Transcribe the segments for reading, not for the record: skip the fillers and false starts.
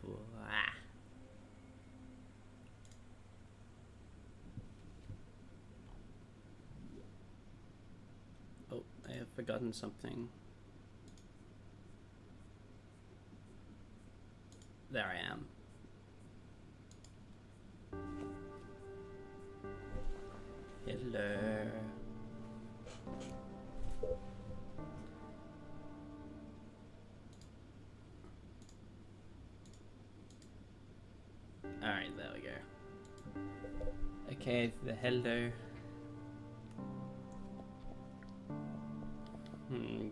Blah. Oh, I have forgotten something. There I am. Hello. Alright, there we go. Okay, the hello.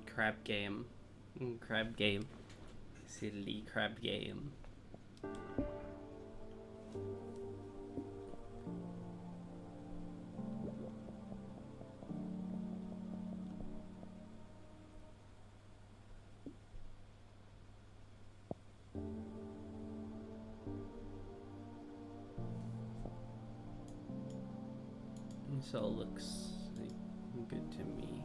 Crab game. Crab game. Silly crab game. This all looks like good to me.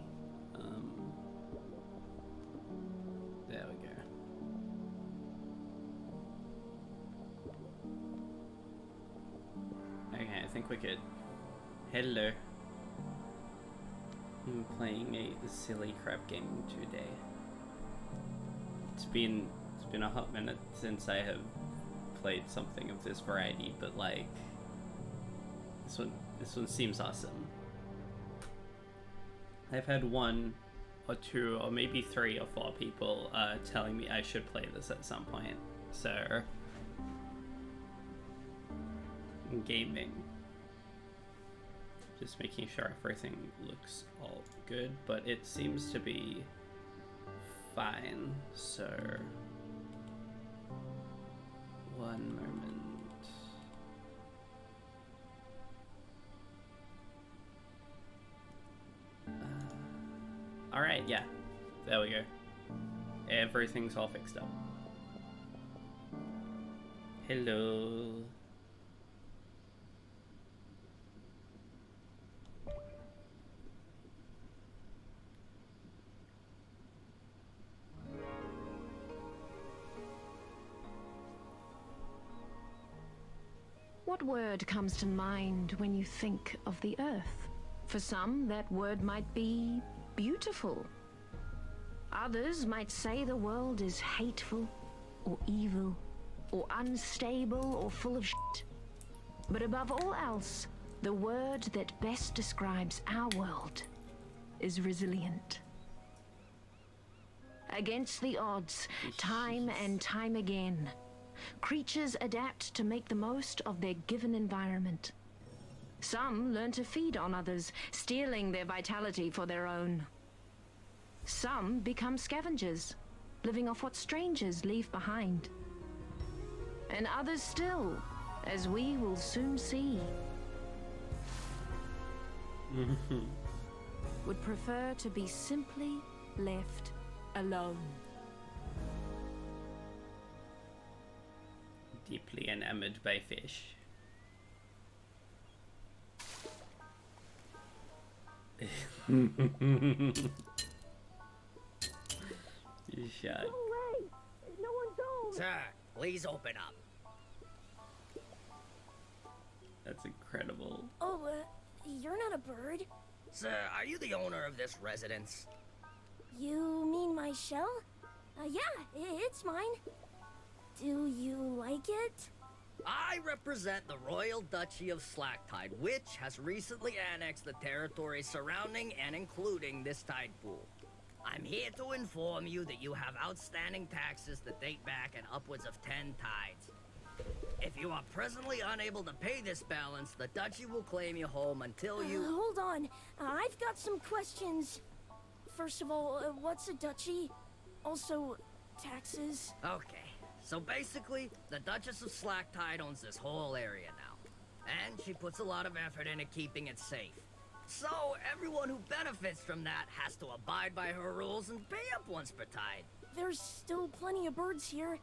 There we go. Okay, I think we're good. Hello. I'm playing a silly crab game today. It's been a hot minute since I have played something of this variety, but like this one seems awesome. I've had one or two or maybe 3 or 4 people telling me I should play this at some point. So gaming. Just making sure everything looks all good, but it seems to be fine. So one moment. Alright, yeah. There we go. Everything's all fixed up. Hello. What word comes to mind when you think of the Earth? For some, that word might be beautiful. Others might say the world is hateful, or evil, or unstable, or full of shit. But above all else, the word that best describes our world is resilient. Against the odds, time and time again, creatures adapt to make the most of their given environment. Some learn to feed on others, stealing their vitality for their own. Some become scavengers, living off what strangers leave behind. And others still, as we will soon see, would prefer to be simply left alone. Deeply enamored by fish. You shot. No way! No one's home! Sir, please open up. That's incredible. Oh, you're not a bird. Sir, are you the owner of this residence? You mean my shell? Yeah, it's mine. Do you like it? I represent the Royal Duchy of Slacktide, which has recently annexed the territory surrounding and including this tide pool. I'm here to inform you that you have outstanding taxes that date back an upwards of 10 tides. If you are presently unable to pay this balance, the Duchy will claim you home until you... Hold on. I've got some questions. First of all, what's a duchy? Also, taxes? Okay, so basically, the Duchess of Slacktide owns this whole area now. And she puts a lot of effort into keeping it safe. So, everyone who benefits from that has to abide by her rules and pay up once per tide. There's still plenty of birds here.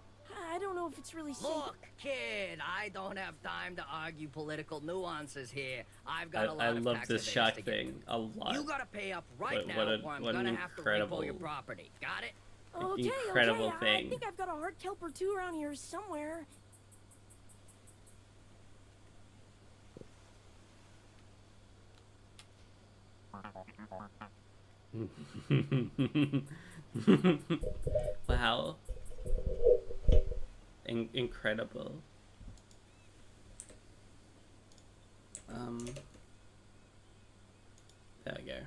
I don't know if it's really safe. Look, kid, I don't have time to argue political nuances here. I've got a lot I of love tax this evaders to shark thing get. a lot. You gotta pay up right What now, an or I'm gonna have to incredible repo your property. Got it? Okay, incredible okay. I thing. think I've got a heart kelp or two around here somewhere. Wow. Incredible. There we go.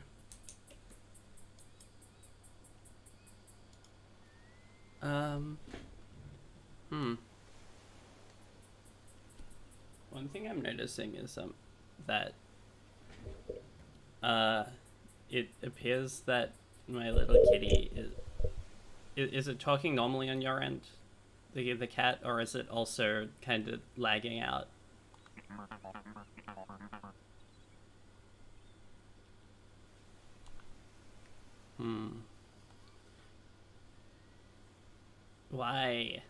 Hmm. One thing I'm noticing is that it appears that my little kitty is it talking normally on your end, the cat, or is it also kind of lagging out? Why?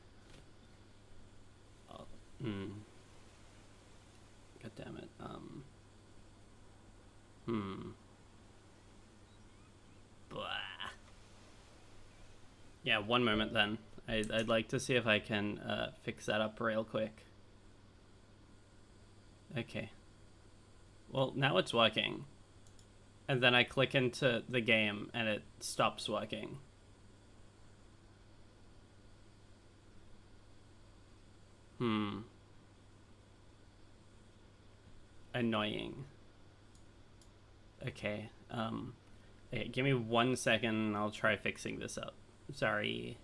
Oh, God damn it. Blah. Yeah, one moment then. I'd like to see if I can fix that up real quick. Okay. Well, now it's working. And then I click into the game and it stops working. Annoying. Okay. Okay, give me 1 second and I'll try fixing this up. Sorry.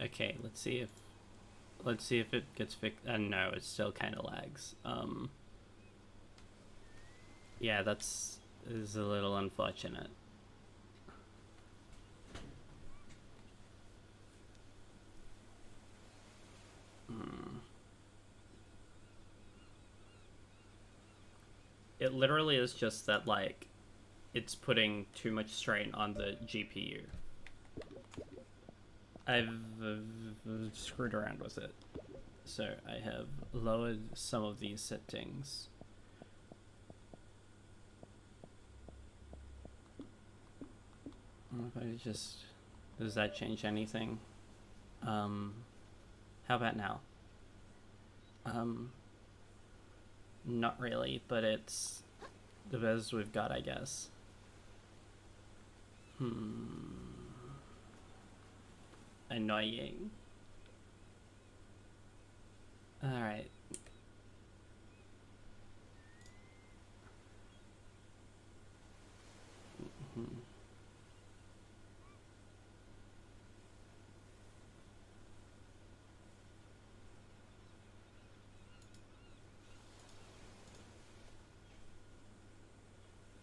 Okay, let's see if it gets fixed. No, it still kind of lags. Yeah, is a little unfortunate. It literally is just that, like, it's putting too much strain on the GPU. I've screwed around with it. So I have lowered some of these settings. If I just... Does that change anything? How about now? Not really, but it's the best we've got, I guess. Annoying. Alright.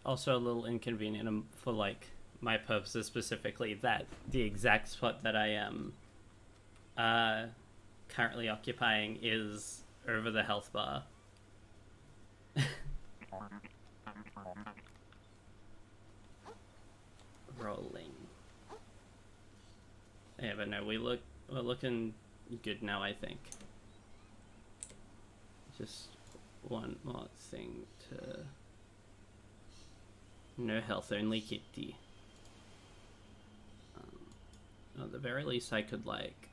Also a little inconvenient for, like, my purposes specifically, that the exact spot that I am currently occupying is over the health bar. Rolling. Yeah, but no, we're looking good now, I think. Just one more thing to... No health, only kitty. At the very least, I could, like,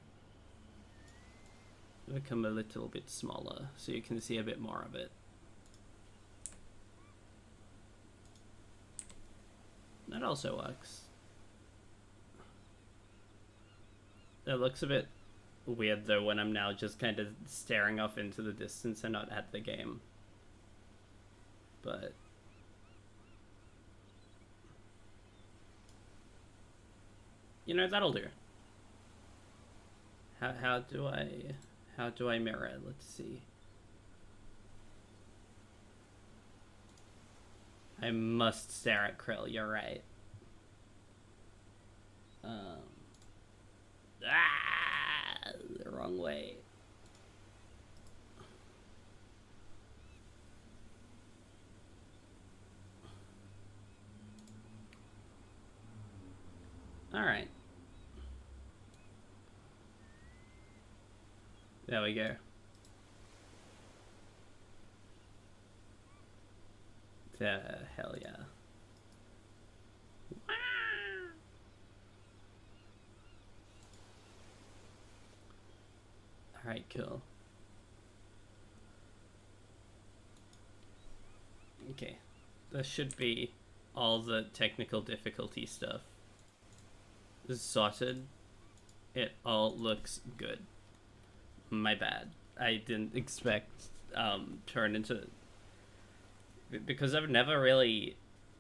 become a little bit smaller so you can see a bit more of it. That also works. It looks a bit weird though when I'm now just kind of staring off into the distance and not at the game. But you know, that'll do. How do I mirror it? Let's see. I must stare at Krill, you're right. The wrong way. Alright. There we go. Hell yeah. Alright, cool. Okay. This should be all the technical difficulty stuff sorted. It all looks good. My bad. I didn't expect turn into... Because I've never really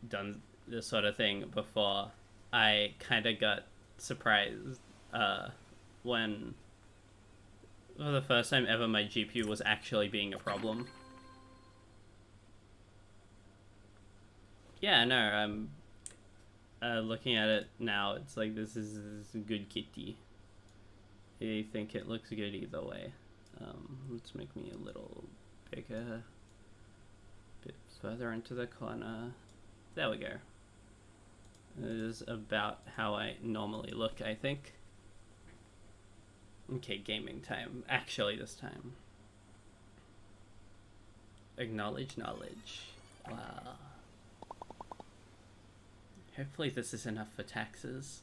done this sort of thing before, I kind of got surprised when for the first time ever my GPU was actually being a problem. Yeah, no, I'm looking at it now, it's like this is a good kitty. I think it looks good either way. Let's make me a little bigger. Bit further into the corner. There we go. It is about how I normally look, I think. Okay, gaming time. Actually, this time. Acknowledge knowledge. Wow. Hopefully this is enough for taxes.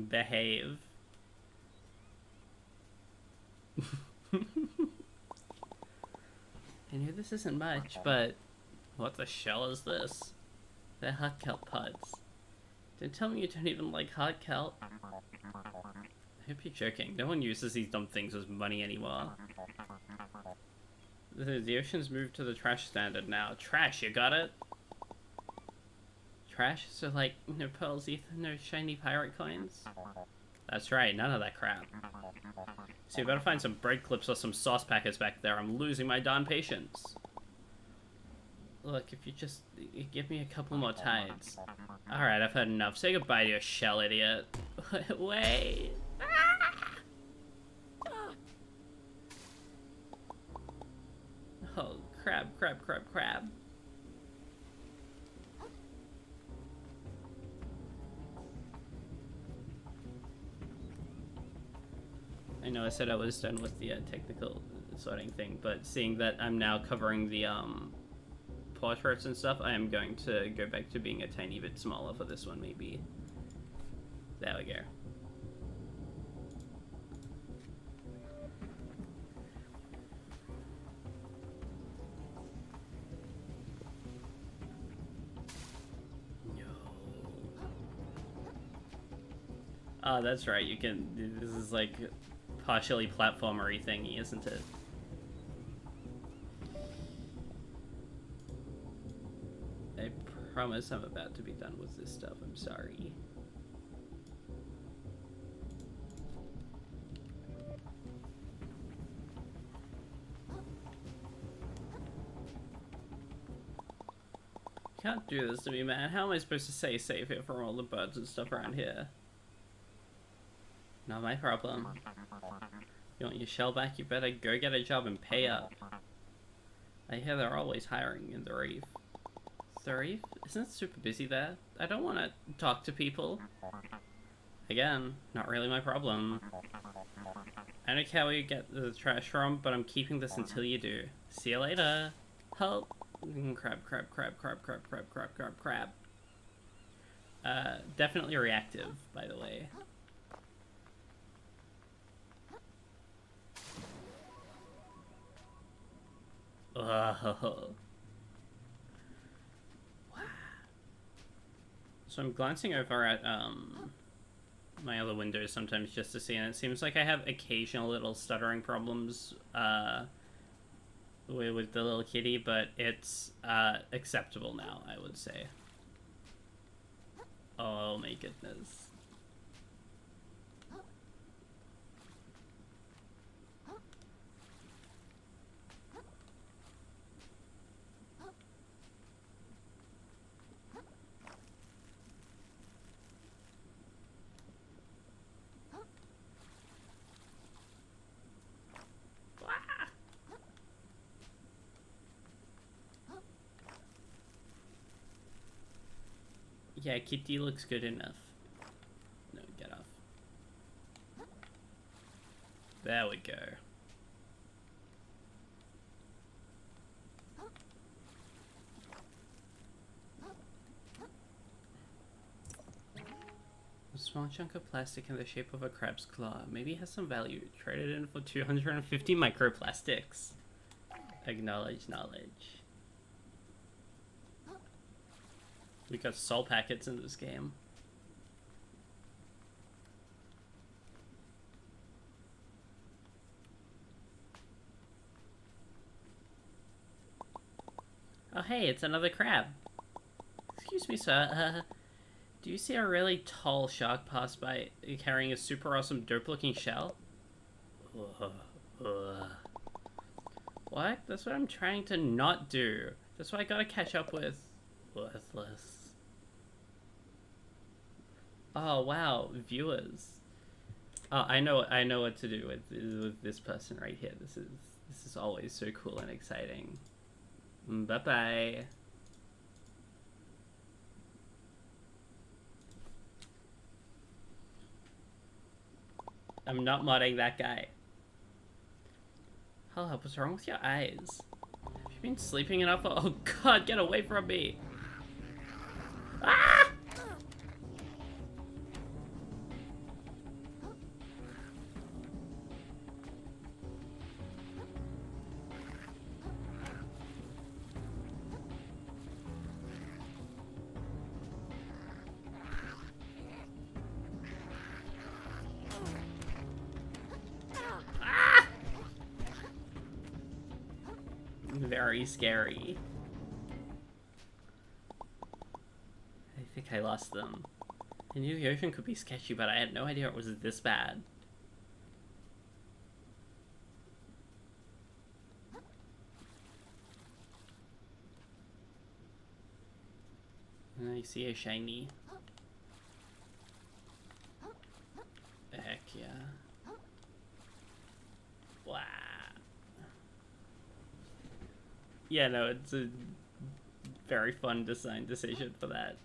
Behave. I know this isn't much, but what the shell is this? They're hard kelp pods. Don't tell me you don't even like hard kelp. I hope you're joking. No one uses these dumb things as money anymore. The ocean's moved to the trash standard now. Trash, you got it? trash? So like, no pearls, ether, no shiny pirate coins? That's right, none of that crap. So you better find some bread clips or some sauce packets back there. I'm losing my darn patience. Look, if you just give me a couple more tides. Alright, I've had enough. Say goodbye to your shell, idiot. Wait. Oh, crab. I know I said I was done with the technical sorting thing, but seeing that I'm now covering the portraits and stuff, I am going to go back to being a tiny bit smaller for this one, maybe. There we go. Oh, that's right, you can... This is like partially platformery thingy, isn't it? I promise I'm about to be done with this stuff, I'm sorry. Can't do this to me, man. How am I supposed to stay safe here from all the birds and stuff around here? Not my problem. You want your shell back? You better go get a job and pay up. I hear they're always hiring in the reef. The reef? Isn't it super busy there? I don't want to talk to people. Again, not really my problem. I don't care where you get the trash from, but I'm keeping this until you do. See you later. Help. Crab. Definitely reactive, by the way. Oh. So I'm glancing over at my other windows sometimes just to see, and it seems like I have occasional little stuttering problems with the little kitty, but it's acceptable now, I would say. Oh my goodness. Yeah, kitty looks good enough. No, get off. There we go. A small chunk of plastic in the shape of a crab's claw. Maybe it has some value. Trade it in for 250 microplastics. Acknowledge knowledge. We got soul packets in this game. Oh hey, it's another crab. Excuse me, sir. Do you see a really tall shark pass by carrying a super awesome dope-looking shell? What? That's what I'm trying to not do. That's what I gotta catch up with. Worthless. Oh wow, viewers. Oh, I know what to do with this person right here. This is always so cool and exciting. Bye bye. I'm not modding that guy. Hello, what's wrong with your eyes? Have you been sleeping enough? Oh god, get away from me! Ah! Very scary. I I lost them. I knew the ocean could be sketchy, but I had no idea it was this bad. And I see a shiny. Heck yeah. Wow. Yeah, no, it's a very fun design decision for that.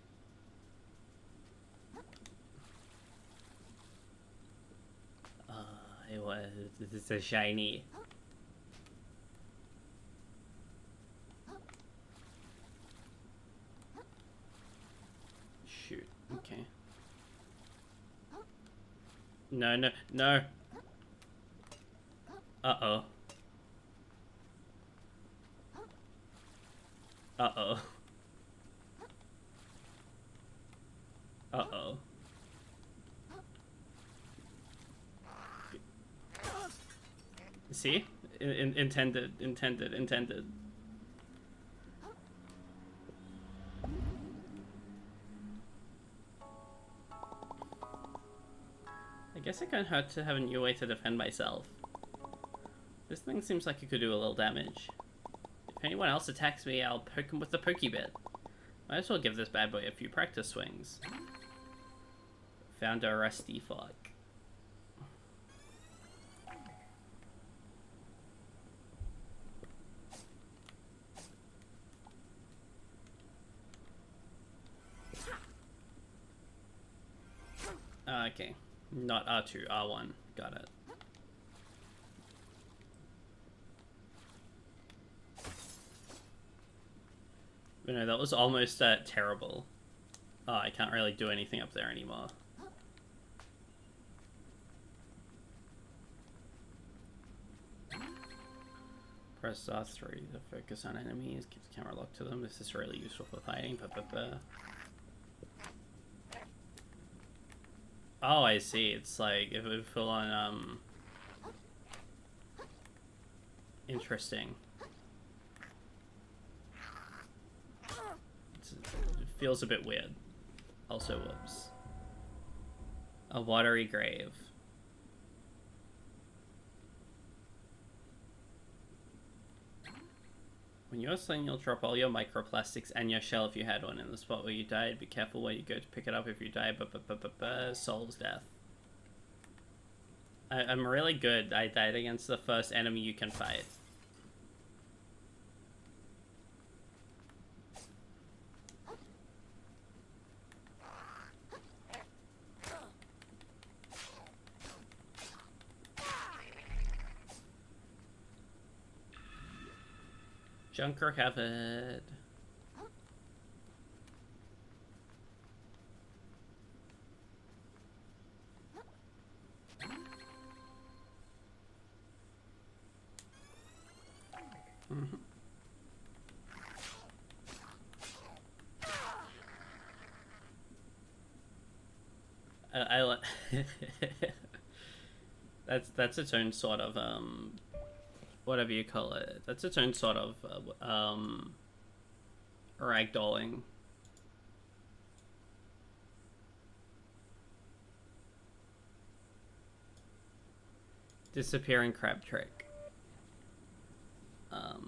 It was. It's a shiny. Shoot. Okay. No, no, no. Uh-oh. Uh-oh. Uh-oh. See? Intended. I guess it can't hurt to have a new way to defend myself. This thing seems like it could do a little damage. If anyone else attacks me, I'll poke him with the pokey bit. Might as well give this bad boy a few practice swings. Found a rusty fork. Okay. Not R2, R1. Got it. But no, that was almost terrible. Oh, I can't really do anything up there anymore. Press R3 to focus on enemies, keeps the camera locked to them. This is really useful for fighting. Oh, I see. It's like if it would full on interesting. It feels a bit weird. Also, whoops. A watery grave. When you're slaying, you'll drop all your microplastics and your shell if you had one in the spot where you died. Be careful where you go to pick it up if you die. Soul's death. I'm really good. I died against the first enemy you can fight. Junker covered. Mm-hmm. I that's its own sort of whatever you call it. That's its own sort of ragdolling. Disappearing crab trick. Ah!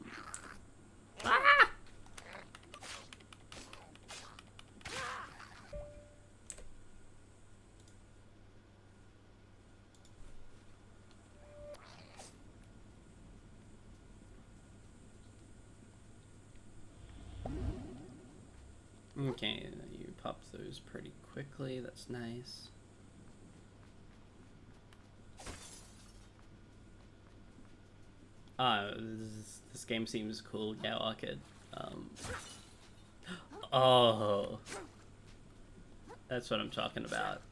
Okay, you pop those pretty quickly. That's nice. This game seems cool. Yeah, Orchid. Oh, that's what I'm talking about.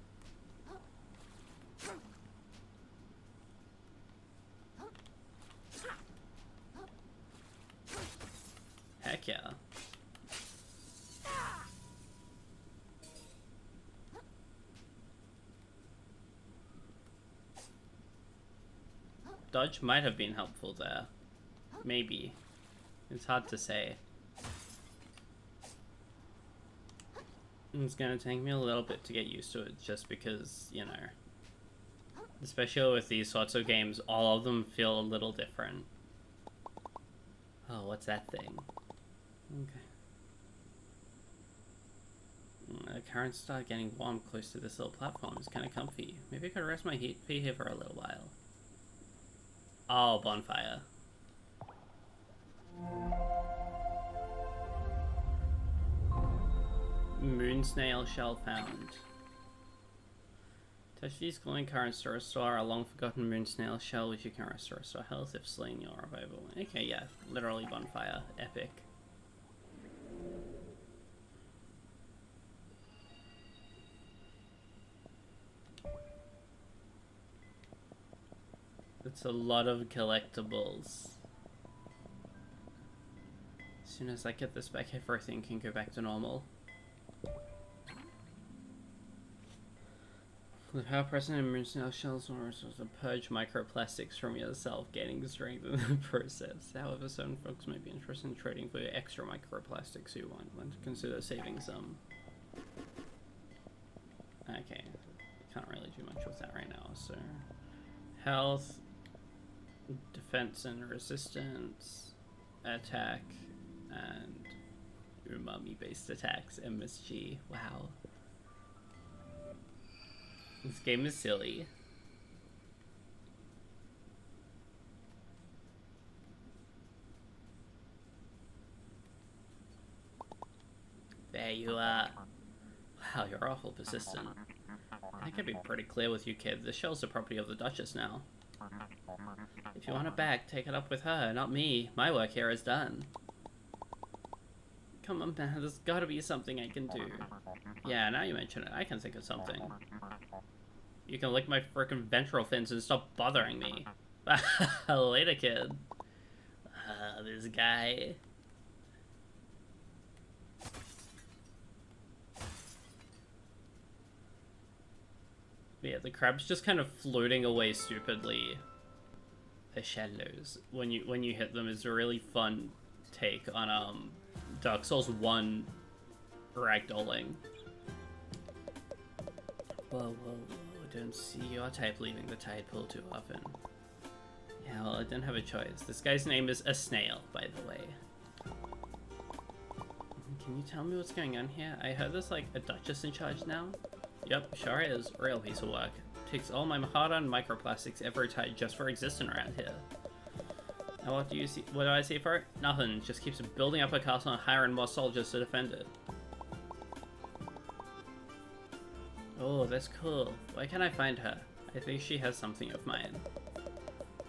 Heck yeah. Dodge might have been helpful there. Maybe. It's hard to say. It's gonna take me a little bit to get used to it, just because, you know, especially with these sorts of games, all of them feel a little different. Oh, what's that thing? Okay. The currents start getting warm close to this little platform. It's kind of comfy. Maybe I could rest my feet here for a little while. Oh, bonfire. Moon snail shell found. Touch these glowing currents to restore a long-forgotten moon snail shell, which you can restore health if slain your revival. Okay, yeah, literally bonfire. Epic. It's a lot of collectibles. As soon as I get this back, everything can go back to normal. The power present in moon snail shells are to purge microplastics from yourself, gaining strength in the process. However, certain folks might be interested in trading for extra microplastics you want to consider saving some. Okay, can't really do much with that right now, so... Health, defense and resistance, attack, and umami-based attacks, MSG. Wow. This game is silly. There you are. Wow, you're awful persistent. I can be pretty clear with you, kid. The shell's the property of the Duchess now. If you want it back, take it up with her, not me. My work here is done. Come on, man. There's gotta be something I can do. Yeah, now you mention it, I can think of something. You can lick my frickin' ventral fins and stop bothering me. Later, kid. This guy. Yeah, the crab's just kind of floating away stupidly. The shadows, when you hit them, is a really fun take on Dark Souls 1 ragdolling. Whoa, don't see your type leaving the tide pool too often. Yeah, well, I didn't have a choice. This guy's name is a snail, by the way. Can you tell me what's going on here? I heard there's like a Duchess in charge now. Yep, sure is. Real piece of work. Takes all my hard-earned microplastics every tide just for existing around here. And what do you see? What do I see for it? Nothing. Just keeps building up a castle and hiring more soldiers to defend it. Oh, that's cool. Why can't I find her? I think she has something of mine.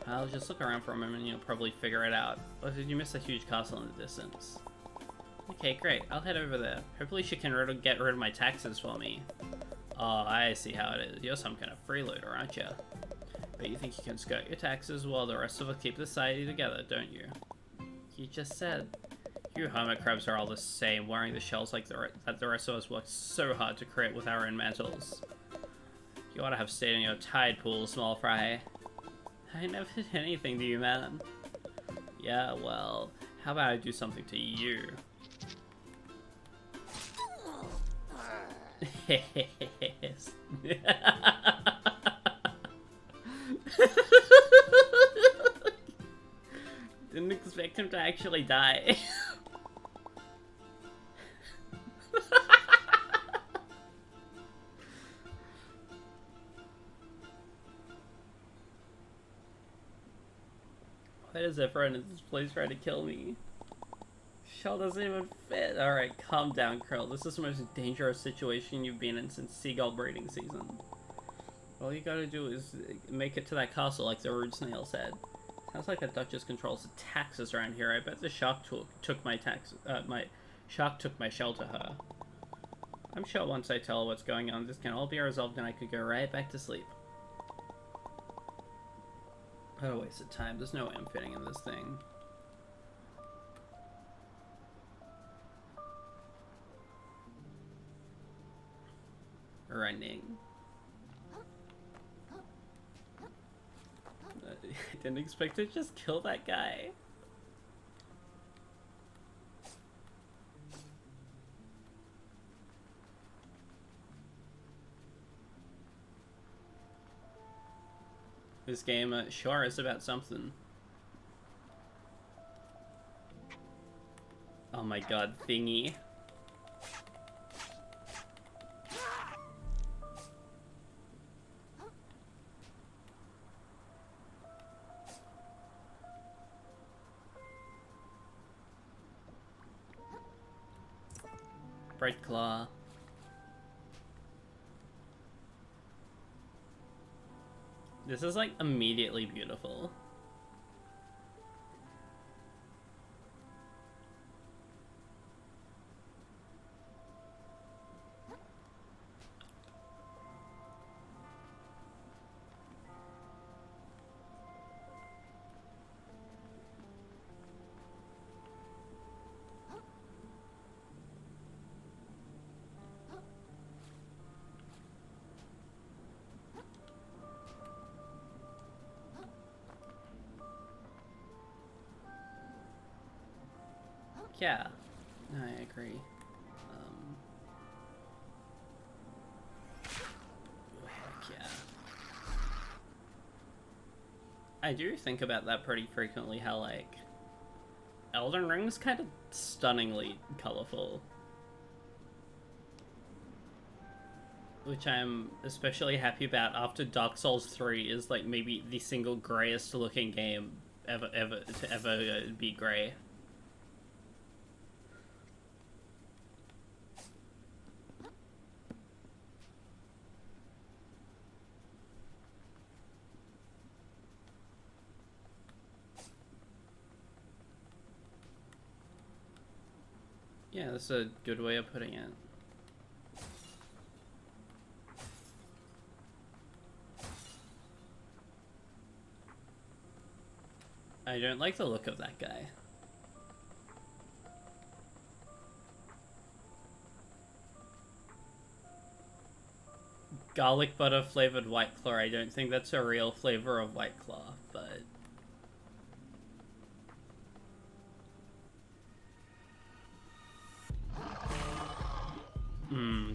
I'll just look around for a moment and you'll probably figure it out. Or did you miss a huge castle in the distance? Okay, great. I'll head over there. Hopefully she can get rid of my taxes for me. Oh, I see how it is. You're some kind of freeloader, aren't you? But you think you can skirt your taxes while the rest of us keep the society together, don't you? You just said. You hermit crabs are all the same, wearing the shells like that the rest of us worked so hard to create with our own mantles. You ought to have stayed in your tide pool, small fry. I never did anything to you, man. Yeah, well, how about I do something to you? Didn't expect him to actually die. Why does everyone in this place try to kill me? Shell doesn't even fit. Alright, calm down, Krill. This is the most dangerous situation you've been in since seagull breeding season. All you gotta do is make it to that castle like the rude snail said. Sounds like the Duchess controls the taxes around here. I bet the shark took my shark took my shell to her. I'm sure once I tell her what's going on, this can all be resolved and I could go right back to sleep. What a waste of time. There's no way I'm fitting in this thing. Running. I didn't expect to just kill that guy. This game sure is about something. Oh my god, thingy. Bright claw. This is like immediately beautiful. Yeah, I agree. Heck yeah. I do think about that pretty frequently, how like Elden Ring's kind of stunningly colorful. Which I'm especially happy about after Dark Souls 3 is like maybe the single greyest looking game ever to be grey. Yeah, that's a good way of putting it. I don't like the look of that guy. Garlic butter flavored White Claw. I don't think that's a real flavor of White Claw, but...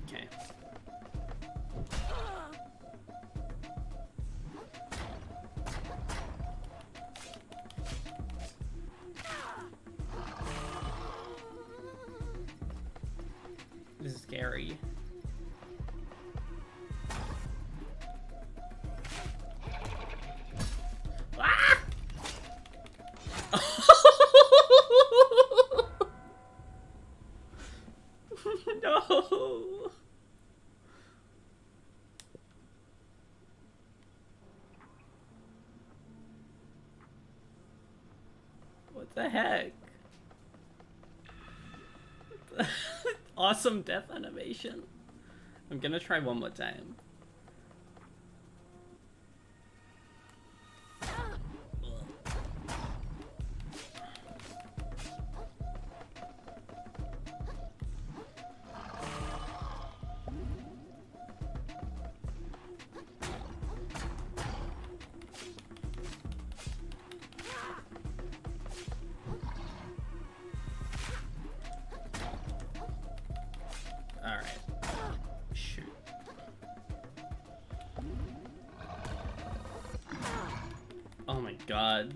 okay. This is scary. Ah! No! What the heck? Awesome death animation. I'm gonna try one more time. Alright. Shoot. Oh my god.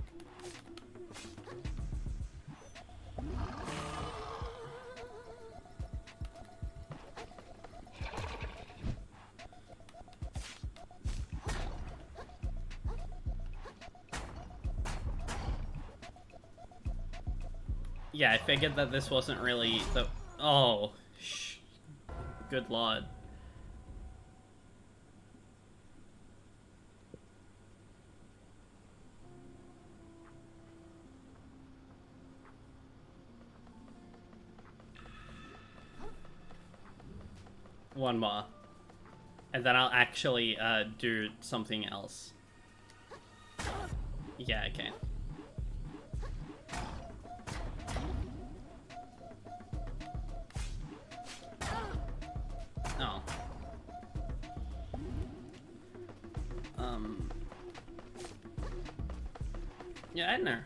Yeah, I figured that this wasn't really the... Oh, good lord. One more. And then I'll actually do something else. Yeah, okay. Oh. Yeah, I don't know.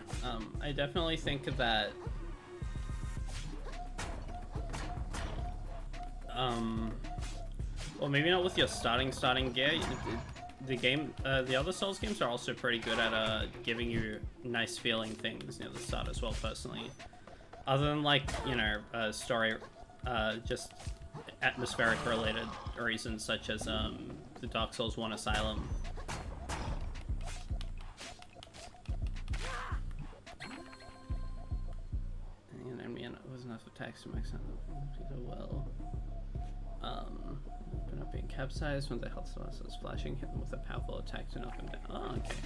I definitely think that well, maybe not with your starting gear. the other Souls games are also pretty good at giving you nice feeling things near the start as well. Personally, other than like story, just atmospheric related reasons such as the Dark Souls 1 Asylum. And I mean, it was enough attacks to max out well. But not being capsized when the health source is flashing, hit them with a powerful attack to knock them down. Oh, okay.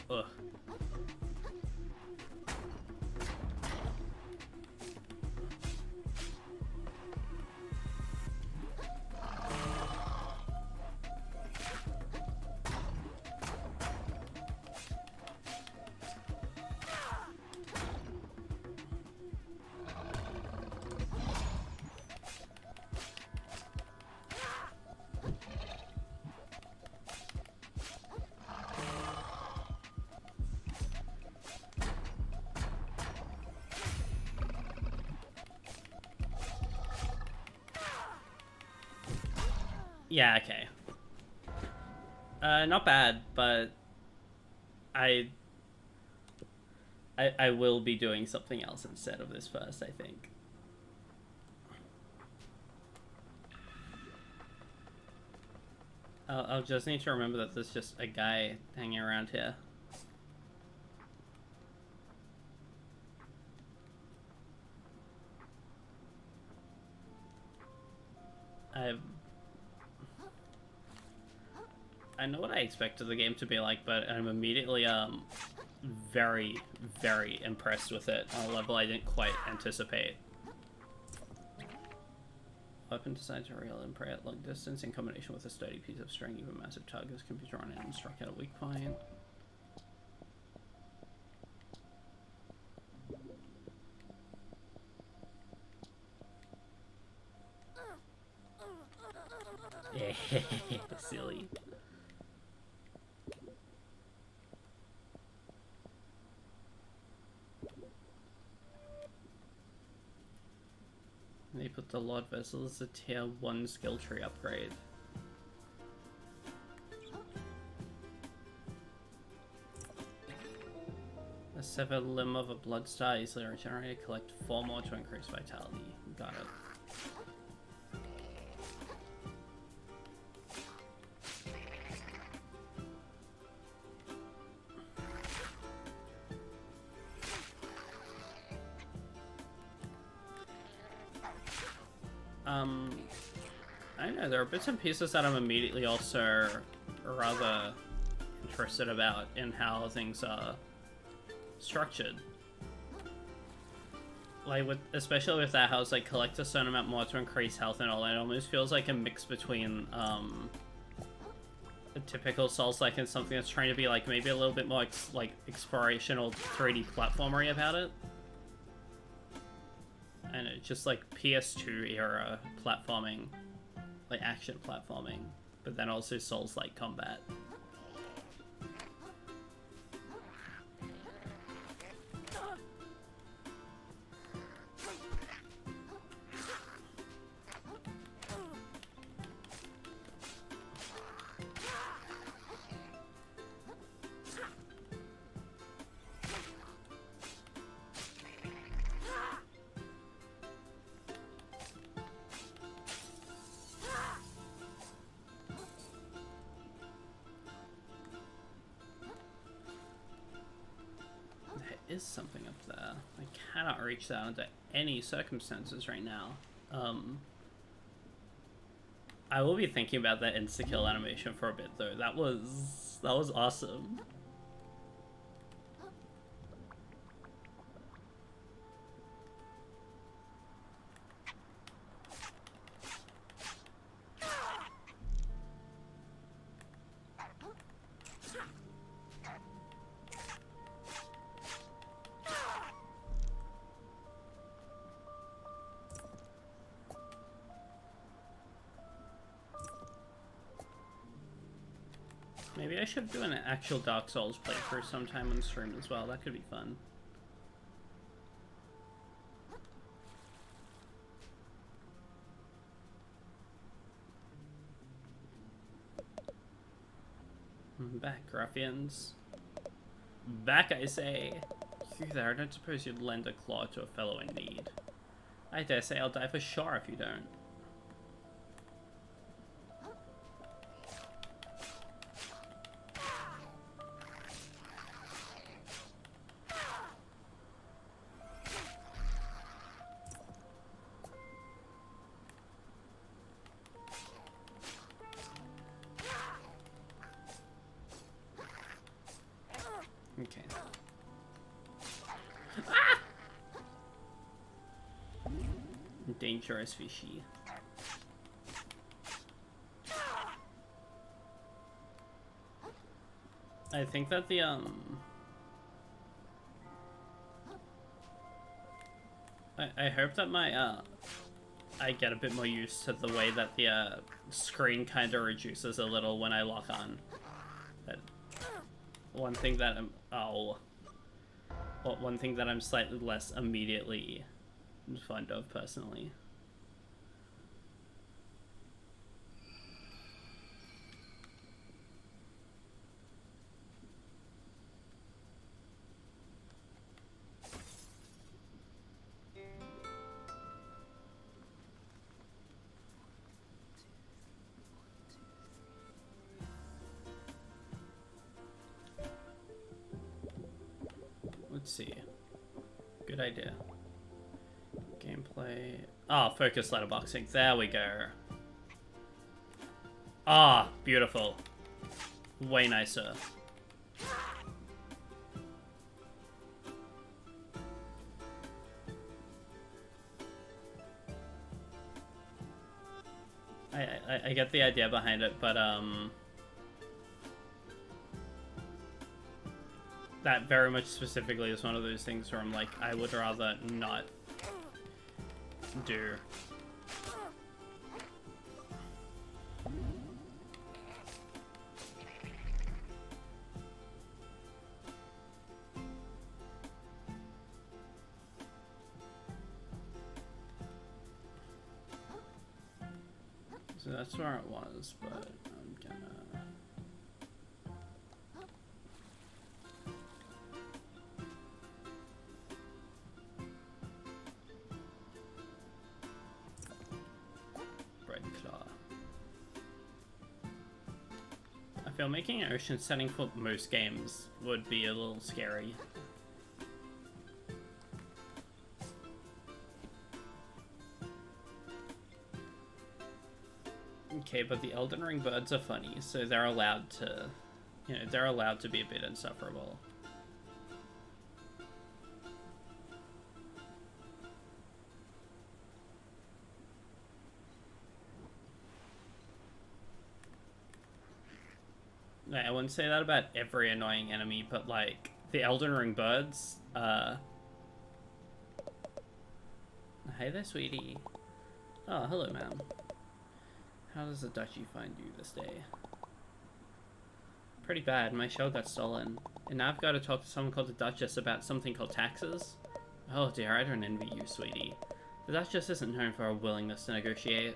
Ugh. Yeah, okay. Not bad, but I will be doing something else instead of this first, I think. I'll just need to remember that there's just a guy hanging around here. I know what I expected the game to be like, but I'm immediately very, very impressed with it on a level I didn't quite anticipate. Weapon designed to rail and prey at long distance in combination with a sturdy piece of string. Even massive targets can be drawn in and struck at a weak point. Silly. They put the Lord Vessel as a tier 1 skill tree upgrade. A severed limb of a blood star easily regenerated. Collect 4 more to increase vitality. Got it. I don't know, there are bits and pieces that I'm immediately also rather interested about in how things are structured. Like, especially with that, how it's like collect a certain amount more to increase health and all. It almost feels like a mix between a typical Souls-like and something that's trying to be like maybe a little bit more explorational 3D platformery about it. And it's just like PS2 era platforming, like action platforming, but then also Souls-like combat. Is something up there. I cannot reach that under any circumstances right now. I will be thinking about that insta-kill animation for a bit though. That was awesome. Maybe I should do an actual Dark Souls playthrough sometime on stream as well. That could be fun. Back, ruffians. Back, I say. You there, I don't suppose you'd lend a claw to a fellow in need. I dare say I'll die for sure if you don't. Okay. Ah! Dangerous fishy. I think that the I hope that my I get a bit more used to the way that the screen kind of reduces a little when I lock on. That one thing that one thing that I'm slightly less immediately fond of personally. Let's see. Good idea. Gameplay. Oh, focus letterboxing. There we go. Ah, beautiful. Way nicer. I get the idea behind it, but that very much specifically is one of those things where I'm like, I would rather not do. So that's where it was, but I'm gonna... Bread claw. I feel making an ocean setting for most games would be a little scary. Okay, but the Elden Ring birds are funny, so they're allowed to, you know, they're allowed to be a bit insufferable. I wouldn't say that about every annoying enemy, but like, the Elden Ring birds, Hey there, sweetie. Oh, hello, ma'am. How does the duchy find you this day? Pretty bad. My shell got stolen. And now I've got to talk to someone called the Duchess about something called taxes. Oh dear, I don't envy you, sweetie. The Duchess isn't known for her willingness to negotiate.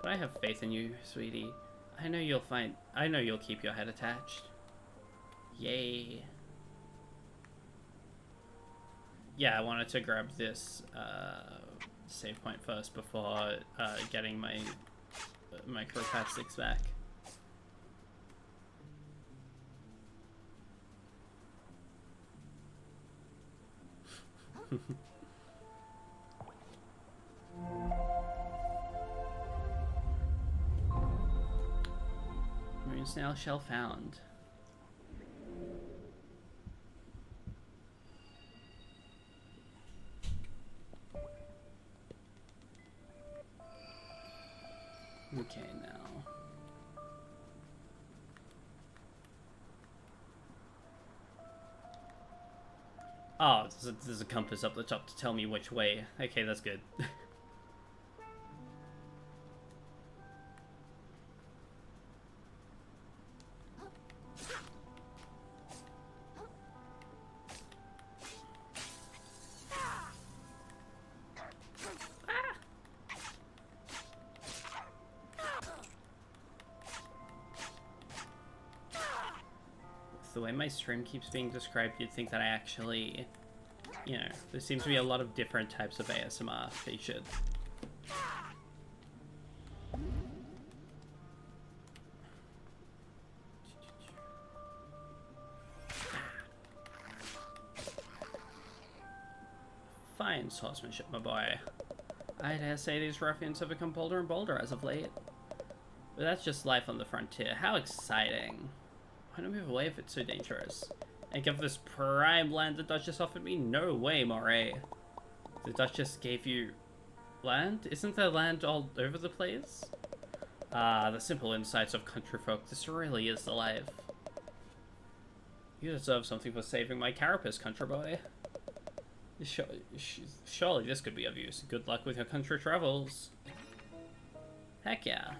But I have faith in you, sweetie. I know you'll keep your head attached. Yay. Yeah, I wanted to grab this save point first before getting my microplastics back. Marine snail shell found. Okay, now. Oh, there's a compass up the top to tell me which way. Okay, that's good. The way my stream keeps being described, you'd think that I actually, you know, there seems to be a lot of different types of ASMR featured. Fine swordsmanship, my boy. I dare say these ruffians have become bolder and bolder as of late. But that's just life on the frontier. How exciting. Why not move away if it's so dangerous? And give this prime land the Duchess offered me? No way, Moray. The Duchess gave you land? Isn't there land all over the place? Ah, the simple insights of country folk. This really is the life. You deserve something for saving my carapace, country boy. Surely this could be of use. Good luck with your country travels. Heck yeah.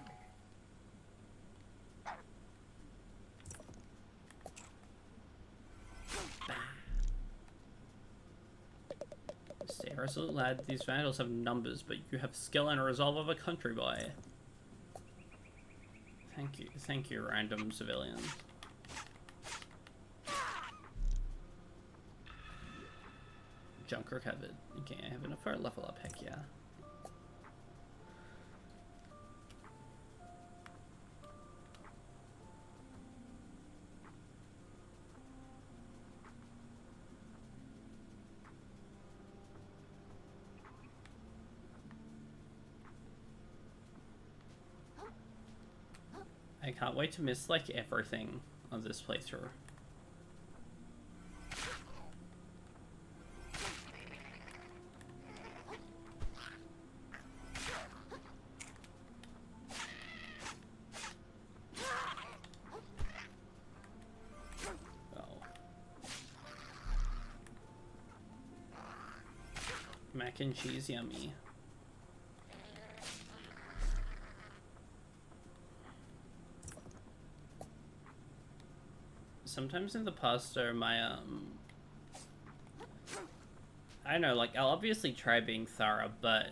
Stay resolute, lad. These vandals have numbers, but you have skill and resolve of a country boy. Thank you, random civilian. Junk recovered. Okay, I have enough for a level up, heck yeah. I can't wait to miss like everything on this playthrough. Mac and cheese, yummy. Sometimes in the past, though, my, I don't know, like, I'll obviously try being thorough, but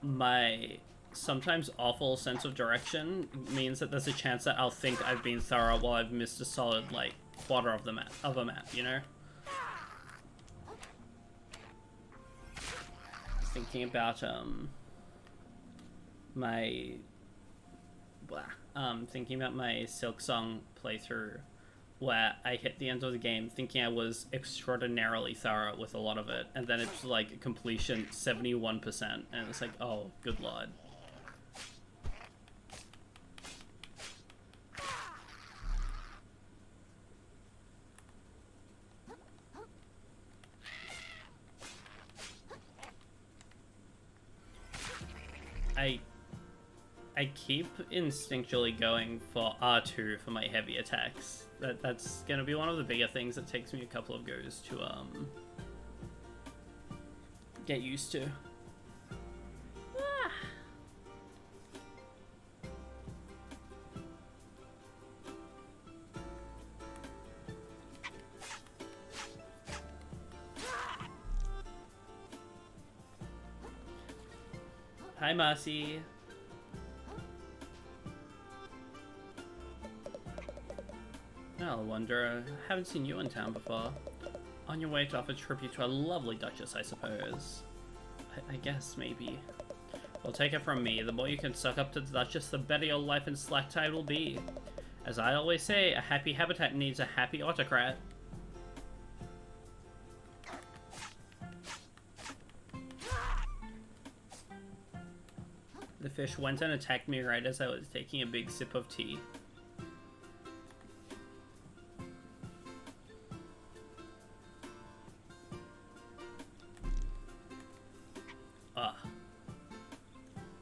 my sometimes awful sense of direction means that there's a chance that I'll think I've been thorough while I've missed a solid, like, quarter of the map, you know? Thinking about, thinking about my Silk Song playthrough, where I hit the end of the game thinking I was extraordinarily thorough with a lot of it, and then it's like completion 71%, and it's like, oh, good lord. I keep instinctually going for R2 for my heavy attacks. That's gonna be one of the bigger things that takes me a couple of goes to get used to. Hi, Marcy. Well, Wanderer, haven't seen you in town before. On your way to offer tribute to a lovely Duchess, I suppose. I guess, maybe. Well, take it from me, the more you can suck up to the Duchess, the better your life in Slacktide will be. As I always say, a happy habitat needs a happy autocrat. The fish went and attacked me right as I was taking a big sip of tea.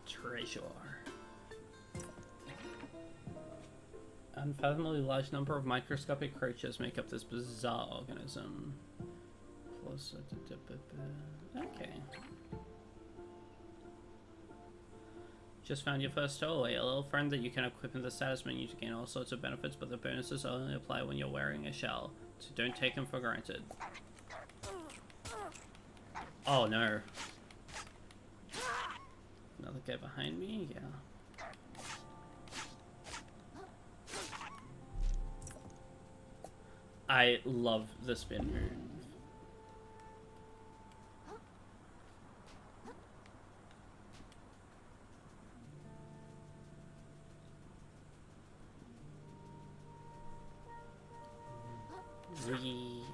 Treasure. Unfathomably large number of microscopic creatures make up this bizarre organism. Okay. Just found your first stowaway, a little friend that you can equip in the status menu to gain all sorts of benefits, but the bonuses only apply when you're wearing a shell, so don't take them for granted. Oh no. Another guy behind me? Yeah. I love the spin move. Wee.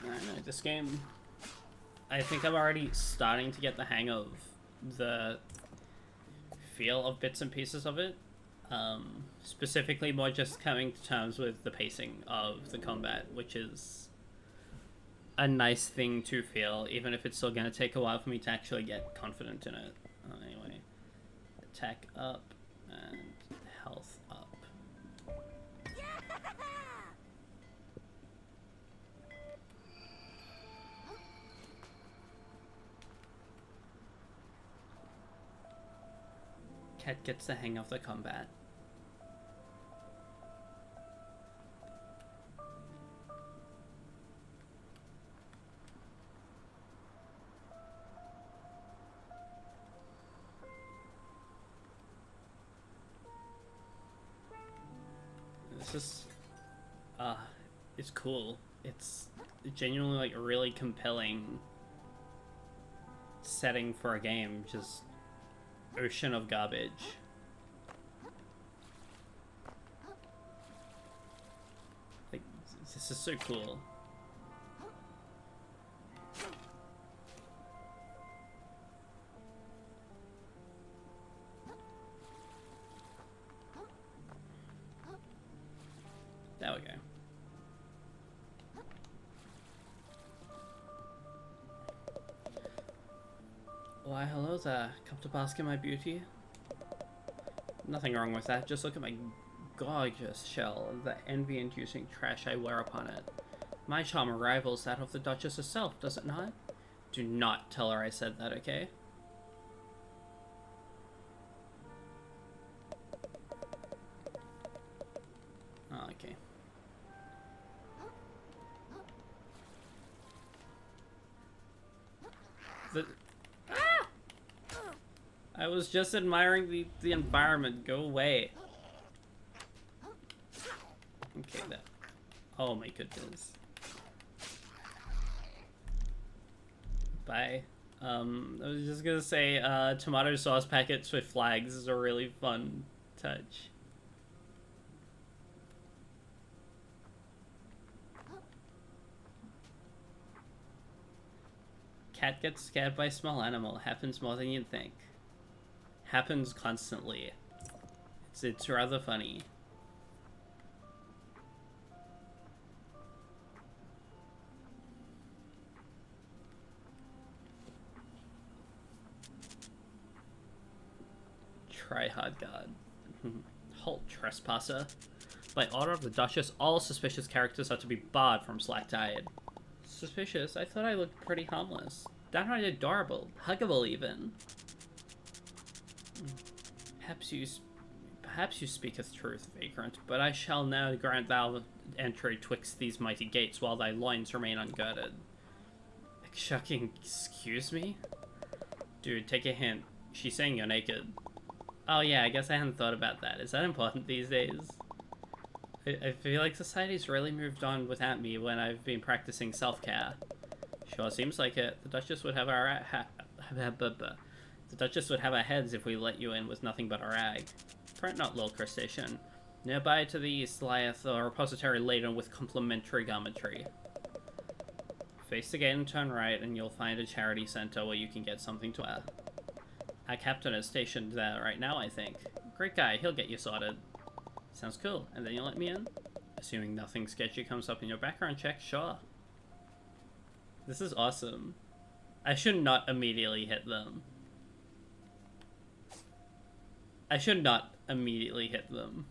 I don't know, this game, I think I'm already starting to get the hang of the feel of bits and pieces of it. Specifically more just coming to terms with the pacing of the combat, which is a nice thing to feel, even if it's still going to take a while for me to actually get confident in it. Anyway, attack up and health up. Cat gets the hang of the combat. This is, it's cool. It's genuinely like a really compelling setting for a game. Just ocean of garbage. Like, this is so cool. There we go. Why, hello there. Come to bask in my beauty? Nothing wrong with that. Just look at my gorgeous shell, the envy-inducing trash I wear upon it. My charm rivals that of the Duchess herself, does it not? Do not tell her I said that, okay? Oh, okay. I was just admiring the environment. Go away. Okay, that. Oh my goodness. Bye. I was just gonna say, tomato sauce packets with flags is a really fun touch. Cat gets scared by small animal. Happens more than you'd think. Happens constantly. It's rather funny. Try hard guard. Halt, trespasser. By order of the Duchess, all suspicious characters are to be barred from Slack-Tide. Suspicious? I thought I looked pretty harmless. Downright adorable. Huggable, even. Perhaps you speaketh truth, vagrant, but I shall now grant thou entry twixt these mighty gates while thy loins remain ungirded. Shocking, excuse me? Dude, take a hint. She's saying you're naked. Oh yeah, I guess I hadn't thought about that. Is that important these days? I feel like society's really moved on without me when I've been practicing self-care. Sure seems like it. The Duchess would have our the Duchess would have our heads if we let you in with nothing but a rag. Fret not, little crustacean. Nearby to the east lieth a repository laden with complimentary garmentry. Face the gate and turn right, and you'll find a charity center where you can get something to wear. Our captain is stationed there right now, I think. Great guy, he'll get you sorted. Sounds cool. And then you'll let me in? Assuming nothing sketchy comes up in your background check, sure. This is awesome. I should not immediately hit them. I should not immediately hit them.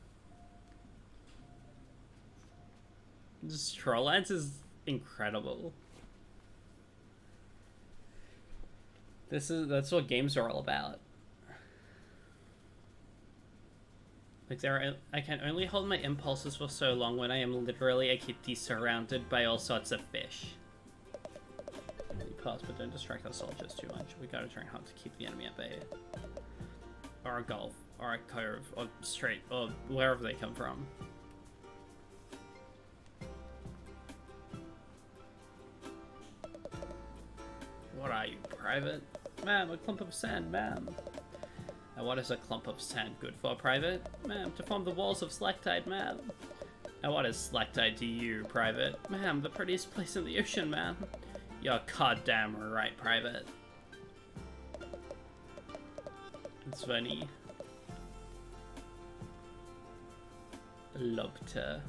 This Troll Lance is incredible. That's what games are all about. Like I can only hold my impulses for so long when I am literally a kitty surrounded by all sorts of fish. Pause, but don't distract our soldiers too much. We gotta try hard to keep the enemy at bay. Or a gulf, or a cove, or strait, or wherever they come from. What are you, private? Ma'am, a clump of sand, ma'am. And what is a clump of sand good for, private? Ma'am, to form the walls of Slaktide, ma'am. And what is Slaktide to you, private? Ma'am, the prettiest place in the ocean, ma'am. You're goddamn right, private. It's funny. Lobter.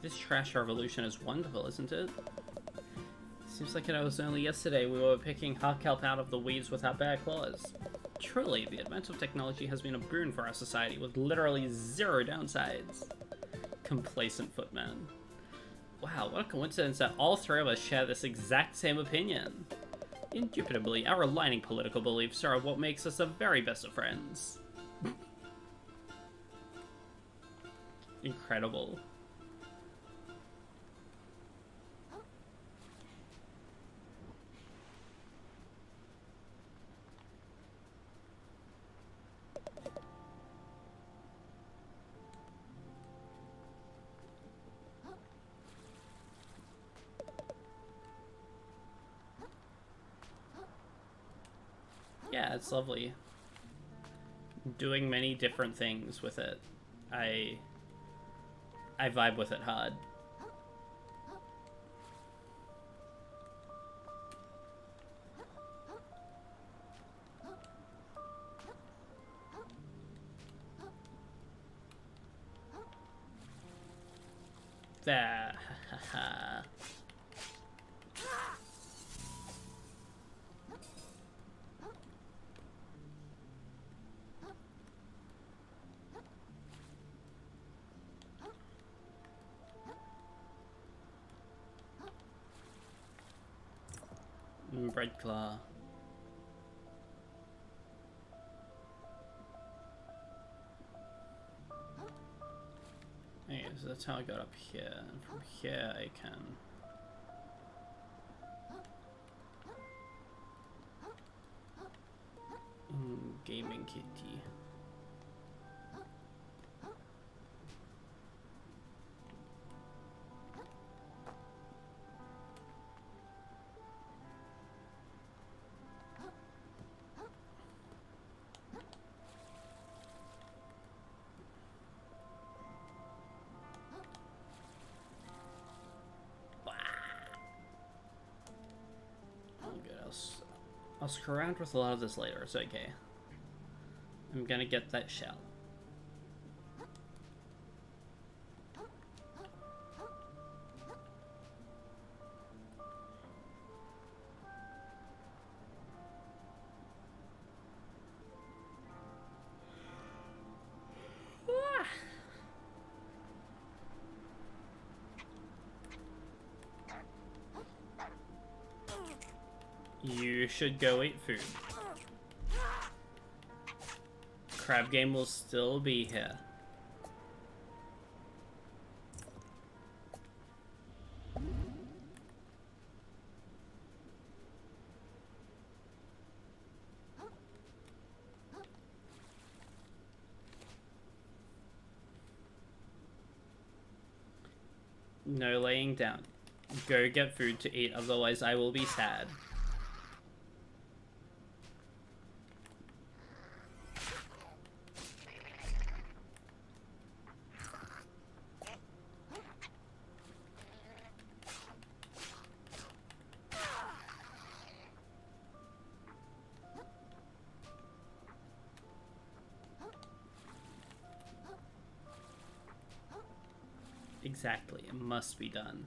This trash revolution is wonderful, isn't it? Seems like it was only yesterday we were picking Harkelp out of the weeds with our bare claws. Truly, the advance of technology has been a boon for our society with literally zero downsides. Complacent footman. Wow, what a coincidence that all three of us share this exact same opinion. Indubitably, our aligning political beliefs are what makes us the very best of friends. Incredible. Yeah, it's lovely. Doing many different things with it. I vibe with it hard. There. Haha. Bread claw. Okay, so that's how I got up here. And from here I can... gaming kitty. I'll screw around with a lot of this later, it's okay. I'm gonna get that shell. You should go eat food. Crab game will still be here. No laying down. Go get food to eat, otherwise I will be sad. Exactly, it must be done.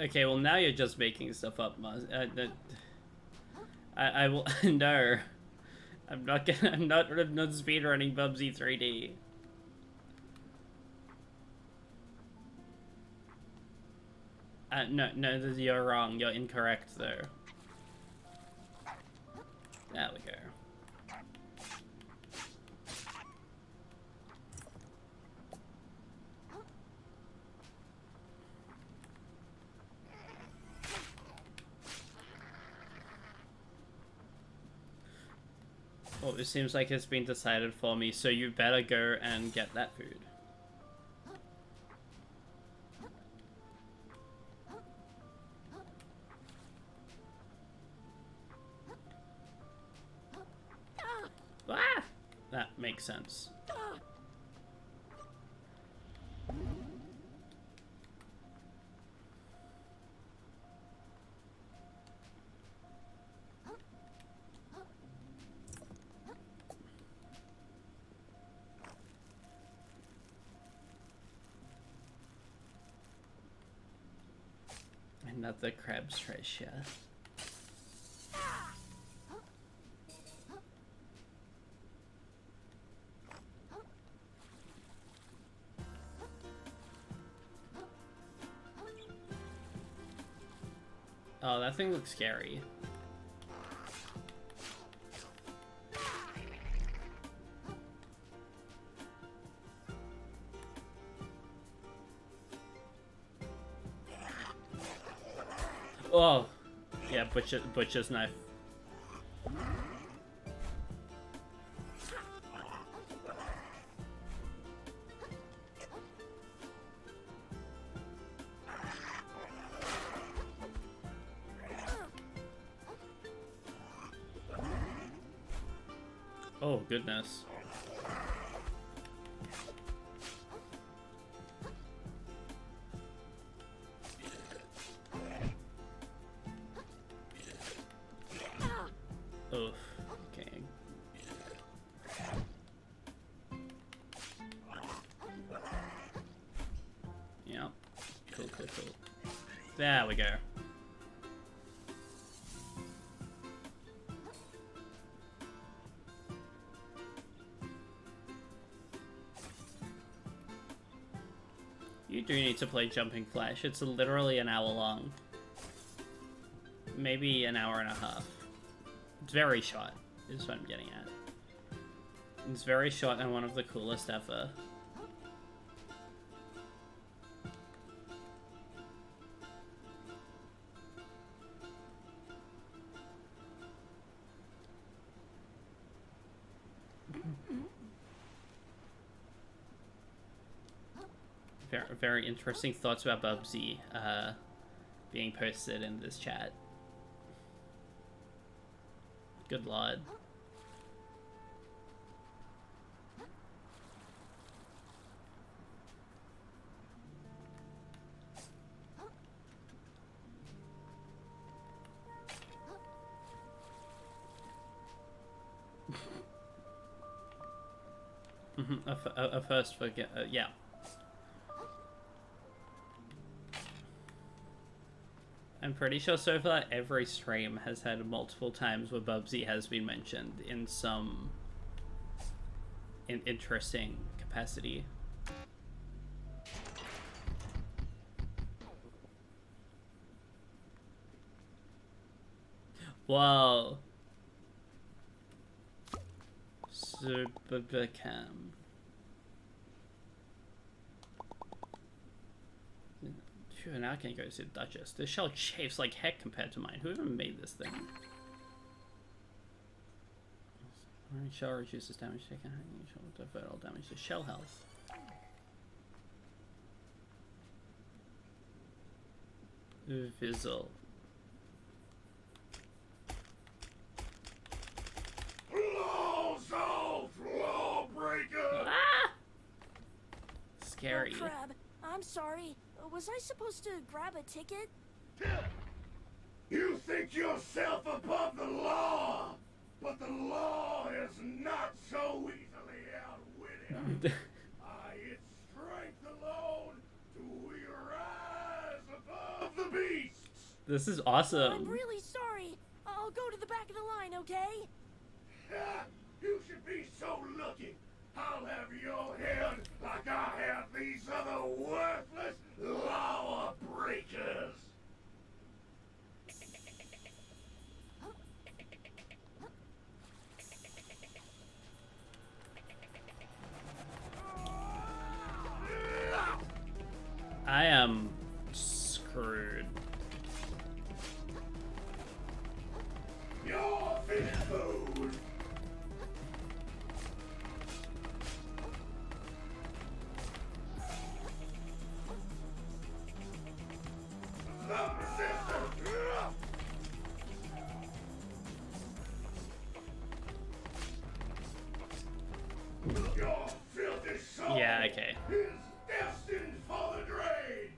Okay, well now you're just making stuff up, Mars. I will no. I'm not speedrunning Bubsy 3D. No, you're wrong. You're incorrect though. There we go. Well, it seems like it's been decided for me, so you better go and get that food. Ah! That makes sense. Another crab's treasure. Oh, that thing looks scary. Oh, yeah, butcher's knife. Oh, goodness. Oof. Okay. Yeah. Cool. There we go. You do need to play Jumping Flash. It's literally an hour long. Maybe an hour and a half. It's very short, is what I'm getting at. It's very short and one of the coolest ever. Very interesting thoughts about Bubsy being posted in this chat. Good lord. a first for yeah. I'm pretty sure so far every stream has had multiple times where Bubsy has been mentioned in some interesting capacity. Whoa. Super cam. Phew, now I can go see the Duchess. This shell chafes like heck compared to mine. Who even made this thing? Shell reduces damage taken. Shell divert all damage to shell health. Vizzle. Fromsoft, lawbreaker! Ah! Scary. Oh, crab. I'm sorry. Was I supposed to grab a ticket? You think yourself above the law, but the law is not so easily outwitted. By its strength alone do we rise above the beast. This is I'm awesome. really sorry. I'll go to the back of the line, okay? You should be so lucky. I'll have your head like I have these other worthless law breakers. I am screwed. Your fish food. Stop resisting. Your filthy soul Yeah, okay. is destined for the grave.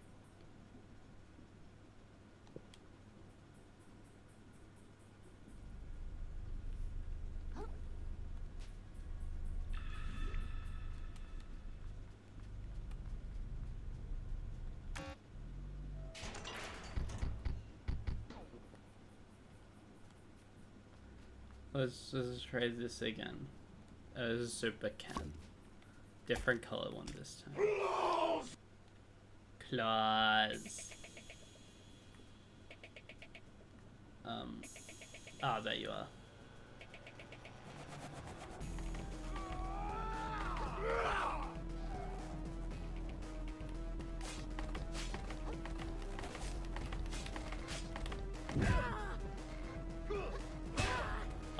Let's try this again. Super can. Different color one this time. Claws. Claws. Ah, there you are.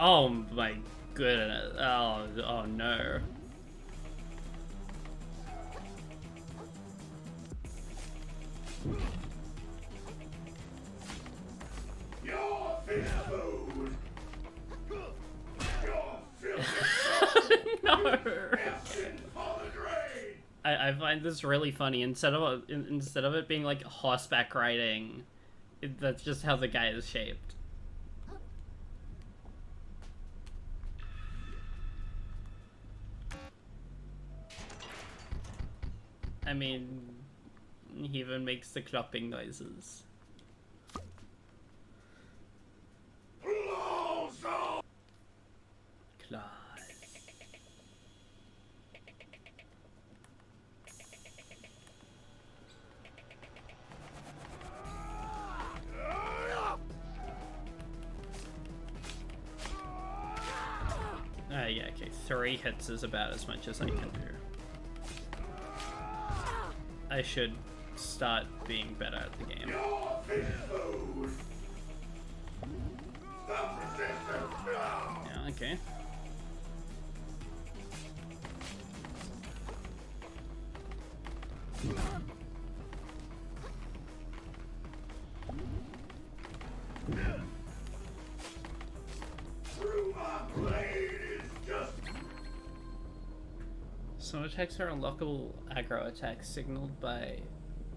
Oh my goodness. Oh no. Your fish food. Your filthy No. destined for the grave. I find this really funny. Instead of it being like horseback riding, that's just how the guy is shaped. I mean, he even makes the clopping noises. Claws off. Claws. Yeah, okay. 3 hits is about as much as I can do. I should start being better at the game. Your fish food. Stop resisting. Yeah, okay. Through my blade is just. Some attacks are unlockable aggro attacks signaled by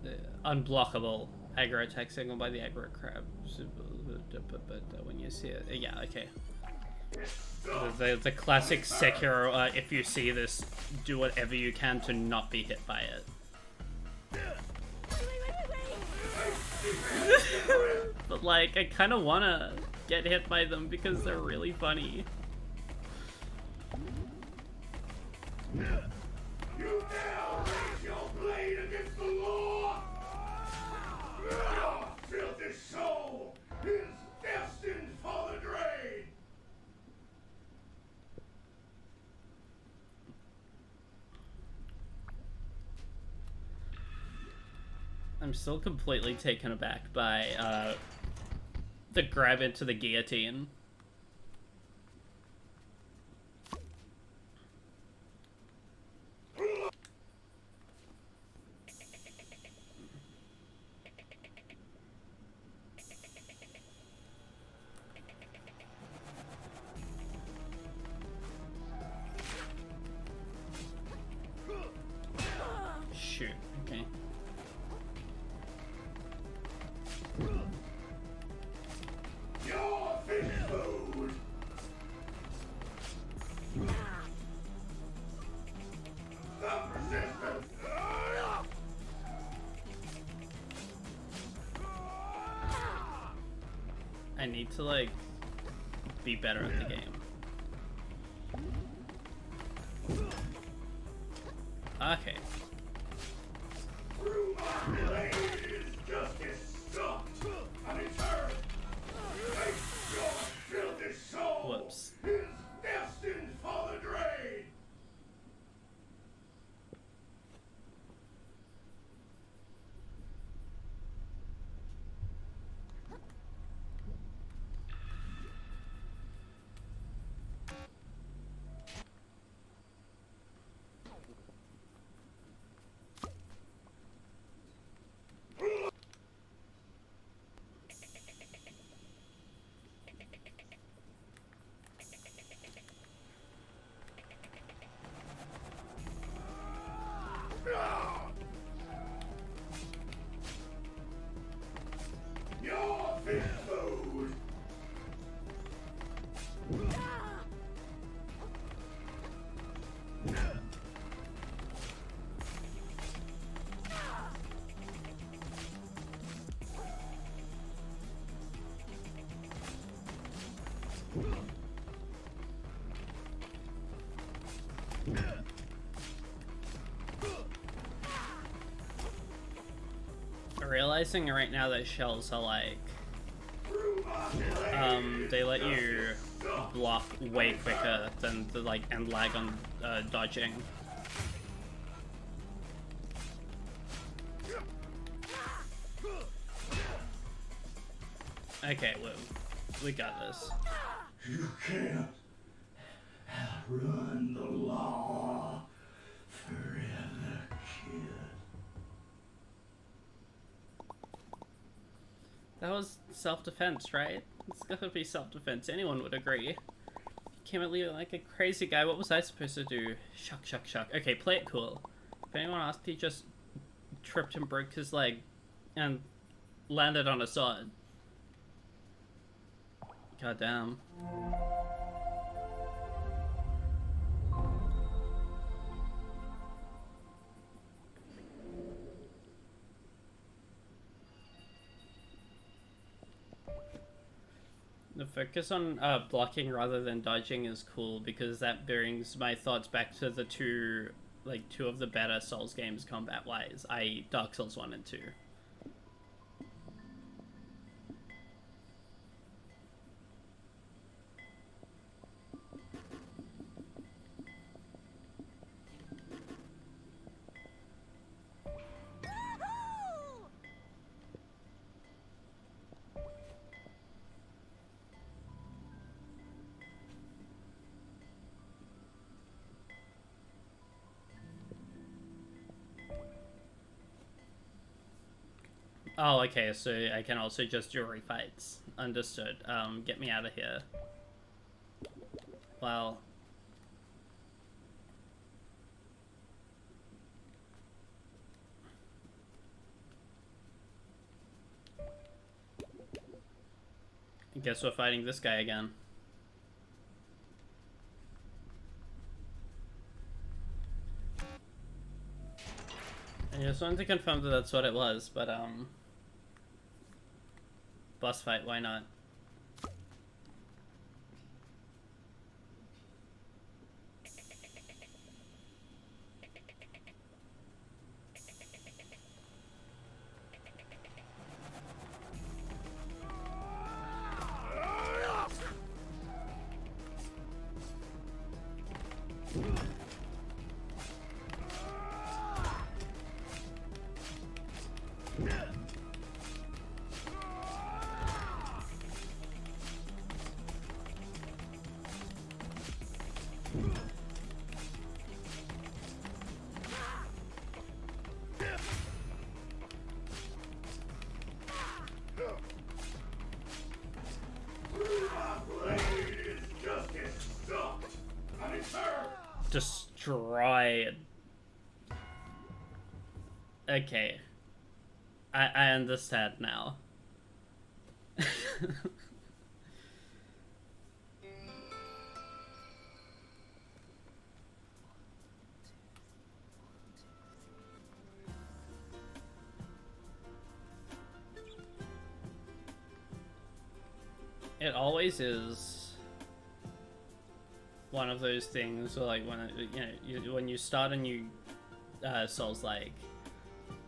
the unblockable aggro attack signaled by the aggro crab. But when you see it, yeah, okay. The classic Sekiro, if you see this, do whatever you can to not be hit by it. But like, I kind of wanna get hit by them because they're really funny. You now raise your blade against the law. Your filthy soul is destined for the grave. I'm still completely taken aback by the grab into the guillotine. Shoot, okay. Your fish food. Stop resisting. I need to, like, be better at the game. Okay. Through my blade is justice sucked, and in turn, your filthy soul Whoops. is destined for the drain. Your fish food. Realizing right now that shells are like, they let you block way quicker than the like and lag on dodging. Okay, we got this. You can't outrun the law forever, kid. That was self-defense, right? It's gotta be self-defense. Anyone would agree. Came at me like a crazy guy. What was I supposed to do? Shuck, shuck, shuck. Okay, play it cool. If anyone asked, he just tripped and broke his leg and landed on a sword. God damn. The focus on blocking rather than dodging is cool because that brings my thoughts back to the two of the better Souls games combat-wise, i.e. Dark Souls 1 and 2. Oh, okay, so I can also just jury fights. Understood. Get me out of here. Well... I guess we're fighting this guy again. I just wanted to confirm that that's what it was, but boss fight, why not? Destroyed. Okay. I understand now. it always is one of those things where, like, when when you start a new Souls, like,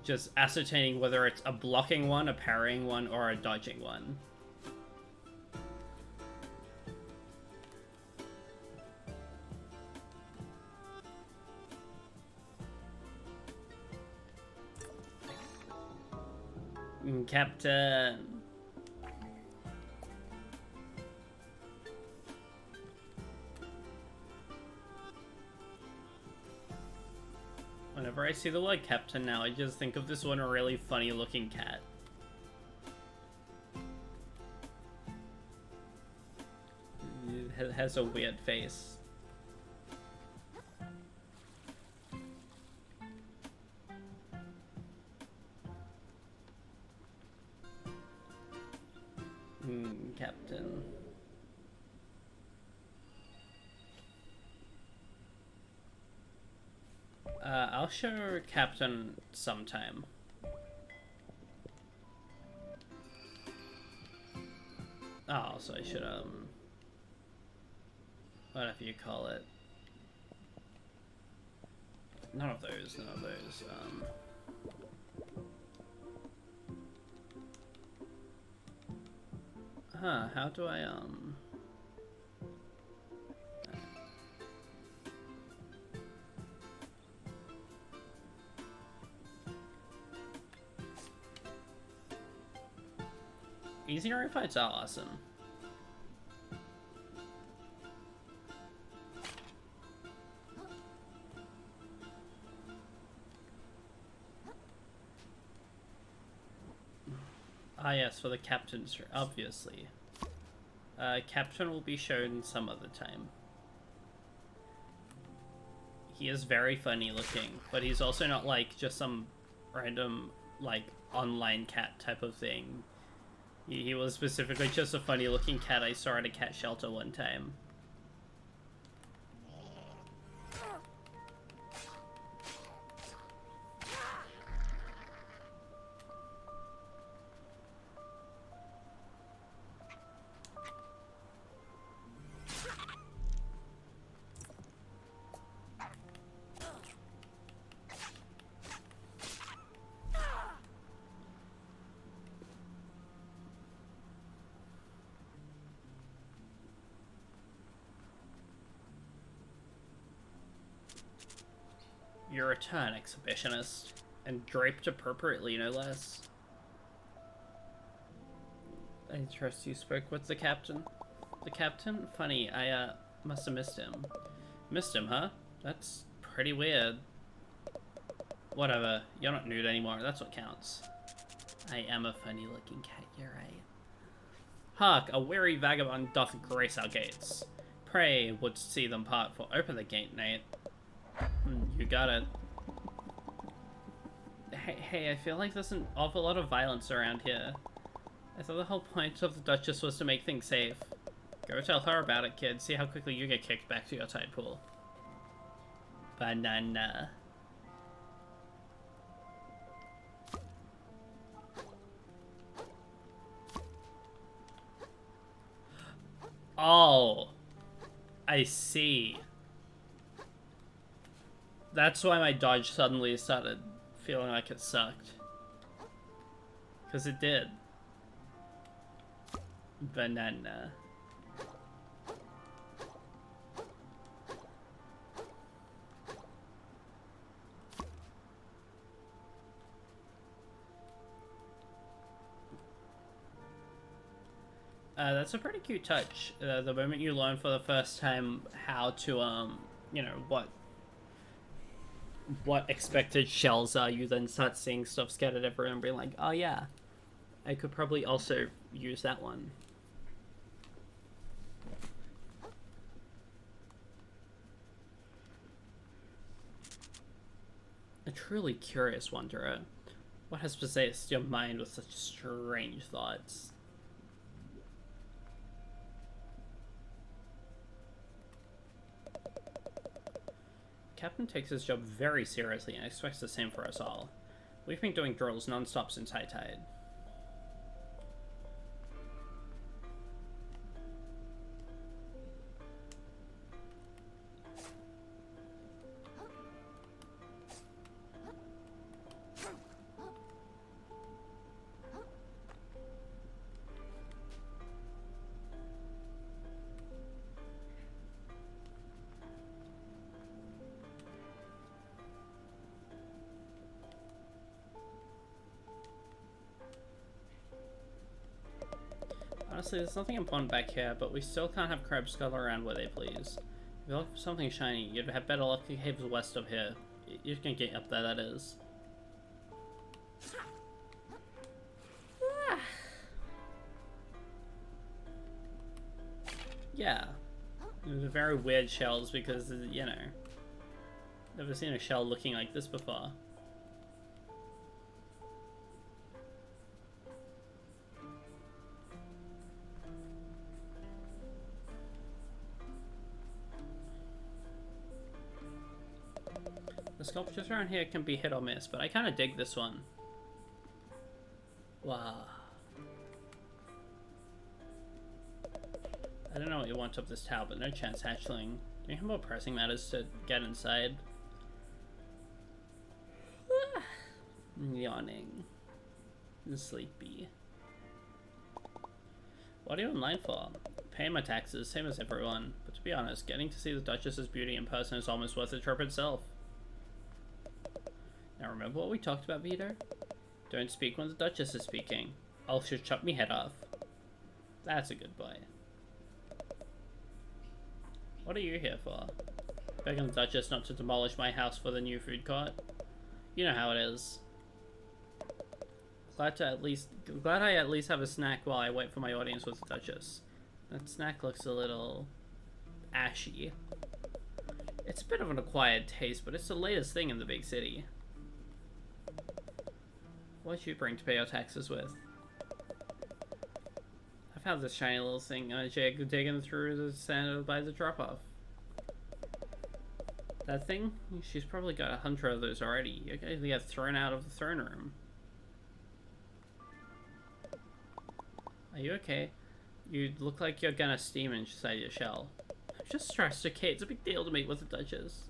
just ascertaining whether it's a blocking one, a parrying one, or a dodging one. Captain. Whenever I see the word Captain now, I just think of this one really funny looking cat. It has a weird face. Captain. I'll show Captain sometime. Oh, so I should, whatever you call it. None of those, Huh, how do I, Easy area fights are awesome. Ah yes, for the captains, obviously. Captain will be shown some other time. He is very funny looking, but he's also not like just some random like online cat type of thing. He was specifically just a funny looking cat I saw at a cat shelter one time. Your return, exhibitionist, and draped appropriately, no less. I trust you spoke with the captain. The captain? Funny, I must have missed him. Missed him, huh? That's pretty weird. Whatever, you're not nude anymore, that's what counts. I am a funny looking cat, you're right. Hark, a weary vagabond doth grace our gates. Pray, wouldst see them part, for open the gate, Nate. You got it. Hey, I feel like there's an awful lot of violence around here. I thought the whole point of the Duchess was to make things safe. Go tell her about it, kid. See how quickly you get kicked back to your tide pool. Banana. Oh. I see. That's why my dodge suddenly started feeling like it sucked. Because it did. Banana. That's a pretty cute touch. The moment you learn for the first time how to, you know, what expected shells are, you then start seeing stuff scattered everywhere and being like, oh yeah, I could probably also use that one. A truly curious wanderer. What has possessed your mind with such strange thoughts? Captain takes his job very seriously and expects the same for us all. We've been doing drills non-stop since high tide. Honestly, there's nothing important back here, but we still can't have crabs scuttle around where they please. If you look for something shiny, you'd have better luck in caves west of here. You can get up there, that is. Yeah. They're very weird shells because, you know, never seen a shell looking like this before. The sculptures around here can be hit or miss, but I kind of dig this one. Wow. I don't know what you want up this tower, but no chance, hatchling. Do you have more pressing matters to get inside? Yawning. Sleepy. What are you online for? Paying my taxes, same as everyone. But to be honest, getting to see the Duchess's beauty in person is almost worth the trip itself. Now remember what we talked about, Vito? Don't speak when the Duchess is speaking. I'll just chop me head off. That's a good boy. What are you here for? Begging the Duchess not to demolish my house for the new food court? You know how it is. Glad I at least have a snack while I wait for my audience with the Duchess. That snack looks a little ashy. It's a bit of an acquired taste, but it's the latest thing in the big city. What'd you bring to pay your taxes with? I found this shiny little thing on a jig digging through the sand by the drop-off. That thing? She's probably got 100 of those already. You guys get thrown out of the throne room. Are you okay? You look like you're gonna steam inside your shell. I'm just stressed, okay? It's a big deal to meet with the Duchess.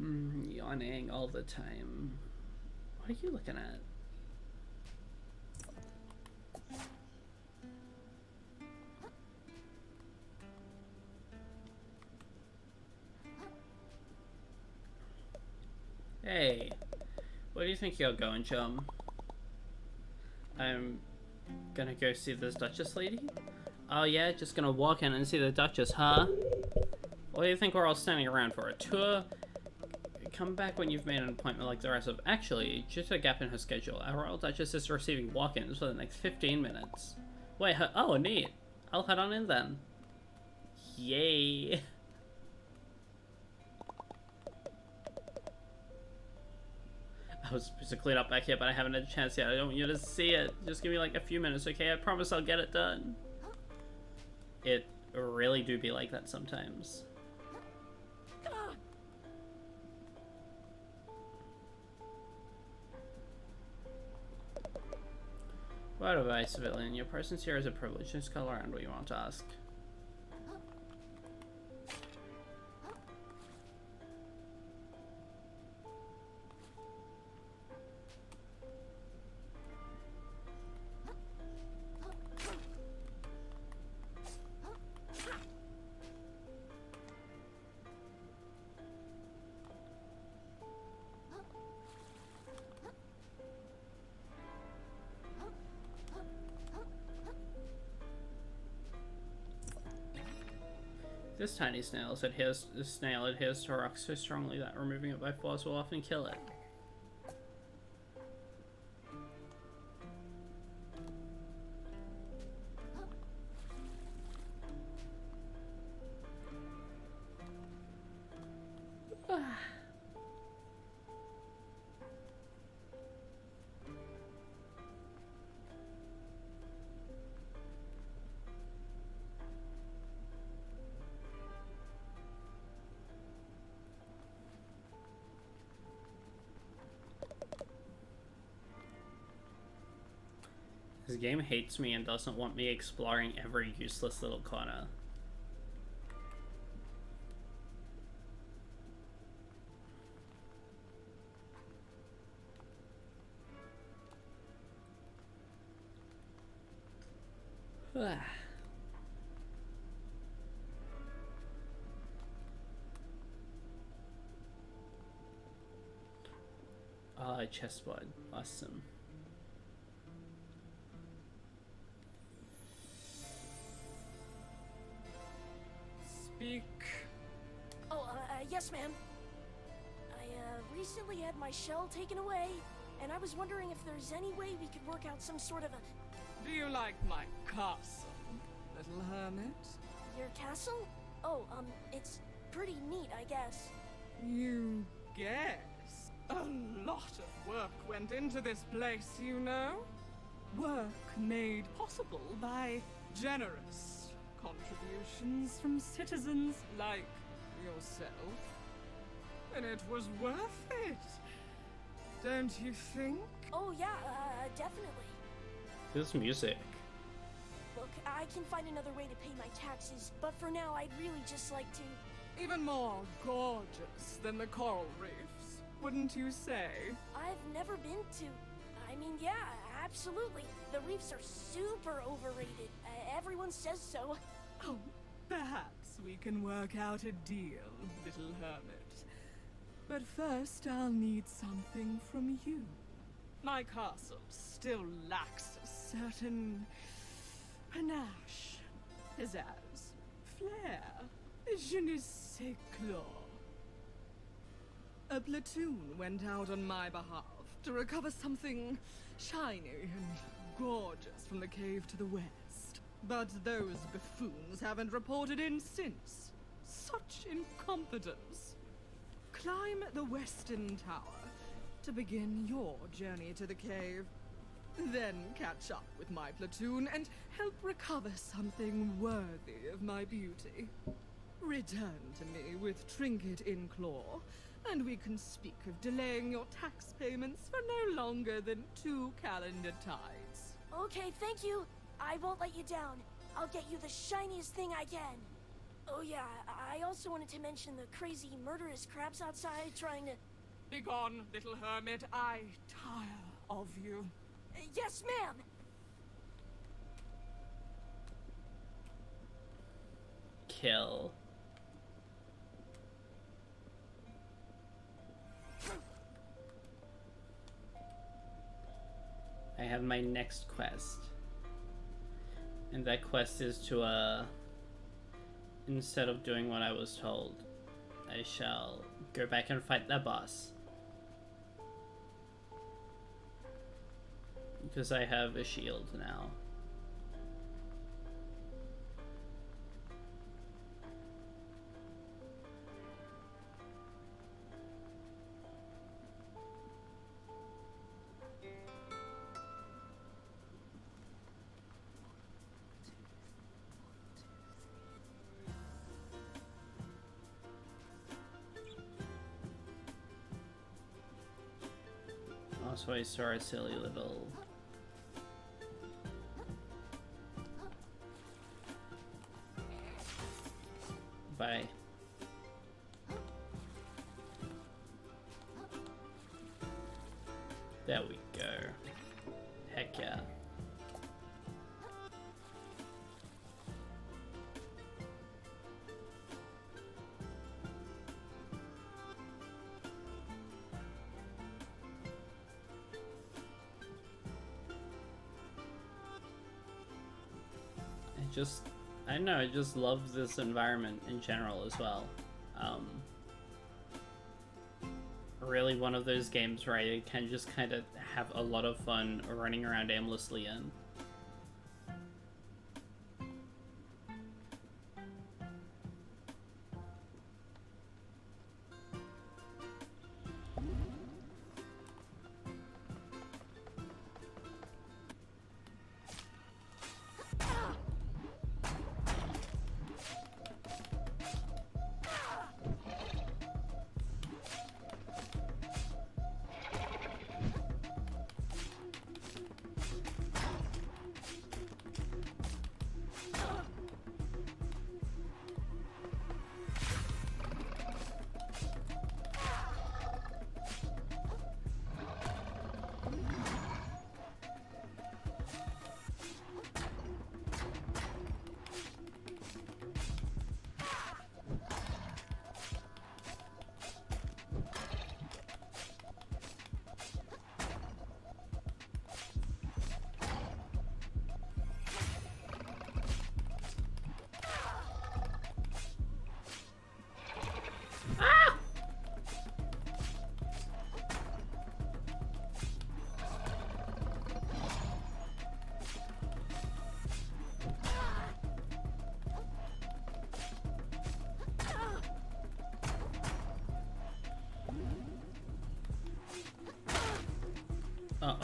Yawning all the time. What are you looking at? Hey, where do you think you're going, chum? I'm gonna go see this Duchess lady? Oh yeah, just gonna walk in and see the Duchess, huh? What do you think we're all standing around for? A tour? Come back when you've made an appointment like the rest of... Actually, just a gap in her schedule. Our Royal Duchess is receiving walk-ins for the next 15 minutes. Wait, oh, neat. I'll head on in then. Yay. I was supposed to clean up back here, but I haven't had a chance yet. I don't want you to see it. Just give me like a few minutes, okay? I promise I'll get it done. It really do be like that sometimes. By the way, civilian, your presence here is a privilege. Just call around what you want to ask. This tiny snail adheres to a rock so strongly that removing it by force will often kill it. This game hates me and doesn't want me exploring every useless little corner. Ah, chessboard. Awesome. Speak. Oh, yes, ma'am. I, recently had my shell taken away, and I was wondering if there's any way we could work out some sort of a... Do you like my castle, little hermit? Your castle? Oh, it's pretty neat, I guess. You guess? A lot of work went into this place, you know? Work made possible by generous contributions from citizens like yourself. And it was worth it. Don't you think? Oh, yeah, definitely. This music. Look, I can find another way to pay my taxes, but for now, I'd really just like to... Even more gorgeous than the coral reefs, wouldn't you say? I've never been to... I mean, yeah, absolutely. The reefs are super overrated. Everyone says so. Oh, perhaps we can work out a deal, little hermit. But first, I'll need something from you. My castle still lacks a certain panache, pizzazz, flair, je ne sais quoi. A platoon went out on my behalf to recover something shiny and gorgeous from the cave to the west. But those buffoons haven't reported in since. Such incompetence. Climb the western tower to begin your journey to the cave. Then catch up with my platoon and help recover something worthy of my beauty. Return to me with trinket in claw, and we can speak of delaying your tax payments for no longer than 2 calendar tides. Okay, thank you. I won't let you down. I'll get you the shiniest thing I can. Oh yeah, I also wanted to mention the crazy murderous crabs outside trying to... Begone, little hermit. I tire of you. Yes, ma'am! Kill. I have my next quest. And that quest is to, instead of doing what I was told, I shall go back and fight that boss. Because I have a shield now. Also, I saw a silly little... Bye. There we go. Heck yeah. I don't know, I just love this environment in general as well. Really one of those games where I can just kind of have a lot of fun running around aimlessly in. Uh-oh.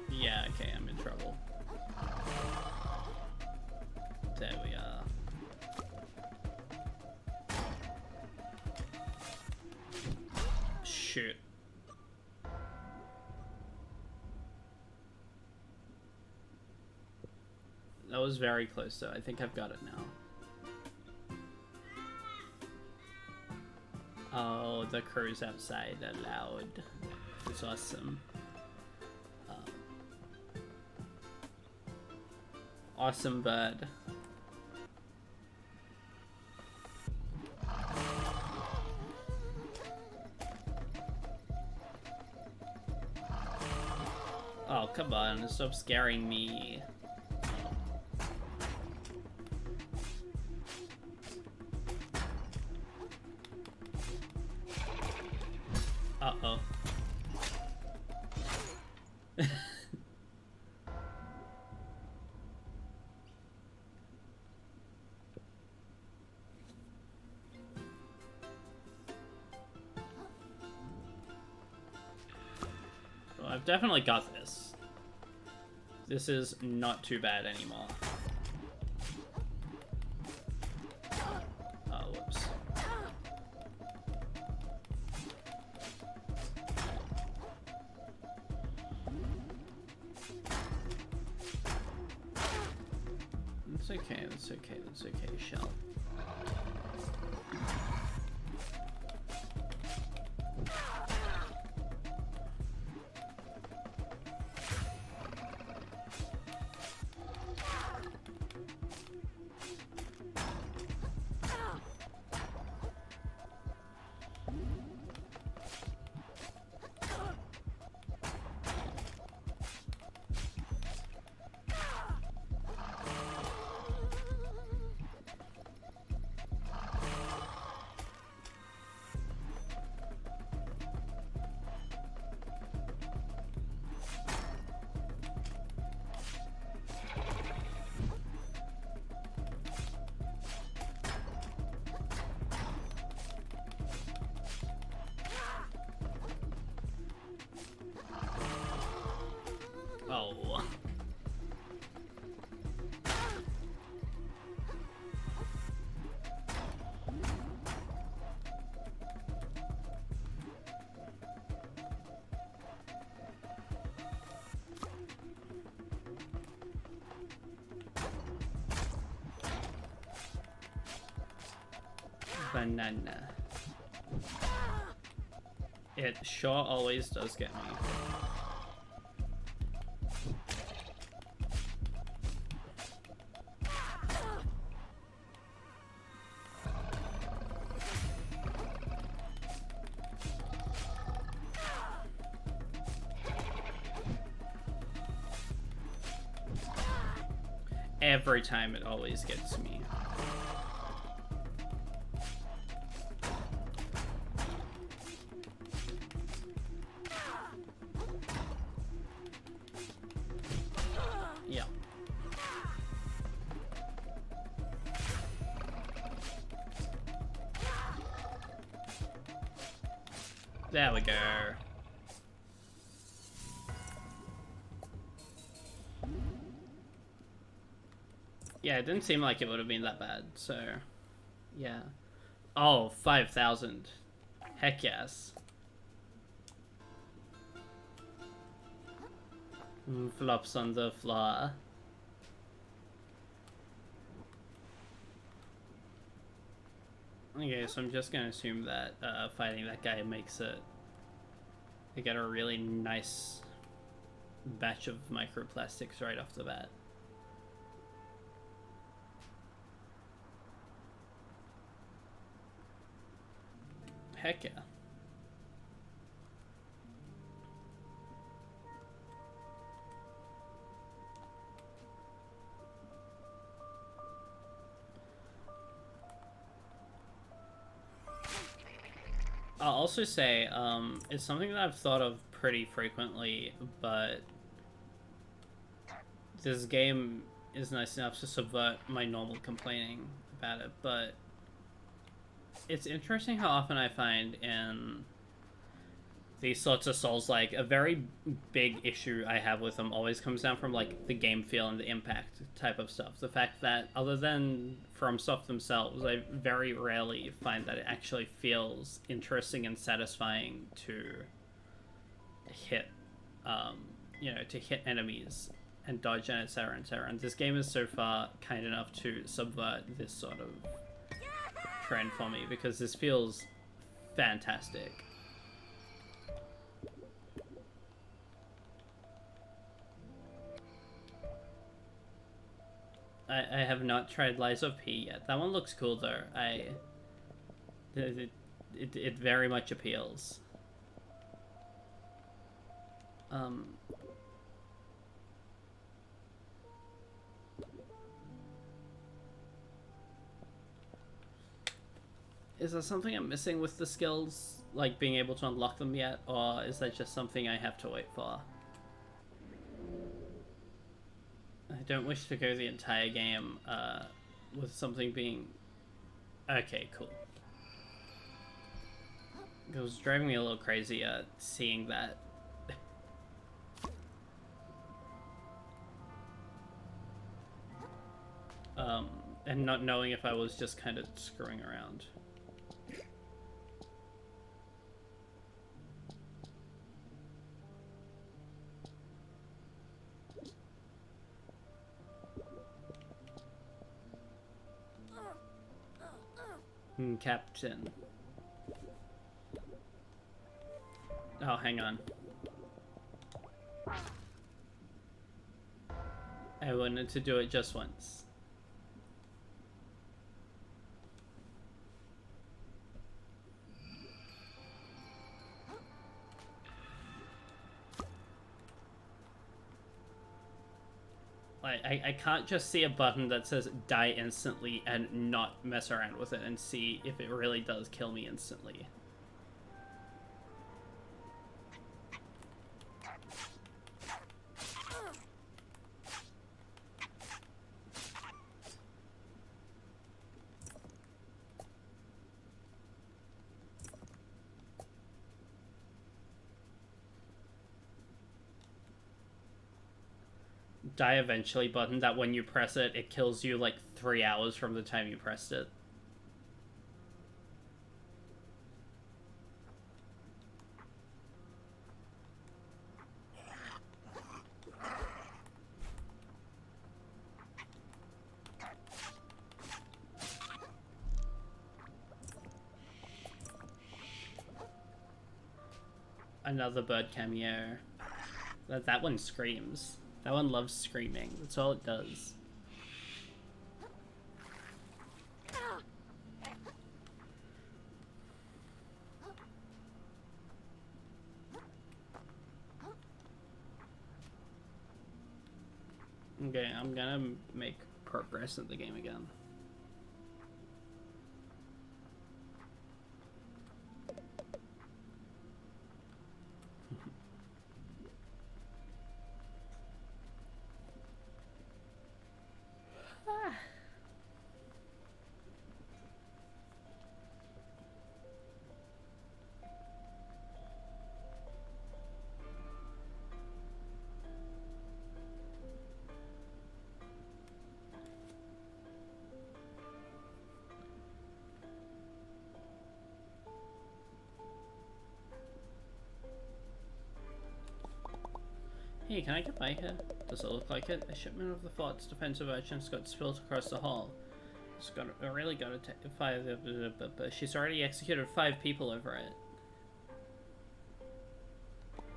Yeah, okay, I'm in trouble. There we are. Shoot. That was very close though. I think I've got it now. Oh, the crow's outside are loud. It's awesome. Awesome bird. Oh, come on, stop scaring me. Uh-oh. Well, I've definitely got this. This is not too bad anymore. Oh, whoops. That's okay, that's okay, that's okay, Shell. Oh. Banana. It sure always does get me. Every time it always gets me. Yeah. There we go. Yeah, it didn't seem like it would have been that bad, so yeah. Oh, 5,000. Heck yes. Flops on the floor. Okay, so I'm just gonna assume that fighting that guy makes it. I get a really nice batch of microplastics right off the bat. Heck yeah. I'll also say, it's something that I've thought of pretty frequently, but this game is nice enough to subvert my normal complaining about it, but it's interesting how often I find in these sorts of Souls, like, a very big issue I have with them always comes down from, like, the game feel and the impact type of stuff. The fact that, other than Fromsoft themselves, I very rarely find that it actually feels interesting and satisfying to hit, to hit enemies and dodge and etc. And this game is so far kind enough to subvert this sort of trend for me, because this feels fantastic. I have not tried Lies of P yet. That one looks cool though. It very much appeals. Is there something I'm missing with the skills, like being able to unlock them yet, or is that just something I have to wait for? I don't wish to go the entire game with something being... Okay, cool. It was driving me a little crazy seeing that. And not knowing if I was just kind of screwing around. Captain. Oh, hang on. I wanted to do it just once. I can't just see a button that says die instantly and not mess around with it and see if it really does kill me instantly. Die eventually button that when you press it, it kills you like 3 hours from the time you pressed it. Another bird cameo. That one screams. That one loves screaming. That's all it does. Okay, I'm gonna make progress in the game again. Hey, can I get by here? Does it look like it? A shipment of the fort's defensive urchins got spilled across the hall. Really got to fire but she's already executed 5 people over it.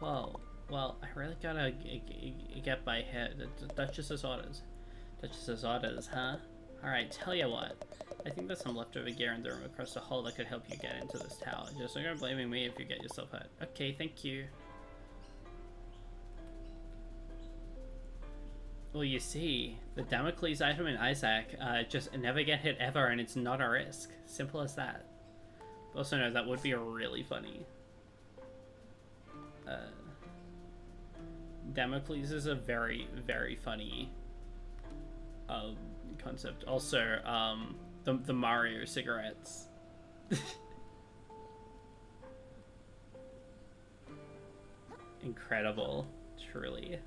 Whoa. Well, I really gotta get by here. The Duchess's orders. Duchess's orders, huh? Alright, tell you what. I think there's some leftover gear in the room across the hall that could help you get into this tower. Just don't go blaming me if you get yourself hurt. Okay, thank you. Well, you see, the Damocles item in Isaac just never get hit ever, and it's not a risk. Simple as that. Also, no, that would be really funny. Damocles is a very, very funny concept. Also, the Mario cigarettes. incredible, truly.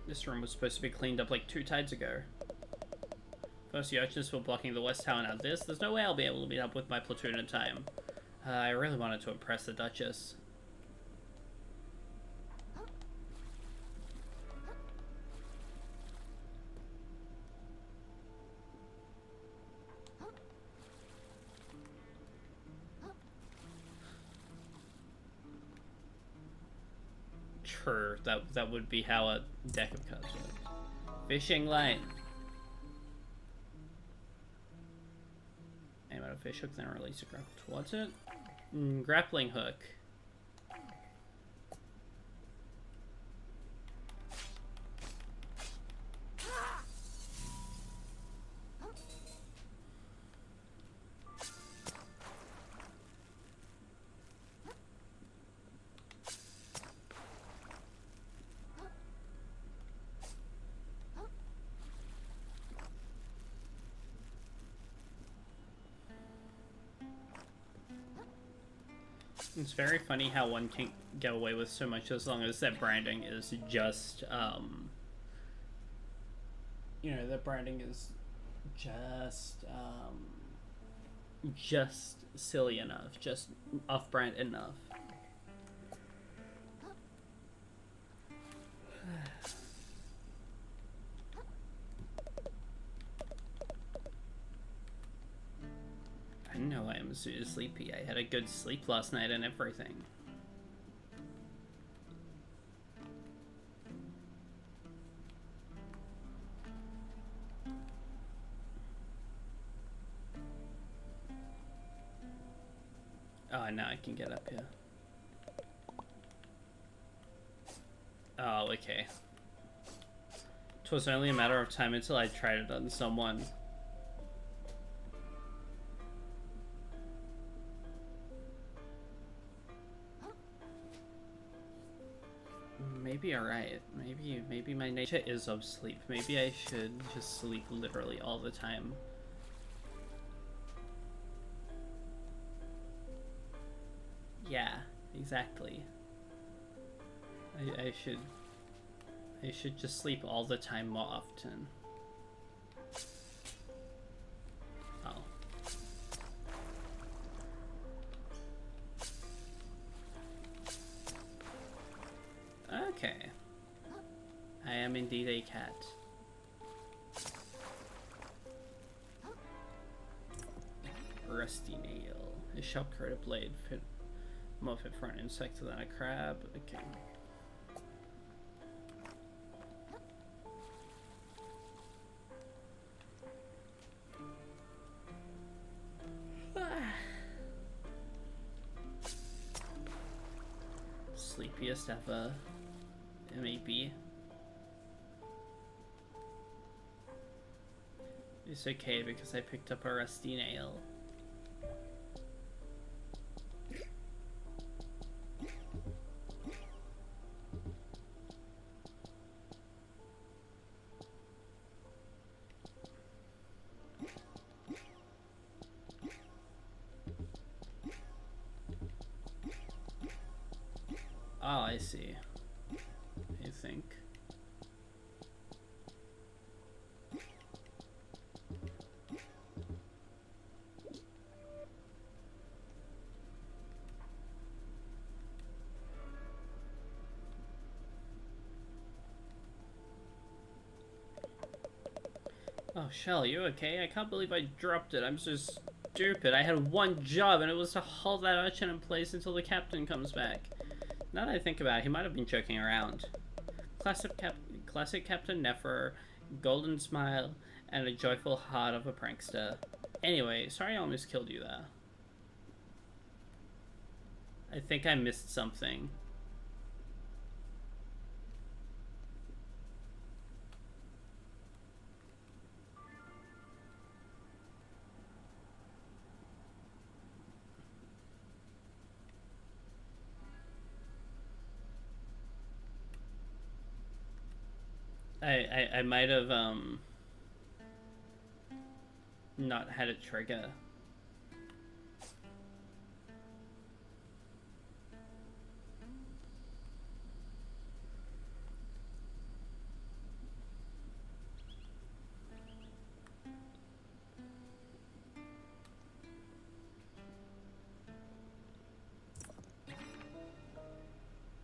This room was supposed to be cleaned up like 2 tides ago. First, the urchins were blocking the west tower. Now there's no way I'll be able to meet up with my platoon in time. I really wanted to impress the Duchess. True, that would be how a deck of cards works. Fishing line. Aim at a fish hook, then release a grapple towards it. Grappling hook. It's very funny how one can get away with so much as long as that branding is just, you know, that branding is just silly enough, just off-brand enough. I know I am super sleepy. I had a good sleep last night and everything. Oh, now I can get up here. Oh, okay. It was only a matter of time until I tried it on someone. Maybe alright. Maybe my nature is of sleep. Maybe I should just sleep literally all the time. Yeah, exactly. I should just sleep all the time more often. Oh. Okay. I am indeed a cat. Rusty nail. A sharp curved blade fit more fit for an insect than a crab. Okay. Sleepiest ever. It may be. It's okay because I picked up a rusty nail. Oh, I see. I think. Oh, Shell, you okay? I can't believe I dropped it. I'm so stupid. I had one job, and it was to hold that urchin in place until the captain comes back. Now that I think about it, he might have been joking around. Classic Captain Nefer, golden smile, and a joyful heart of a prankster. Anyway, sorry I almost killed you there. I think I missed something. I might have not had it trigger.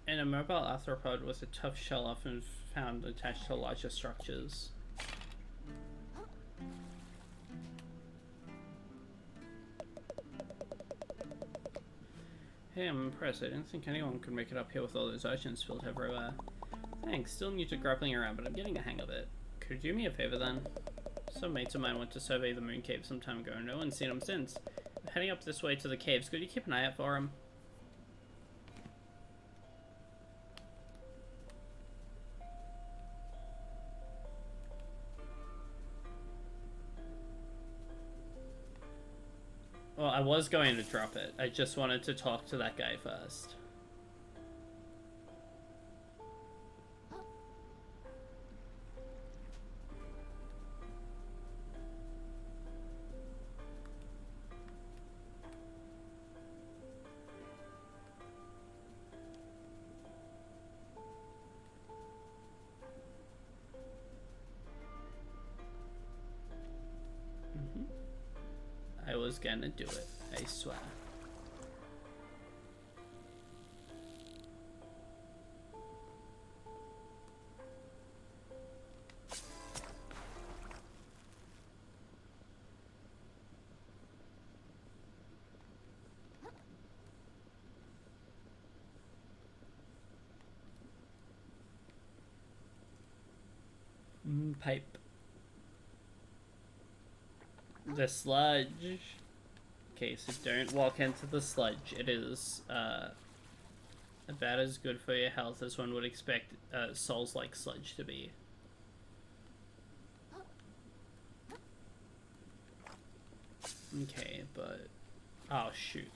In a mobile arthropod with a tough shell often found attached to larger structures. Hey, I'm impressed. I didn't think anyone could make it up here with all those oceans spilled everywhere. Thanks, still new to grappling around, but I'm getting a hang of it. Could you do me a favor then? Some mates of mine went to survey the moon cave some time ago, and no one's seen them since. I'm heading up this way to the caves. Could you keep an eye out for them? Well, I was going to drop it. I just wanted to talk to that guy first. I was gonna do it, I swear. Pipe. The sludge. Okay, so don't walk into the sludge. It is about as good for your health as one would expect Souls-like sludge to be. Okay, but... oh, shoot.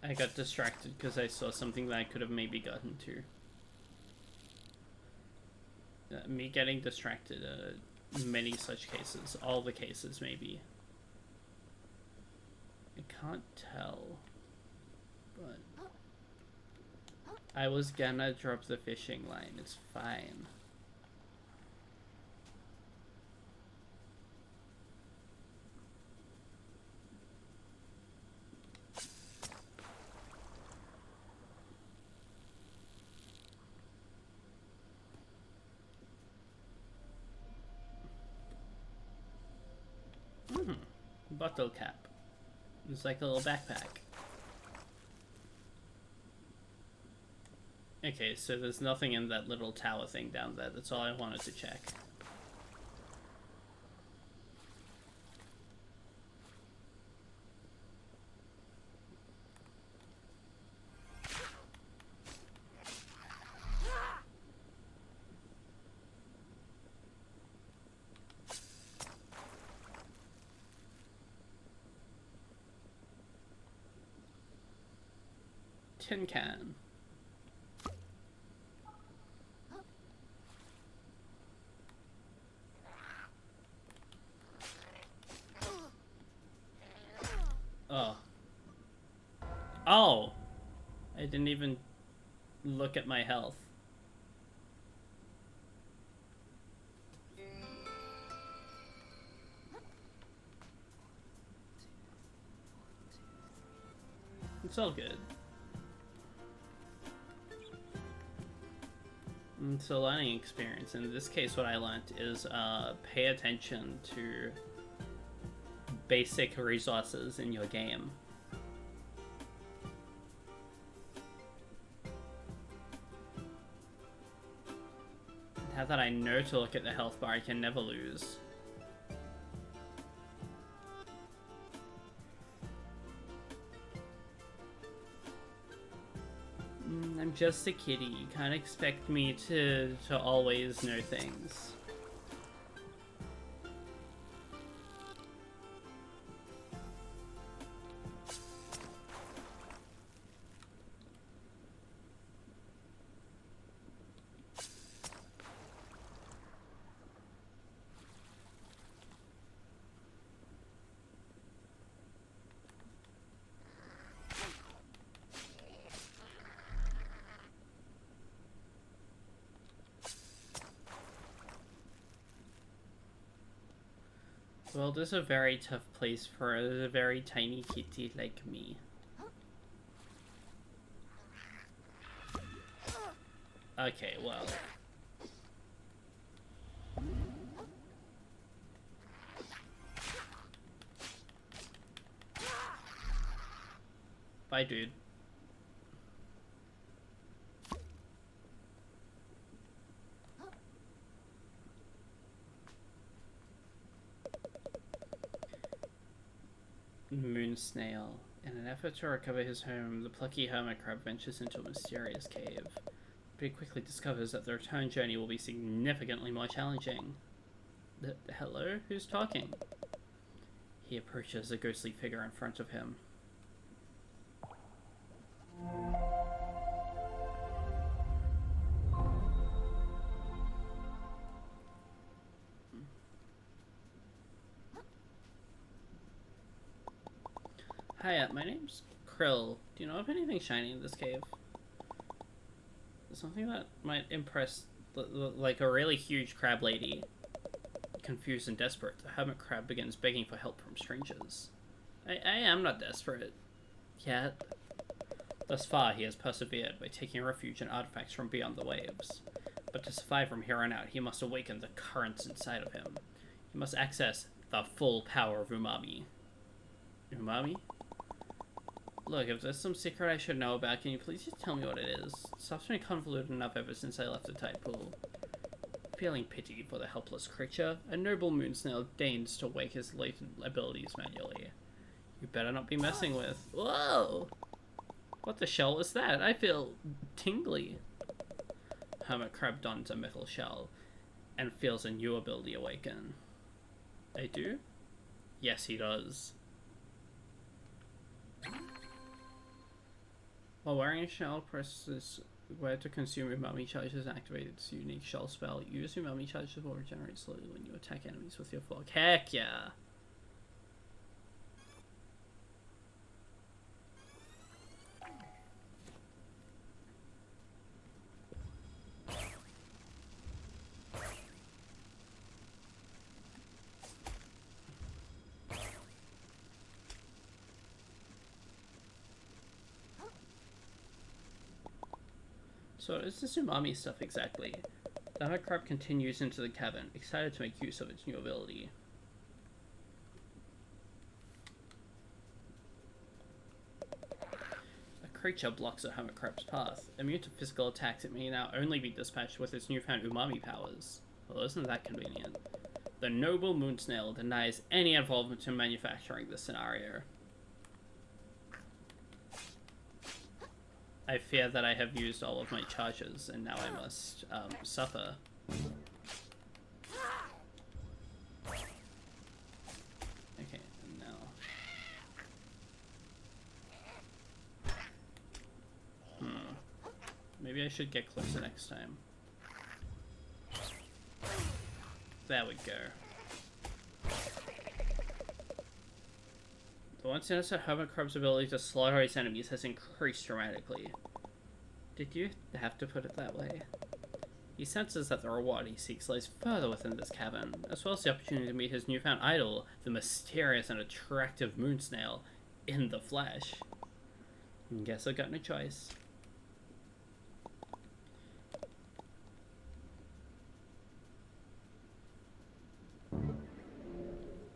I got distracted because I saw something that I could have maybe gotten to. Me getting distracted, many such cases. All the cases, maybe. I can't tell. But... I was gonna drop the fishing line. It's fine. Bottle cap. It's like a little backpack. Okay, so there's nothing in that little tower thing down there. That's all I wanted to check. Tin can. Oh. Oh! I didn't even look at my health. It's all good. It's a learning experience. In this case, what I learned is pay attention to basic resources in your game. Now that I know to look at the health bar, I can never lose. I'm just a kiddie. You can't expect me to always know things. Well, this is a very tough place for a very tiny kitty like me. Okay, well. Bye, dude. Moon snail. In an effort to recover his home, the plucky hermit crab ventures into a mysterious cave. But he quickly discovers that the return journey will be significantly more challenging. Hello? Who's talking? He approaches a ghostly figure in front of him. Hiya, my name's Krill. Do you know of anything shiny in this cave? Something that might impress, like a really huge crab lady. Confused and desperate, the hermit crab begins begging for help from strangers. I am not desperate. Yet. Thus far, he has persevered by taking refuge in artifacts from beyond the waves. But to survive from here on out, he must awaken the currents inside of him. He must access the full power of umami. Umami? Look, if there's some secret I should know about, can you please just tell me what it is? Stuff's been convoluted enough ever since I left the tide pool. Feeling pity for the helpless creature, a noble moon snail deigns to wake his latent abilities manually. You better not be messing with... Whoa! What the shell is that? I feel tingly. Hermit crab dons a metal shell and feels a new ability awaken. I do? Yes, he does. While wearing a shell, presses where to consume umami charges activate its unique shell spell. Use umami charges will regenerate slowly when you attack enemies with your fork. Heck yeah! So what is this umami stuff exactly? The hermit crab continues into the cavern, excited to make use of its new ability. A creature blocks a hermit crab's path. Immune to physical attacks, it may now only be dispatched with its newfound umami powers. Well, isn't that convenient? The noble moon snail denies any involvement in manufacturing this scenario. I fear that I have used all of my charges, and now I must suffer. Okay, now. Maybe I should get closer next time. There we go. The once innocent hermit crab's ability to slaughter his enemies has increased dramatically. Did you have to put it that way? He senses that the reward he seeks lies further within this cavern, as well as the opportunity to meet his newfound idol, the mysterious and attractive moon snail, in the flesh. Guess I've got no choice.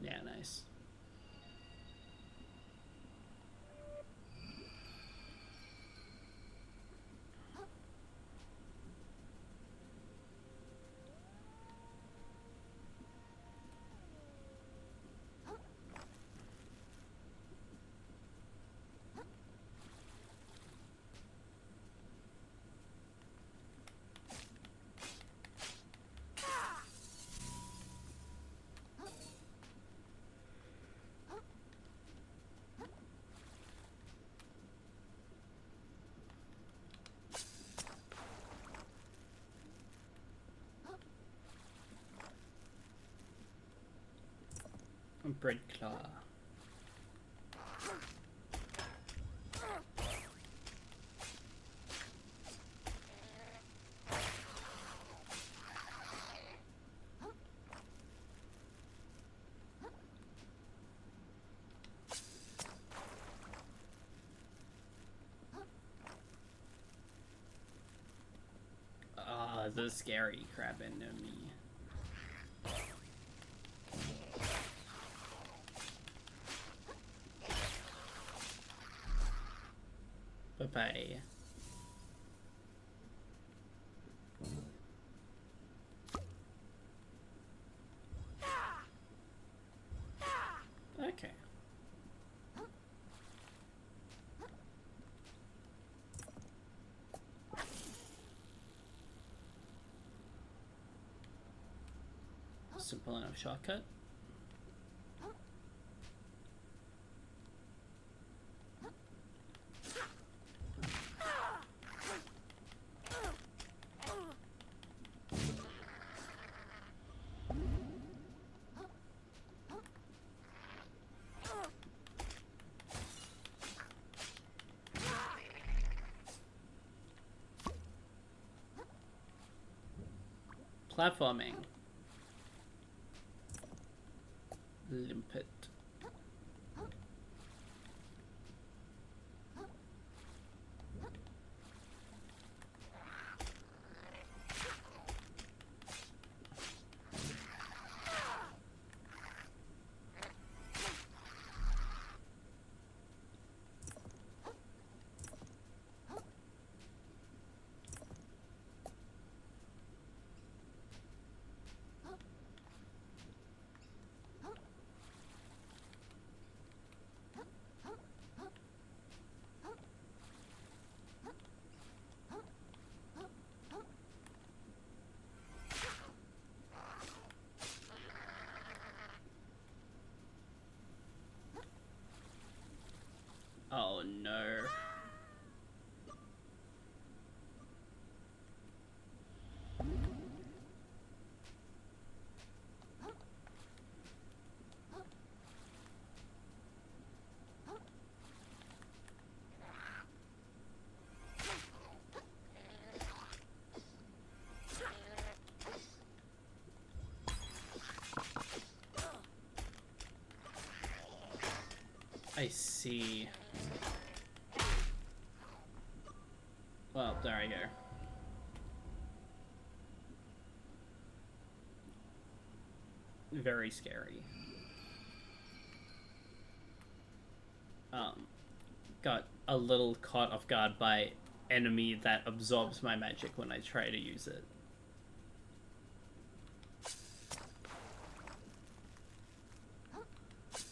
Yeah, nice. Bread claw. the scary crab enemy. Bye-bye. Okay. Simple enough shortcut. Platforming. Limpet. Oh no. I see. Well, there I go. Very scary. Got a little caught off guard by enemy that absorbs my magic when I try to use it.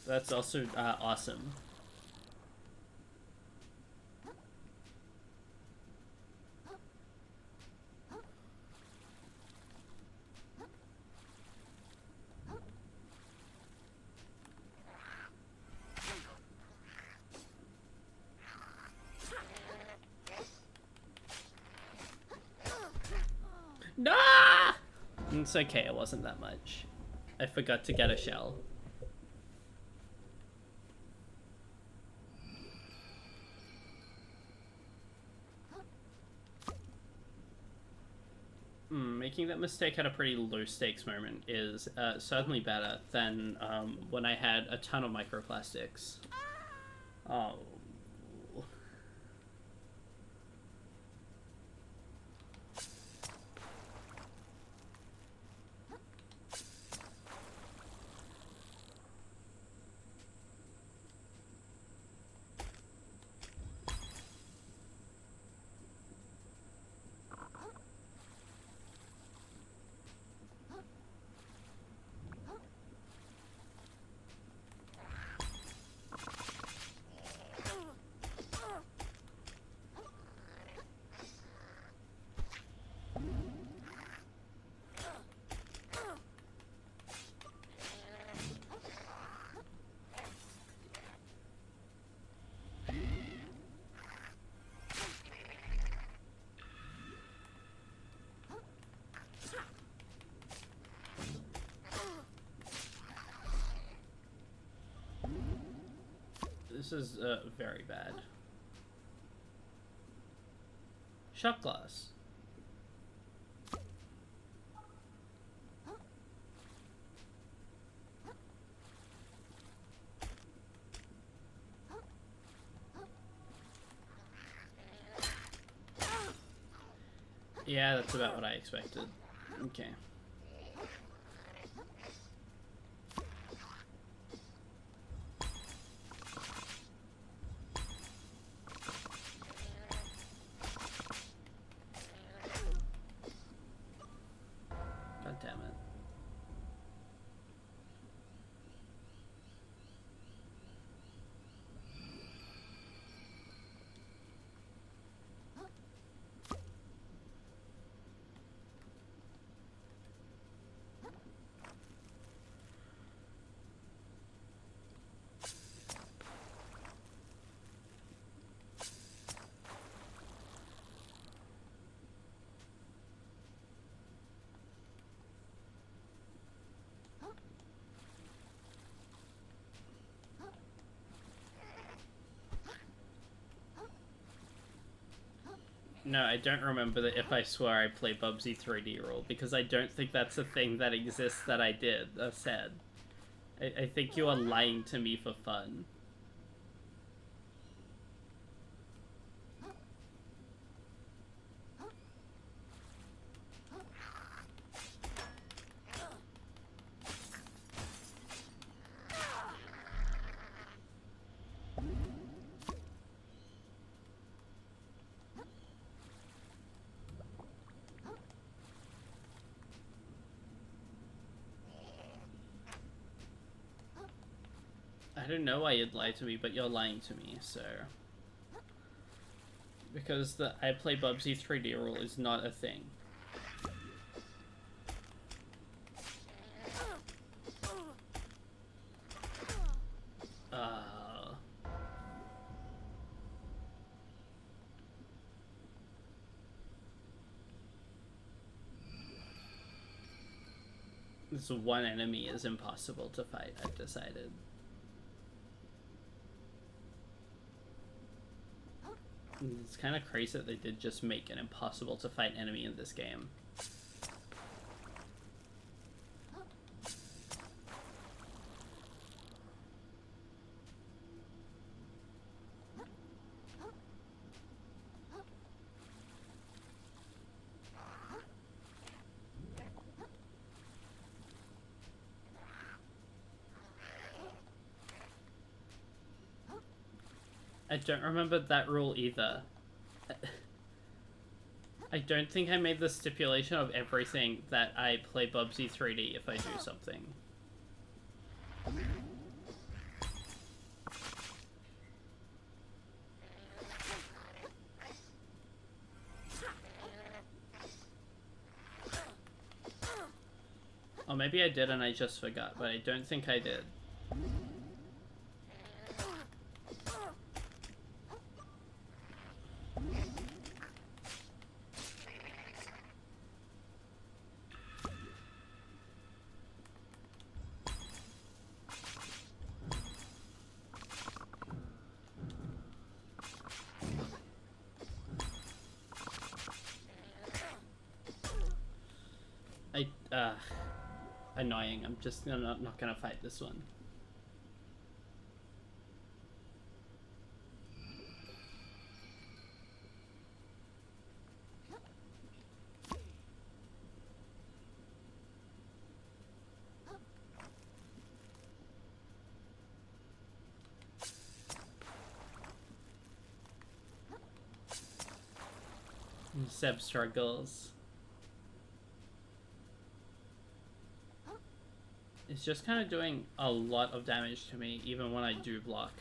That's also awesome. Nah! It's okay, it wasn't that much. I forgot to get a shell. Making that mistake at a pretty low stakes moment is certainly better than when I had a ton of microplastics. Oh. This is very bad. Shot glass. Yeah, that's about what I expected. Okay. God damn it. No, I don't remember that if I swear I play Bubsy 3D rule, because I don't think that's a thing that exists that I did, said. I think you are lying to me for fun. I don't know why you'd lie to me, but you're lying to me, so... Because the I play Bubsy 3D rule is not a thing. This one enemy is impossible to fight, I've decided. It's kind of crazy that they did just make an impossible to fight enemy in this game. I don't remember that rule either. I don't think I made the stipulation of everything that I play Bubsy 3D if I do something. Or maybe I did and I just forgot, but I don't think I did. Annoying. I'm not gonna fight this one. Seb struggles. It's just kind of doing a lot of damage to me, even when I do block.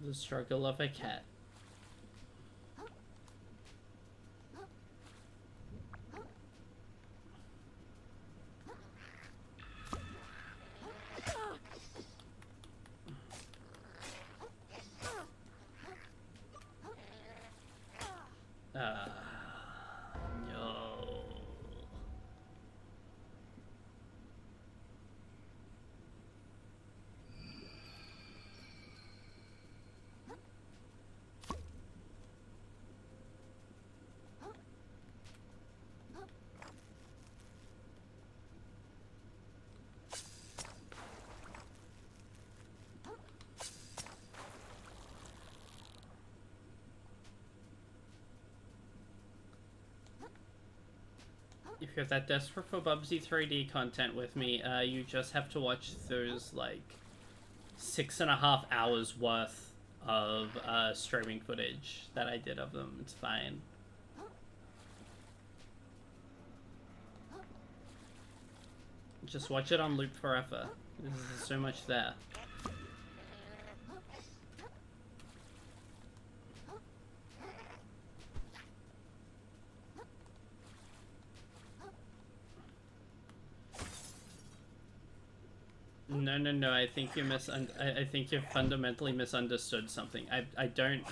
The struggle of a cat. No. you're that desperate for Bubsy 3D content with me, you just have to watch those, like, 6.5 hours worth of streaming footage that I did of them. It's fine. Just watch it on loop forever. There's so much there. No, I think you I think you fundamentally misunderstood something. I don't...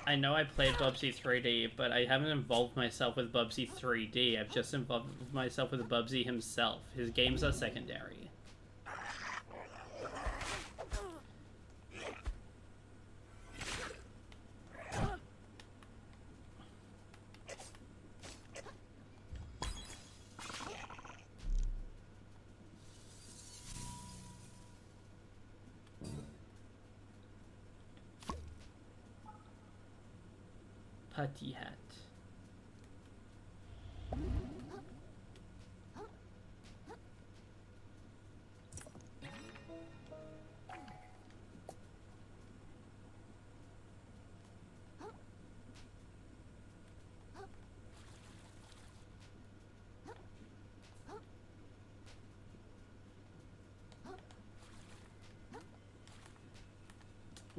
I know I played Bubsy 3D, but I haven't involved myself with Bubsy 3D. I've just involved myself with Bubsy himself. His games are secondary. Putty hat.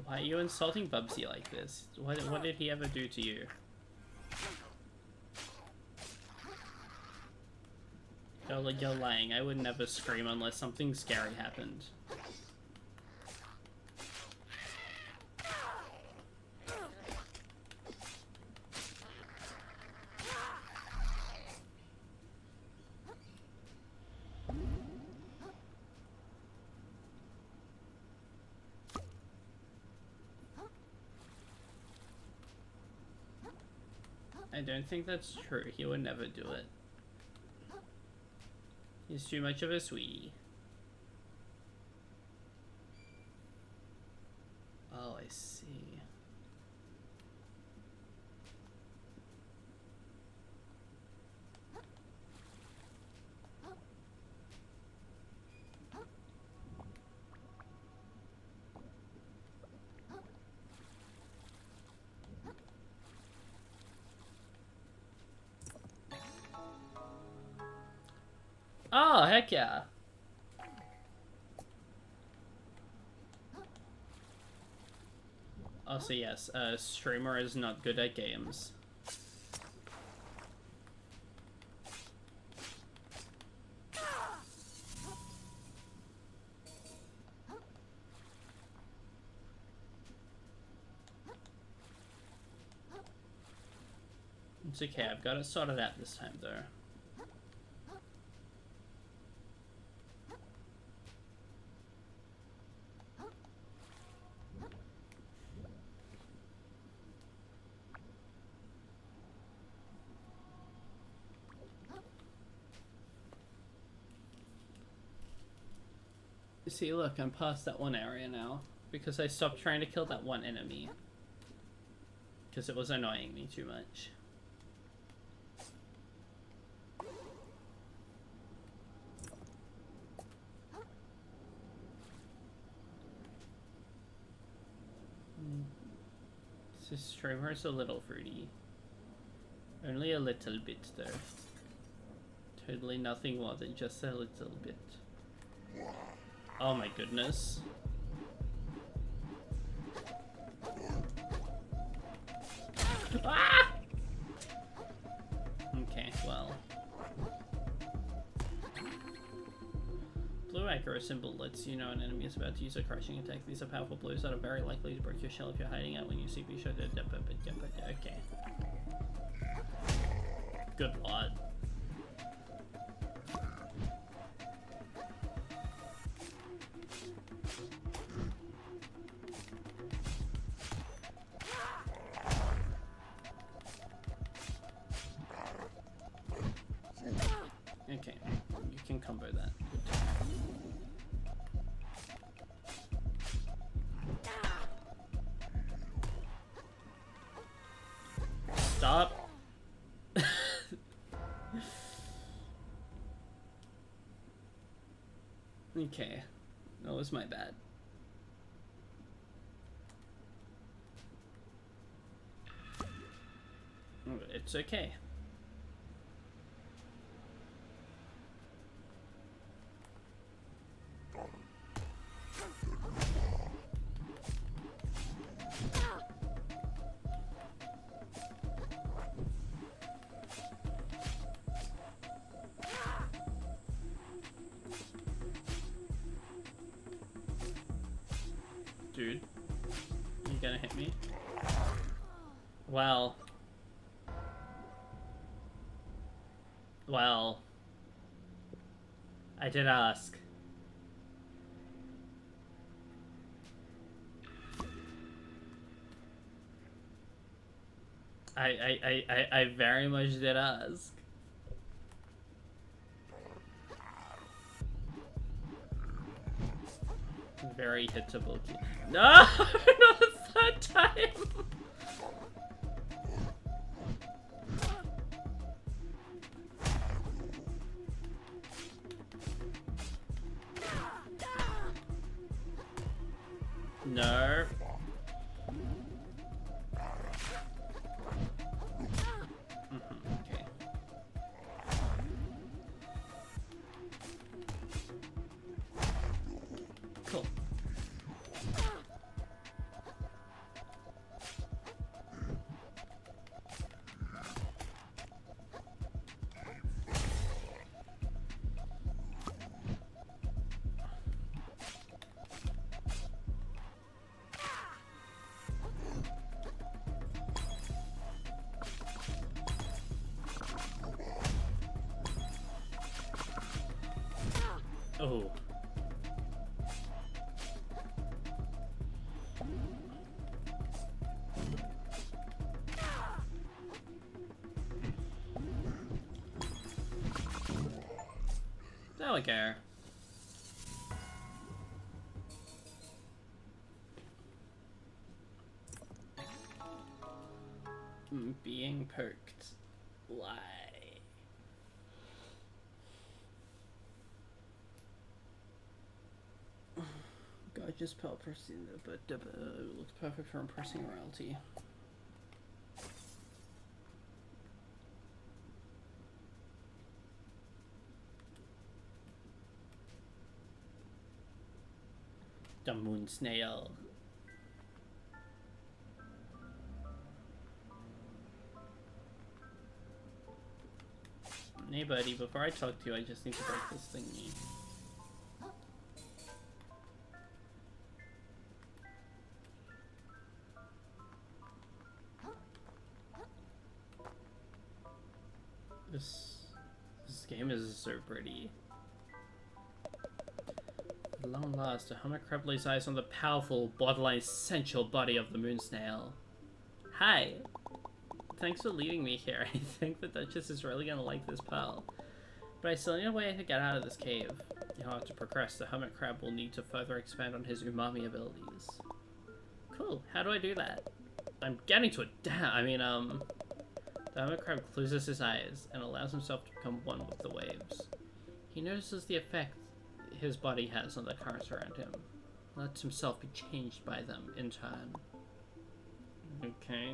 Why are you insulting Bubsy like this? What did he ever do to you? You're lying. I would never scream unless something scary happened. I don't think that's true. He would never do it. He's too much of a sweetie. Oh, I see. Oh, heck yeah. Also, yes, streamer is not good at games. It's okay, I've got it sorted out this time, though. See, look, I'm past that one area now, because I stopped trying to kill that one enemy. Because it was annoying me too much. This streamer is a little fruity. Only a little bit, though. Totally nothing more than just a little bit. Oh my goodness. Ah! Okay, well. Blue aggro symbol lets you know an enemy is about to use a crushing attack. These are powerful blows that are very likely to break your shell if you're hiding out when you see be sure to okay. Good lord. Okay, you can combo that. Stop. Okay. That was my bad. It's okay. Dude, you gonna hit me? Well. Well. I did ask. I very much did ask. Very hittable key. No! Not the third time! No. Okay. Cool. Oh. There we go. Being poked. Why? Gorgeous pearl pressing, but looks perfect for impressing royalty. The moon snail. Hey buddy, before I talk to you, I just need to break this thingy. This game is so pretty. At long last, the hermit crab lays eyes on the powerful, borderline sensual body of the moon snail. Hi! Thanks for leading me here. I think the Duchess is really gonna like this pearl. But I still need a way to get out of this cave. In order to progress, the hermit crab will need to further expand on his umami abilities. Cool, how do I do that? I'm getting to it. The hermit crab closes his eyes and allows himself to become one with the waves. He notices the effect his body has on the currents around him. Lets himself be changed by them in turn. Okay.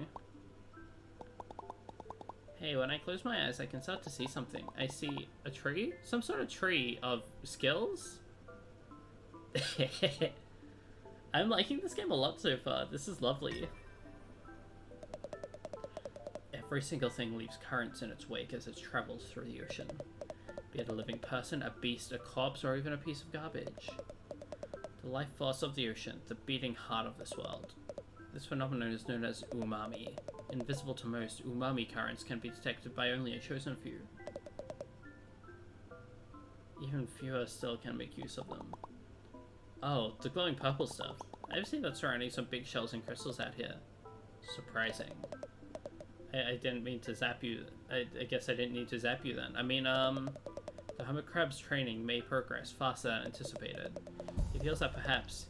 Hey, when I close my eyes, I can start to see something. I see a tree? Some sort of tree of skills? I'm liking this game a lot so far. This is lovely. Every single thing leaves currents in its wake as it travels through the ocean. Be it a living person, a beast, a corpse, or even a piece of garbage. The life force of the ocean, the beating heart of this world. This phenomenon is known as umami. Invisible to most, umami currents can be detected by only a chosen few. Even fewer still can make use of them. Oh, the glowing purple stuff. I've seen that surrounding some big shells and crystals out here. Surprising. I didn't mean to zap you. I guess I didn't need to zap you then. The hermit crab's training may progress faster than anticipated. It feels that perhaps,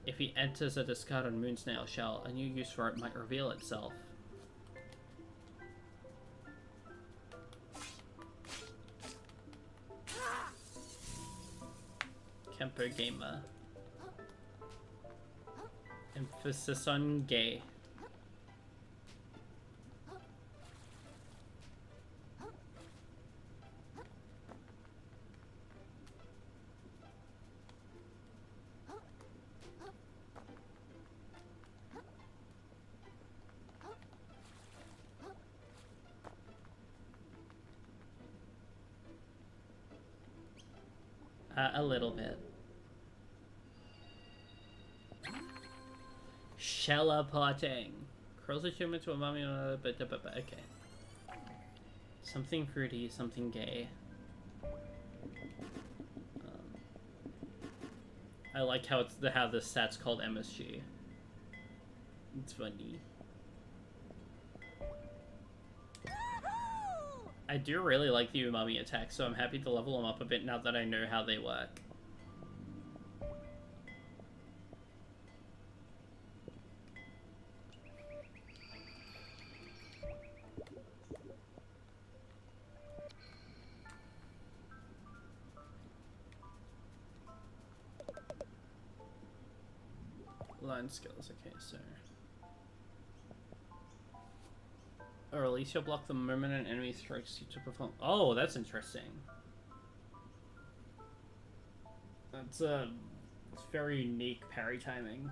if he enters a discarded moon snail shell, a new use for it might reveal itself. Tempo gamer. Emphasis on gay. A little bit. Shella potting. Curls a human to a mummy on another, but okay. Something fruity, something gay. I like how it's how the stat's called MSG. It's funny. I do really like the umami attacks, so I'm happy to level them up a bit now that I know how they work. Line skills, okay, so... Or release your block the moment an enemy strikes you to perform... Oh, that's interesting. That's it's very unique parry timing.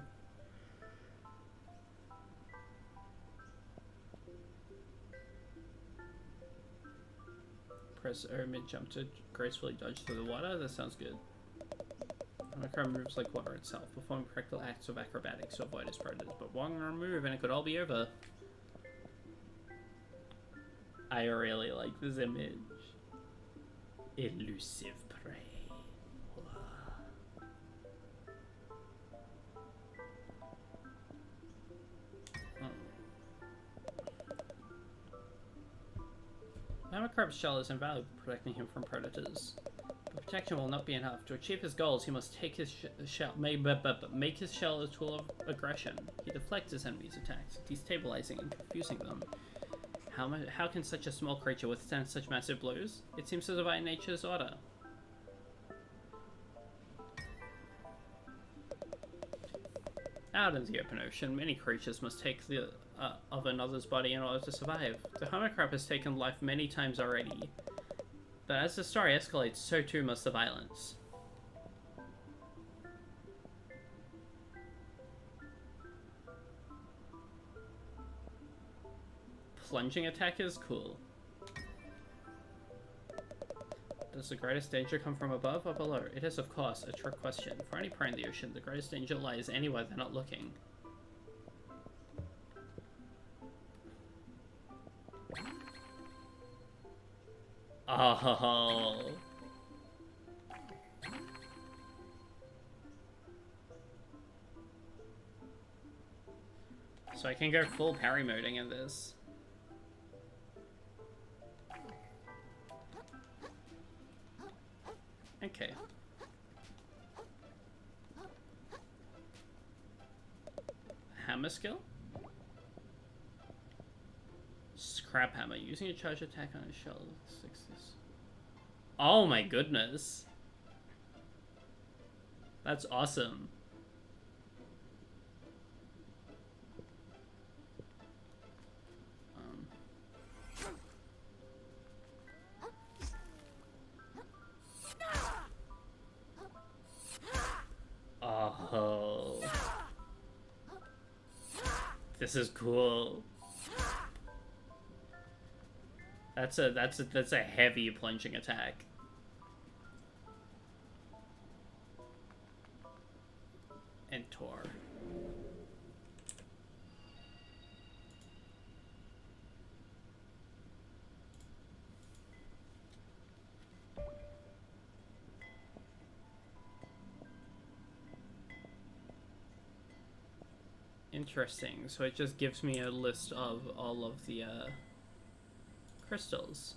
Press O mid-jump to gracefully dodge through the water. That sounds good. Micro moves like water itself, perform practical acts of acrobatics to avoid its predators, but one wrong move and it could all be over. I really like this image. Elusive prey. Hammercrab's shell is invaluable, protecting him from predators. But protection will not be enough. To achieve his goals, he must take his shell, make his shell a tool of aggression. He deflects his enemies' attacks, destabilizing and confusing them. How can such a small creature withstand such massive blows? It seems to defy nature's order. Out in the open ocean, many creatures must take the of another's body in order to survive. The hermit crab has taken life many times already. But as the story escalates, so too must the violence. Plunging attack is cool. Does the greatest danger come from above or below? It is, of course, a trick question. For any prey in the ocean, the greatest danger lies anywhere they're not looking. Oh. So I can go full parry moding in this. Okay. Hammer skill? Scrap hammer. Using a charge attack on a shell. Oh my goodness. That's awesome. Oh. This is cool. That's a heavy plunging attack. And Tor. Interesting. So it just gives me a list of all of the crystals.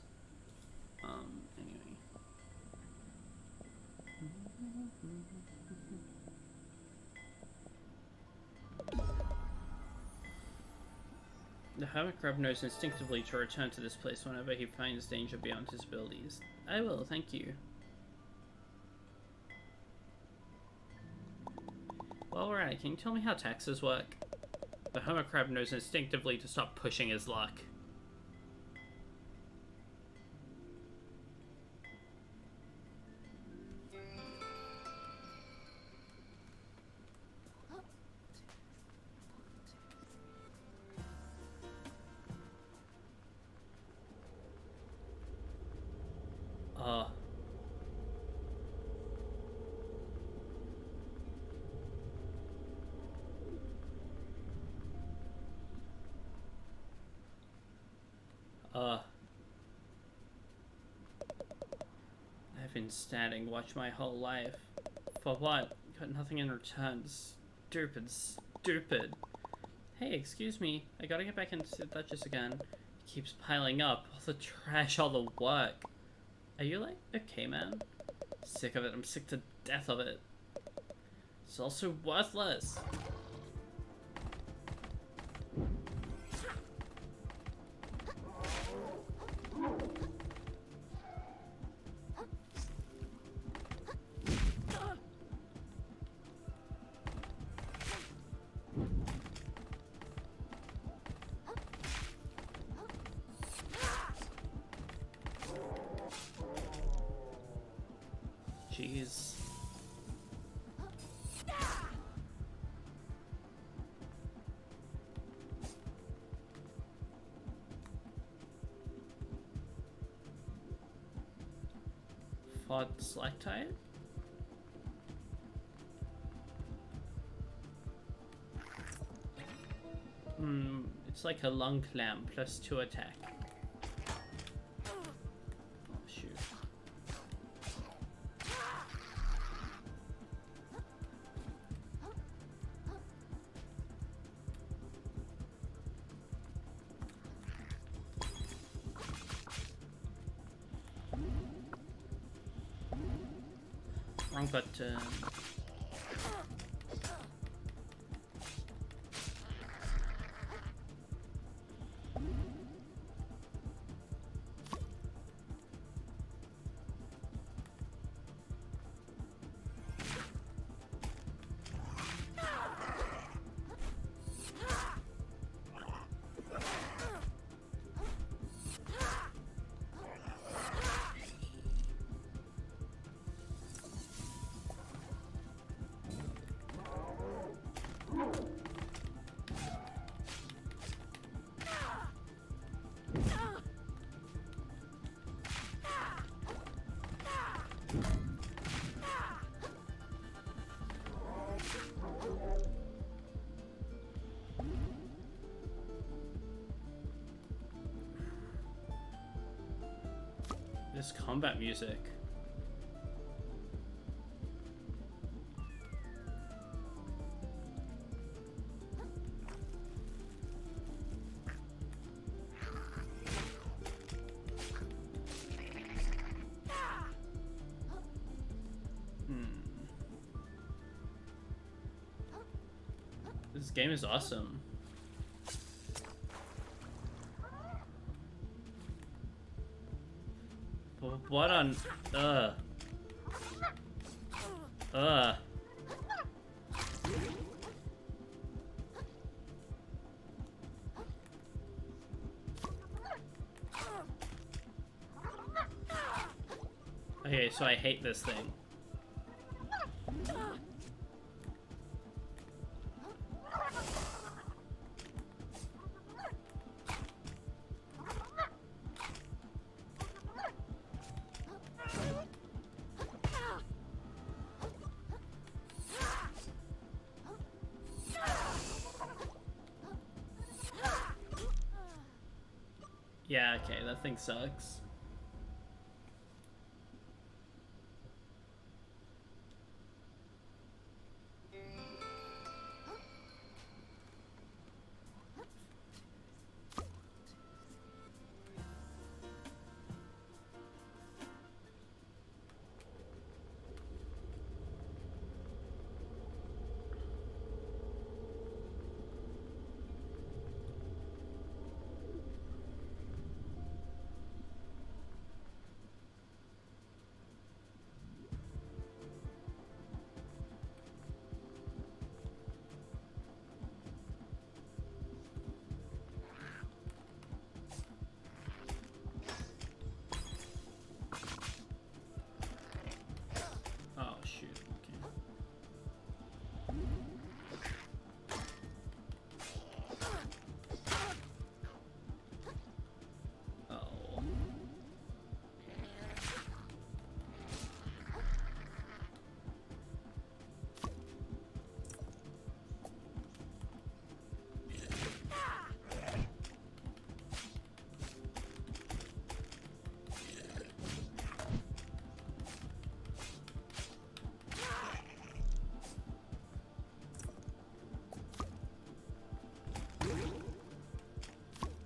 Anyway. The hermit crab knows instinctively to return to this place whenever he finds danger beyond his abilities. I will, thank you. Alright, can you tell me how taxes work? The hermit crab knows instinctively to stop pushing his luck. I've been standing watch my whole life. For what? Got nothing in return. Stupid, stupid. Hey, excuse me. I gotta get back into the Duchess again. It keeps piling up. All the trash, all the work. Are you like, okay, man? Sick of it. I'm sick to death of it. It's also worthless. Jeez. Fromsoft? It's like a lung clam plus 2 attack. Oh shoot. Wrong button. This combat music. This game is awesome. What on... Okay, so I hate this thing. Yeah, okay, that thing sucks.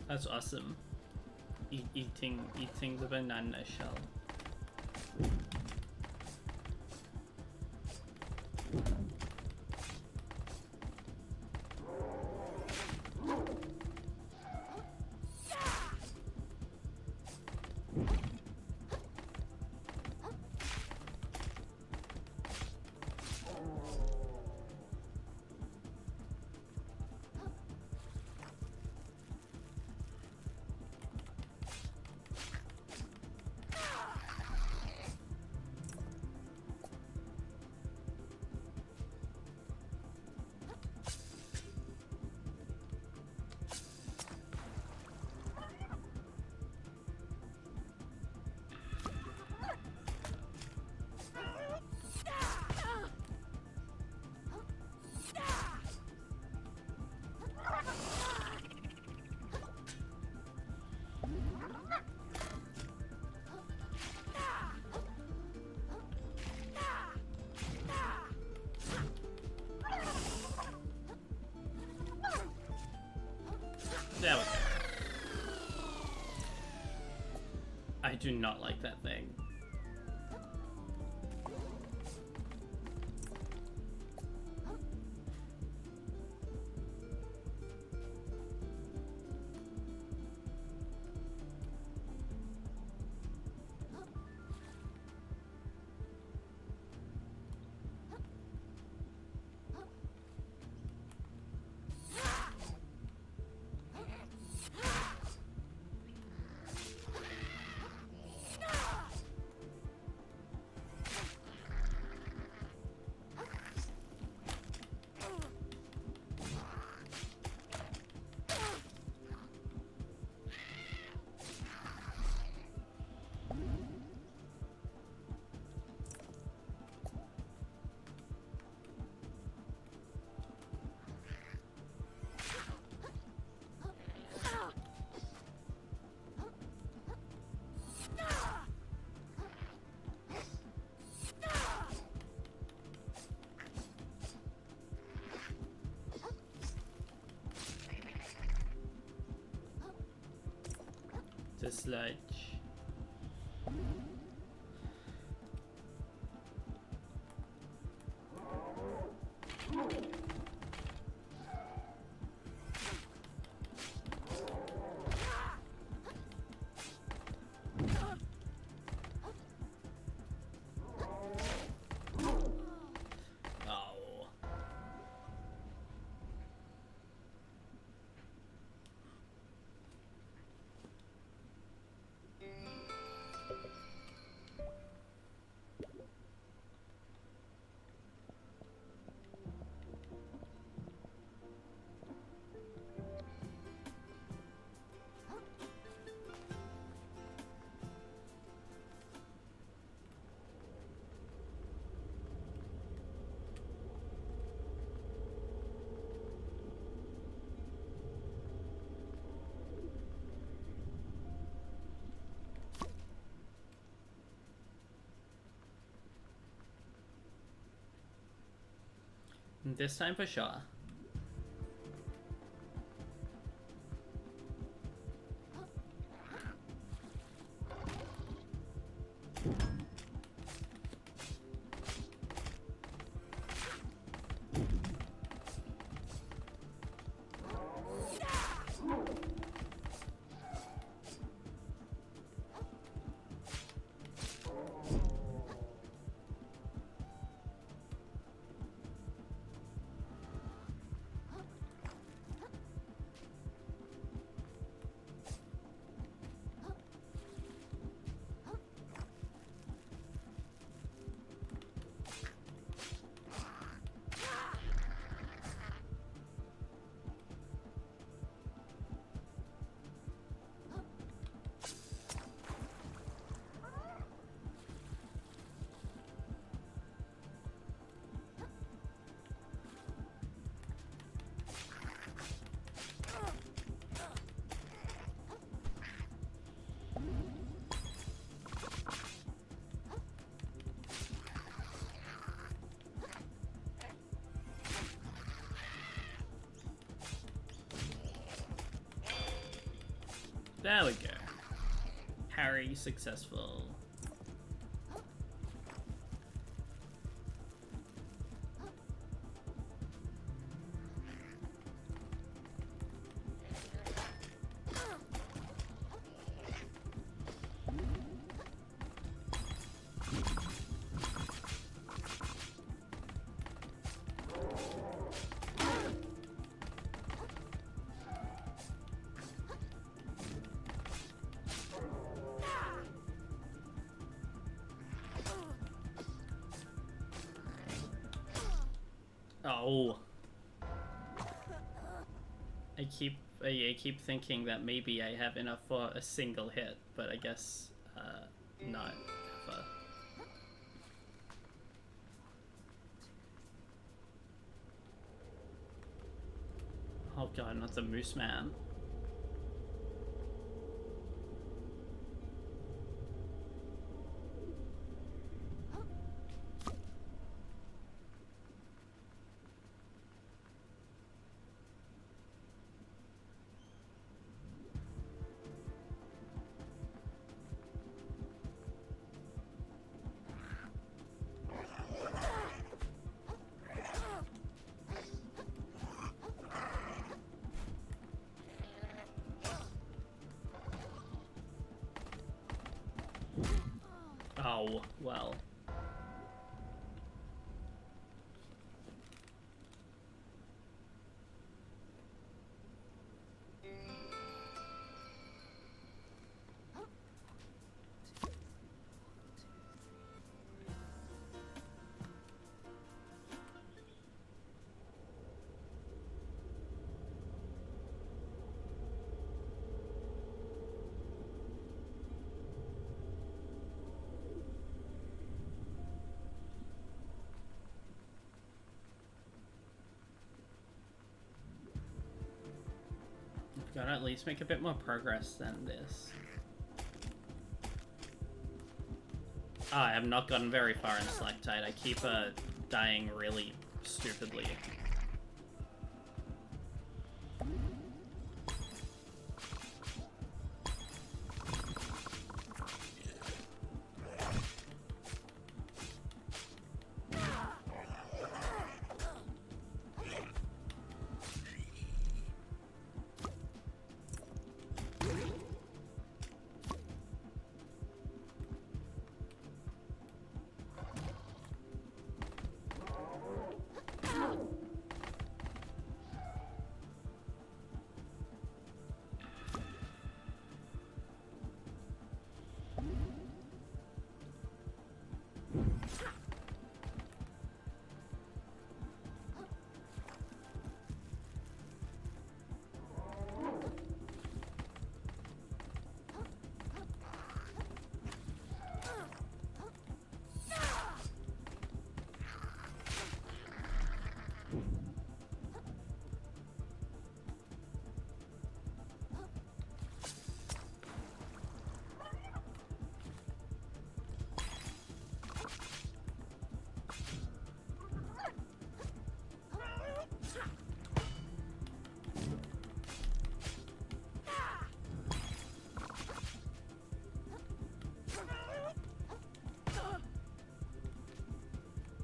That's awesome. Eating the banana shell. There we go. I do not like that thing. The sludge. Oh. This time for sure. There we go. Parry successful. Oh. I keep thinking that maybe I have enough for a single hit, but I guess not ever. Oh god, not the Moose Man. Oh, well. I've got to at least make a bit more progress than this. Ah, I have not gotten very far in Slacktide. I keep dying really stupidly.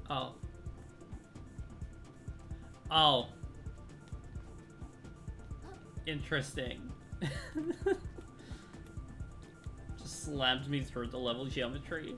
Oh. Oh. Interesting. Just slammed me through the level geometry.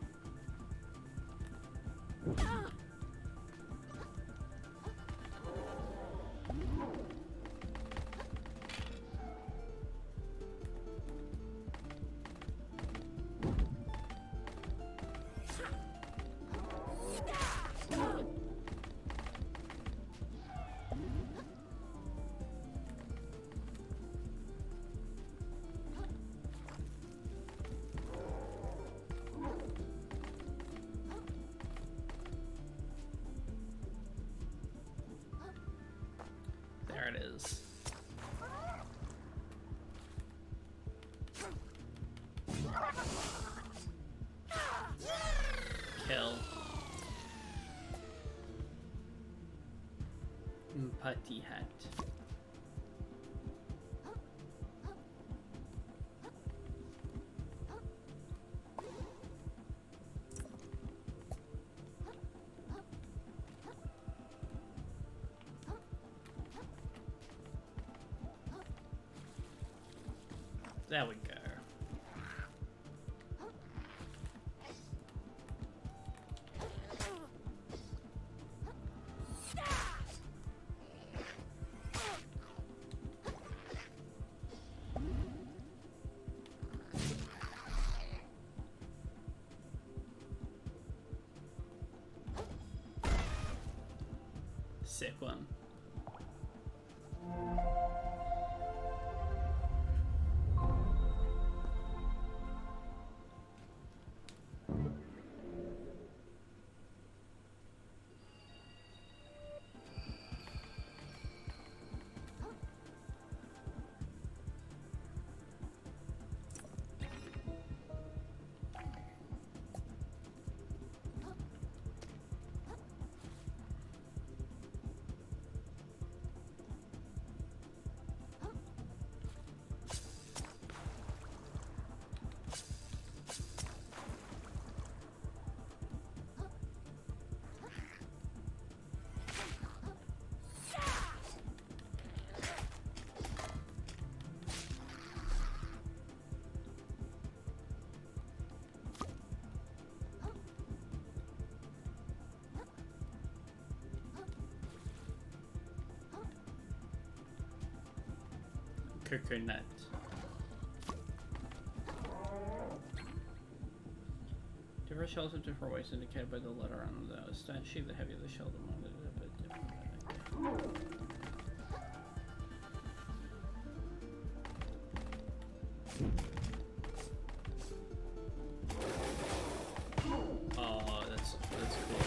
There it is. Kill. Putty hat. There we go. Sick one. Coconut. Different shells have different weights indicated by the letter on the statue. The heavier the shell, the more a bit different. Oh, that's cool.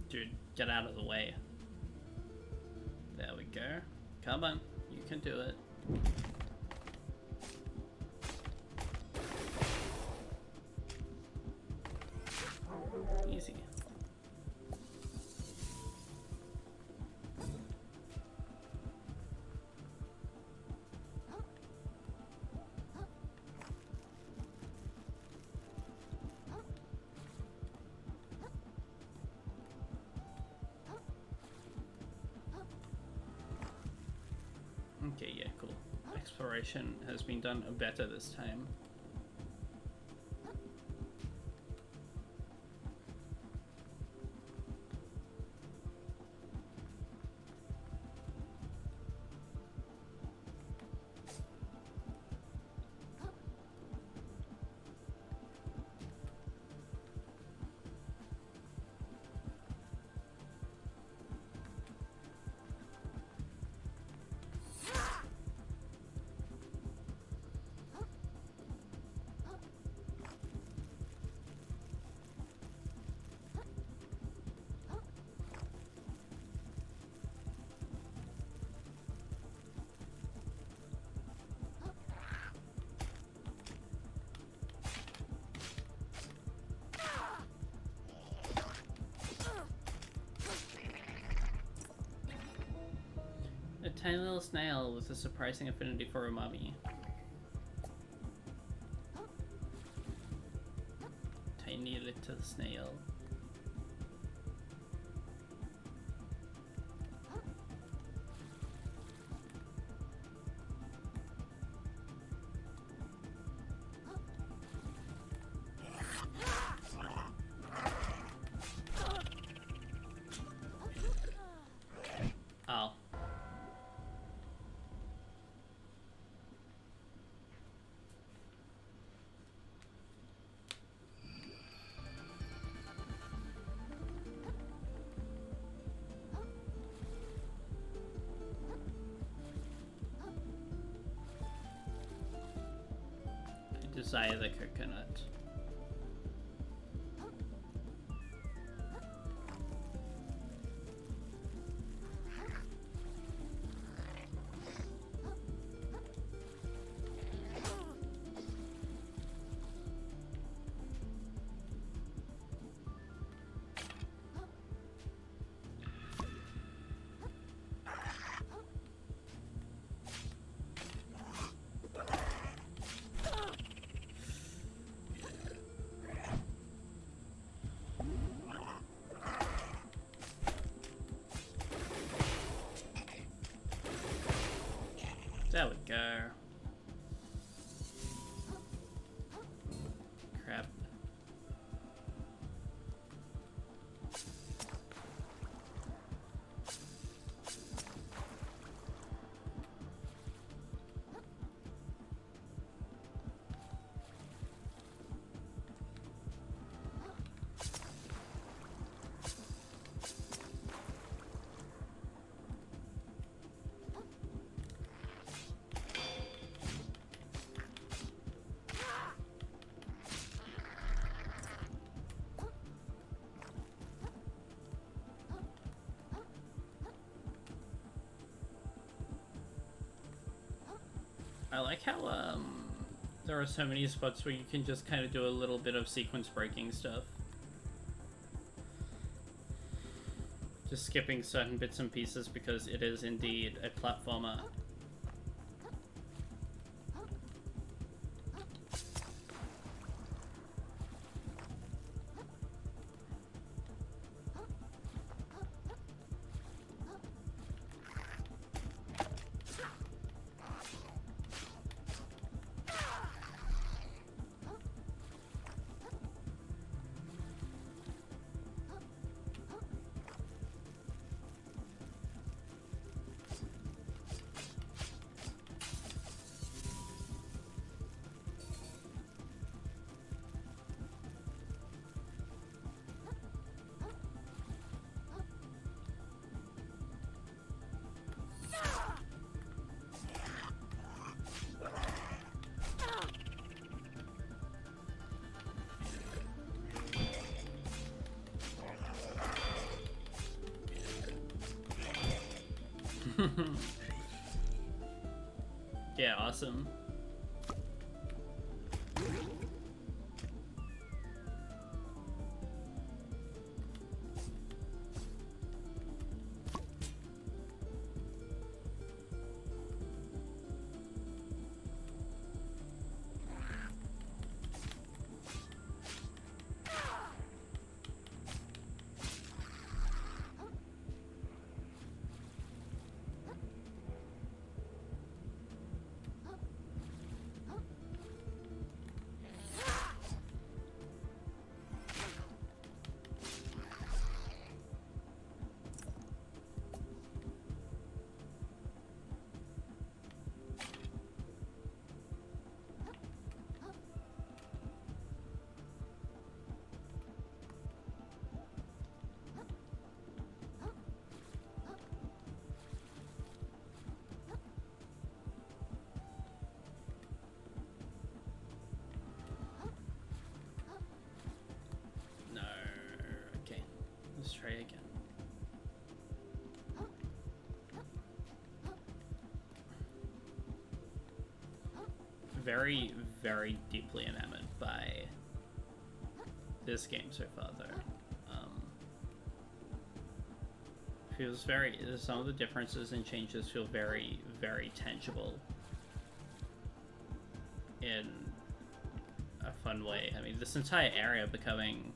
Dude, get out of the way. There we go. Come on, you can do it. Easy. Okay, yeah, cool. Exploration has been done better this time. A tiny little snail with a surprising affinity for umami. Tiny little snail. Oh. I desire the coconut. There we go. Crap. I like how there are so many spots where you can just kind of do a little bit of sequence breaking stuff. Just skipping certain bits and pieces because it is indeed a platformer. Yeah, awesome. No. Okay. Let's try again. Very, very deeply enamored by this game so far, though. Feels very. Some of the differences and changes feel very, very tangible in a fun way. I mean, this entire area becoming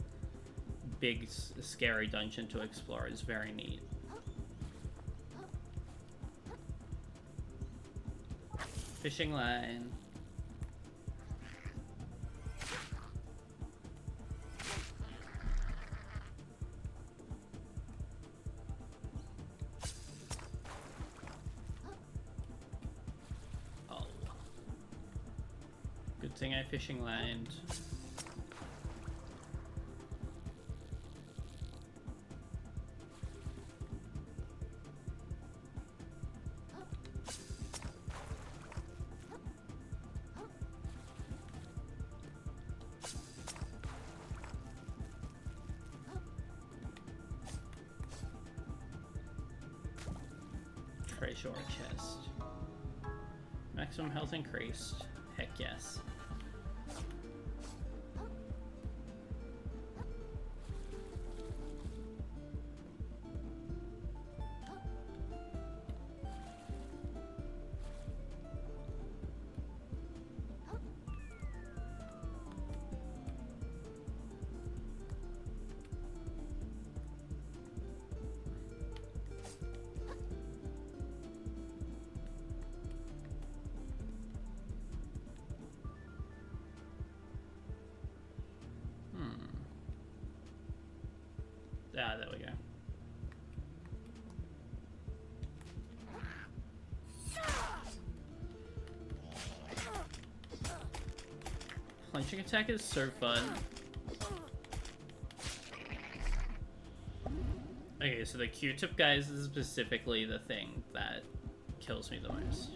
big, scary dungeon to explore is very neat. Fishing line. Oh. Good thing I fishing lined. Treasure chest. Maximum health increased. Heck yes. Ah, there we go. Punching attack is so fun. Okay, so the Q-tip guys is specifically the thing that kills me the most.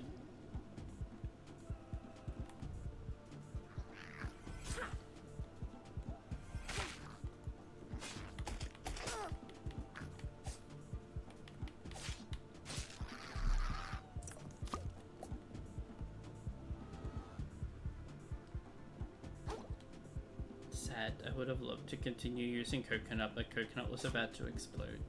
Sad. I would have loved to continue using coconut, but coconut was about to explode.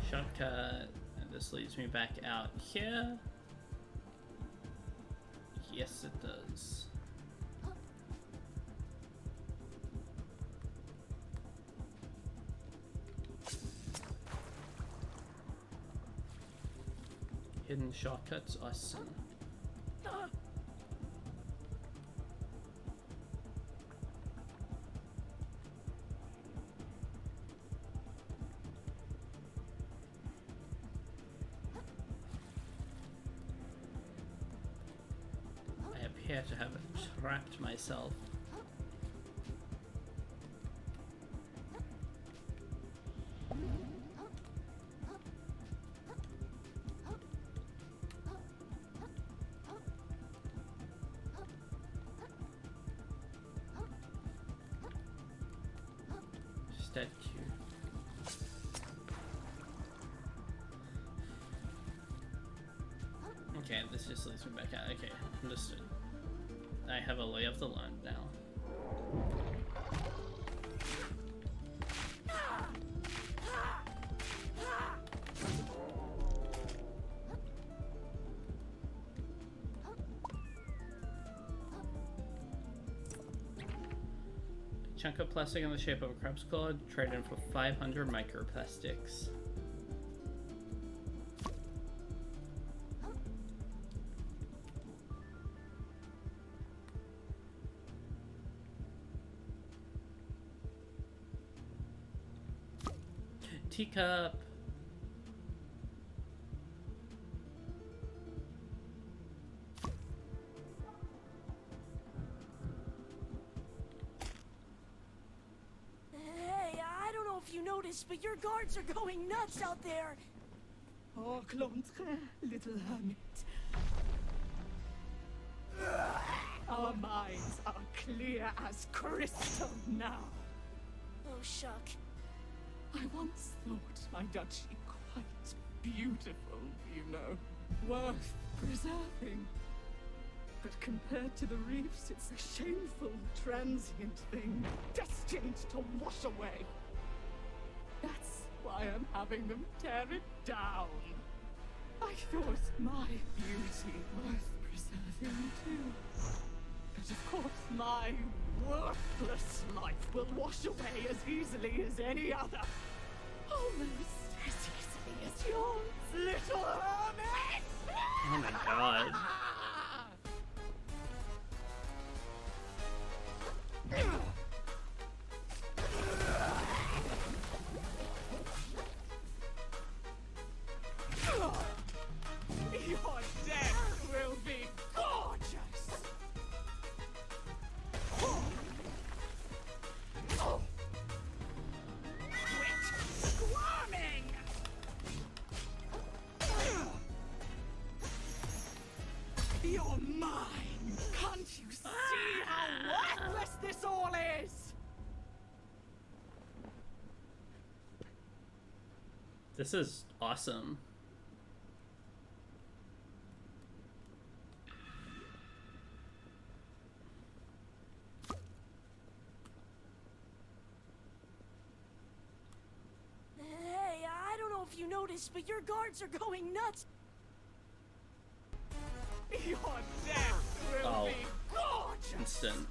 Shortcut, and this leads me back out here. Yes, it does. Hidden shortcuts, awesome. I appear to have trapped myself. Statue. Okay, this just leads me back out. Okay, understood. I have a lay of the land now. Chunk of plastic in the shape of a crab's claw, trade in for 500 microplastics. Teacup. But your guards are going nuts out there. Oh, Clontre, little hermit. Our minds are clear as crystal now. Oh, shuck. I once thought my duchy quite beautiful, you know. Worth preserving. But compared to the reefs, it's a shameful, transient thing, destined to wash away. That's why I'm having them tear it down. I thought my beauty worth preserving too. But of course my worthless life will wash away as easily as any other. Almost as easily as yours, little hermit! Oh my god. Your death will be gorgeous! Quit squirming! You're mine! Can't you see how worthless this all is? This is awesome. Hey, I don't know if you noticed, but your guards are going nuts. Your death will Oh. be gorgeous! Instant.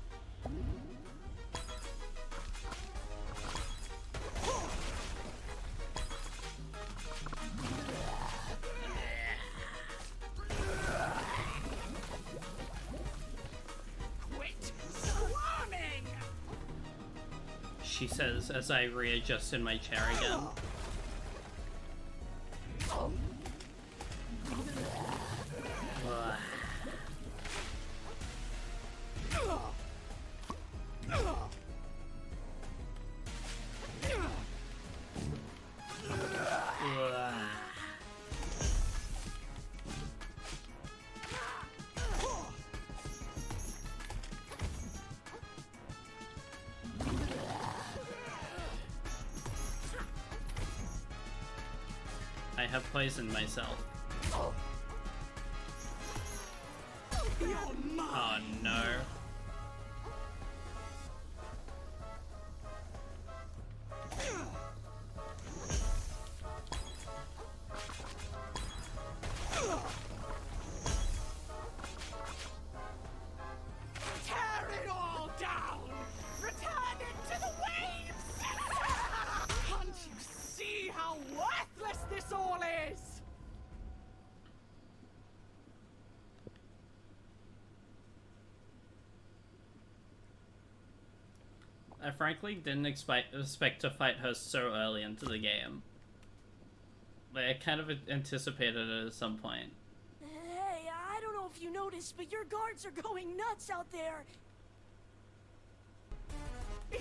she says as I readjust in my chair again. Ugh. I have poisoned myself. Oh no. Tear it all down! Return it to the waves! Can't you see how worthless this all is? I frankly didn't expect to fight her so early into the game. Like, I kind of anticipated it at some point. Hey, I don't know if you noticed, but your guards are going nuts out there.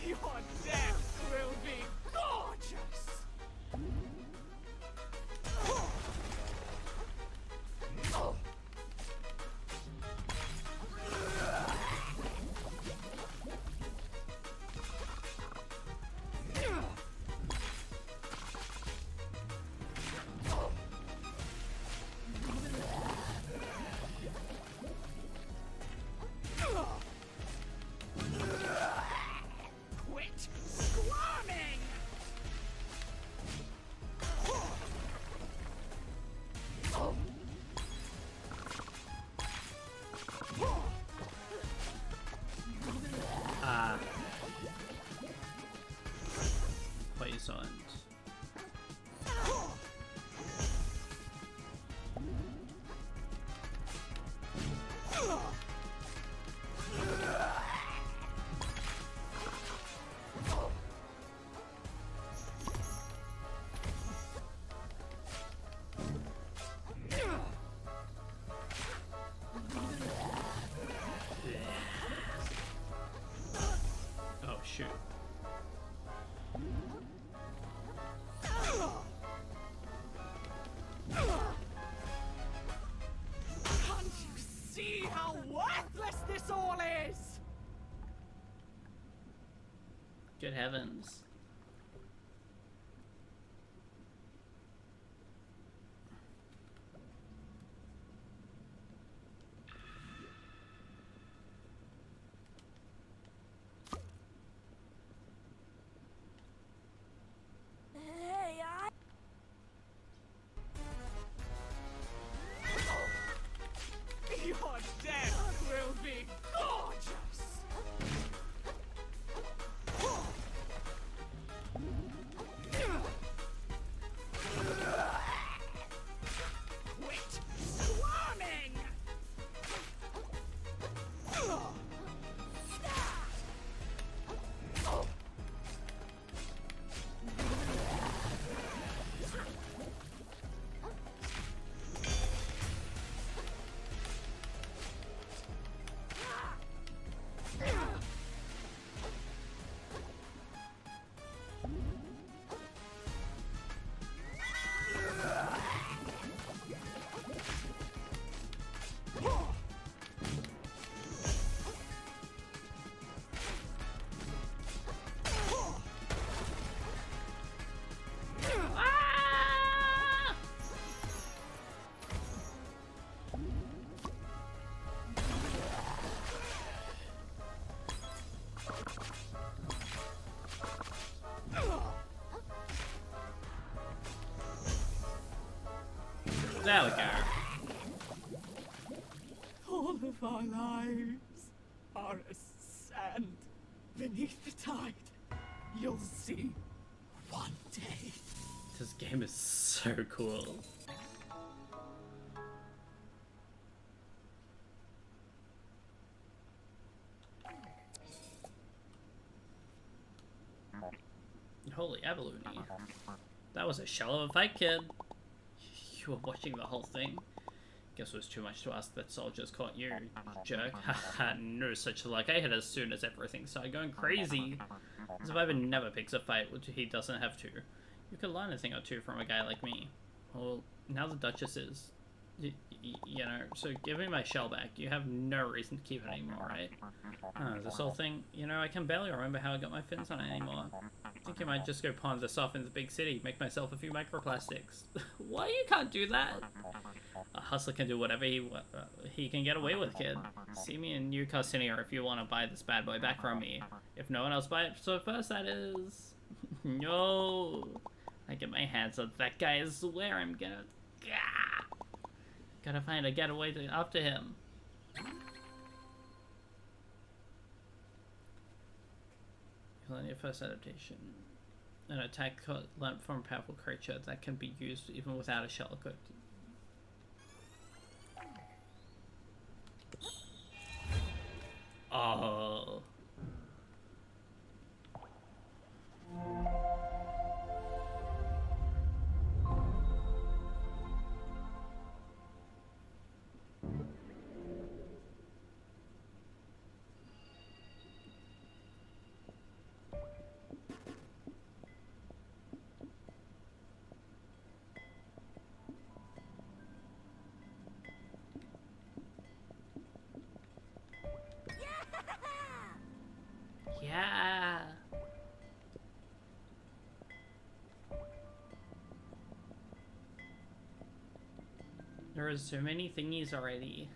Your death will be gorgeous! Quit squirming! Ah. Poisoned. Oh shoot. Can't you see how worthless this all is? Good heavens. Hey, Your death will be gorgeous! Quit squirming! There we go. All of our lives are as sand beneath the tide. You'll see one day. This game is so cool. Holy abalone. That was a shell of a fight, kid. You were watching the whole thing. Guess it was too much to ask that soldiers caught you, jerk. Haha, no such luck. I hit as soon as everything started going crazy. The survivor never picks a fight which he doesn't have to. You could learn a thing or two from a guy like me. Well, now the Duchess is... you know, so give me my shell back. You have no reason to keep it anymore, right? This whole thing, you know, I can barely remember how I got my fins on it anymore. I think I might just go pawn this off in the big city, make myself a few microplastics. Why you can't do that? A hustler can do whatever he can get away with, kid. See me in Newcastle City, or if you want to buy this bad boy back from me. If no one else buy it, so first that is... No! I get my hands on that guy, I swear I'm gonna... Gah! Gotta find a getaway after him. On your first adaptation. An attack learned from a powerful creature that can be used even without a shell equipped. Oh. Yeah. There are so many thingies already.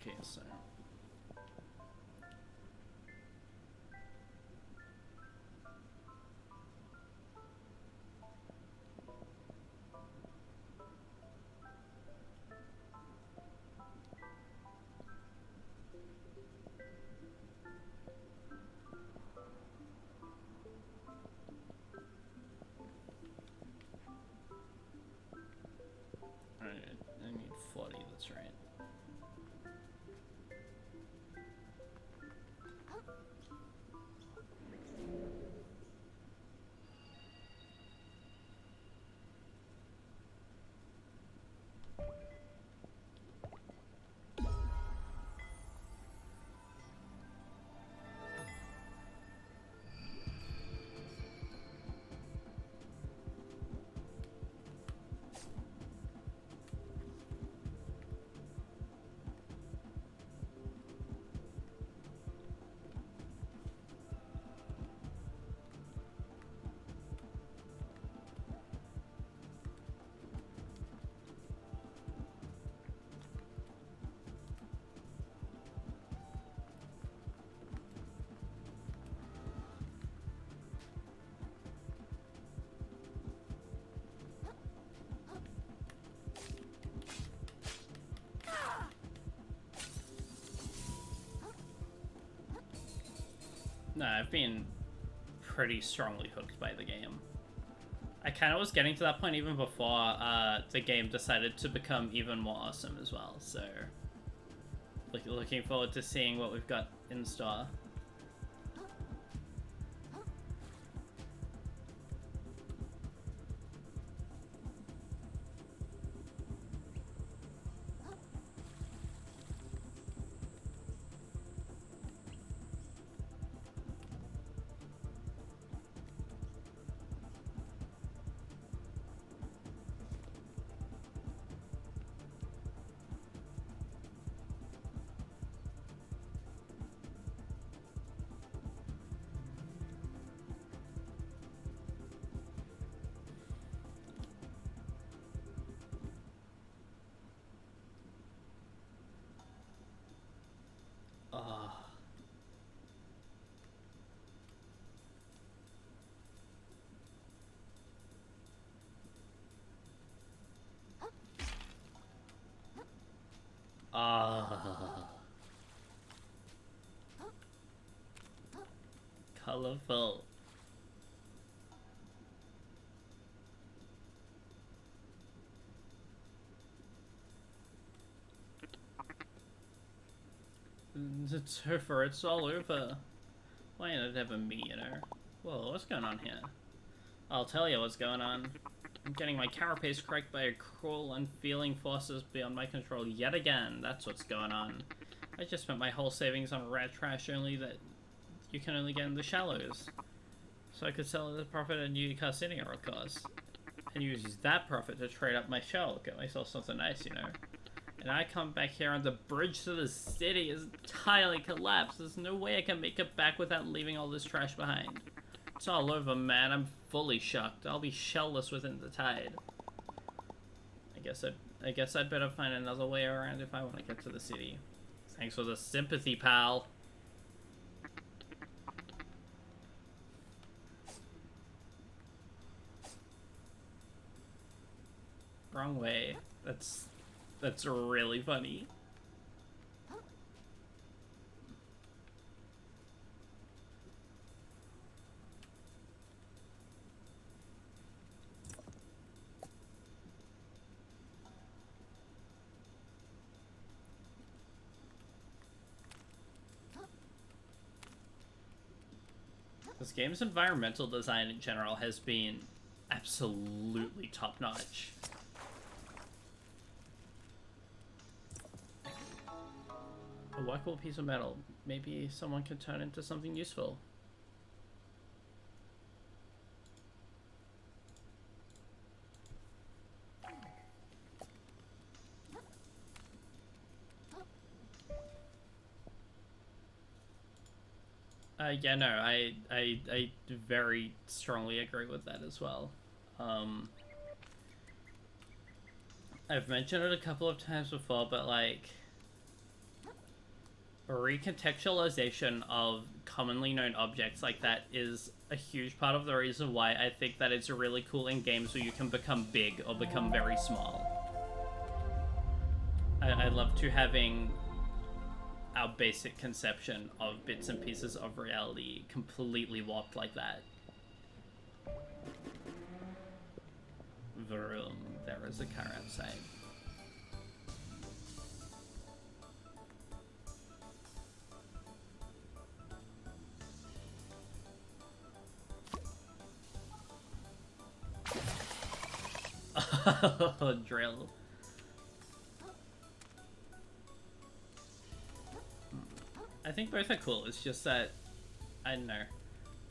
Okay, so... Alright, I need 40, that's right. No, I've been pretty strongly hooked by the game. I kind of was getting to that point even before the game decided to become even more awesome as well, so looking forward to seeing what we've got in store. Ah. Colorful. It's over, it's all over. Why not have a me, you know? Whoa, what's going on here? I'll tell you what's going on. I'm getting my carapace cracked by a cruel, unfeeling forces beyond my control yet again. That's what's going on. I just spent my whole savings on rat trash only that you can only get in the shallows. So I could sell it at a profit at New Carcinia, of course. And use that profit to trade up my shell, get myself something nice, you know? And I come back here and the bridge to the city is entirely collapsed. There's no way I can make it back without leaving all this trash behind. It's all over, man. I'm fully shocked. I'll be shellless within the tide. I guess I'd better find another way around if I want to get to the city. Thanks for the sympathy, pal. Wrong way. That's really funny. This game's environmental design in general has been absolutely top-notch. A workable piece of metal. Maybe someone could turn into something useful. Yeah, no, I very strongly agree with that as well. I've mentioned it a couple of times before, but like, recontextualization of commonly known objects like that is a huge part of the reason why I think that it's really cool in games where you can become big or become very small. I love to having our basic conception of bits and pieces of reality completely warped like that. Vroom, there is a car outside. Drill. I think both are cool. It's just that, I don't know.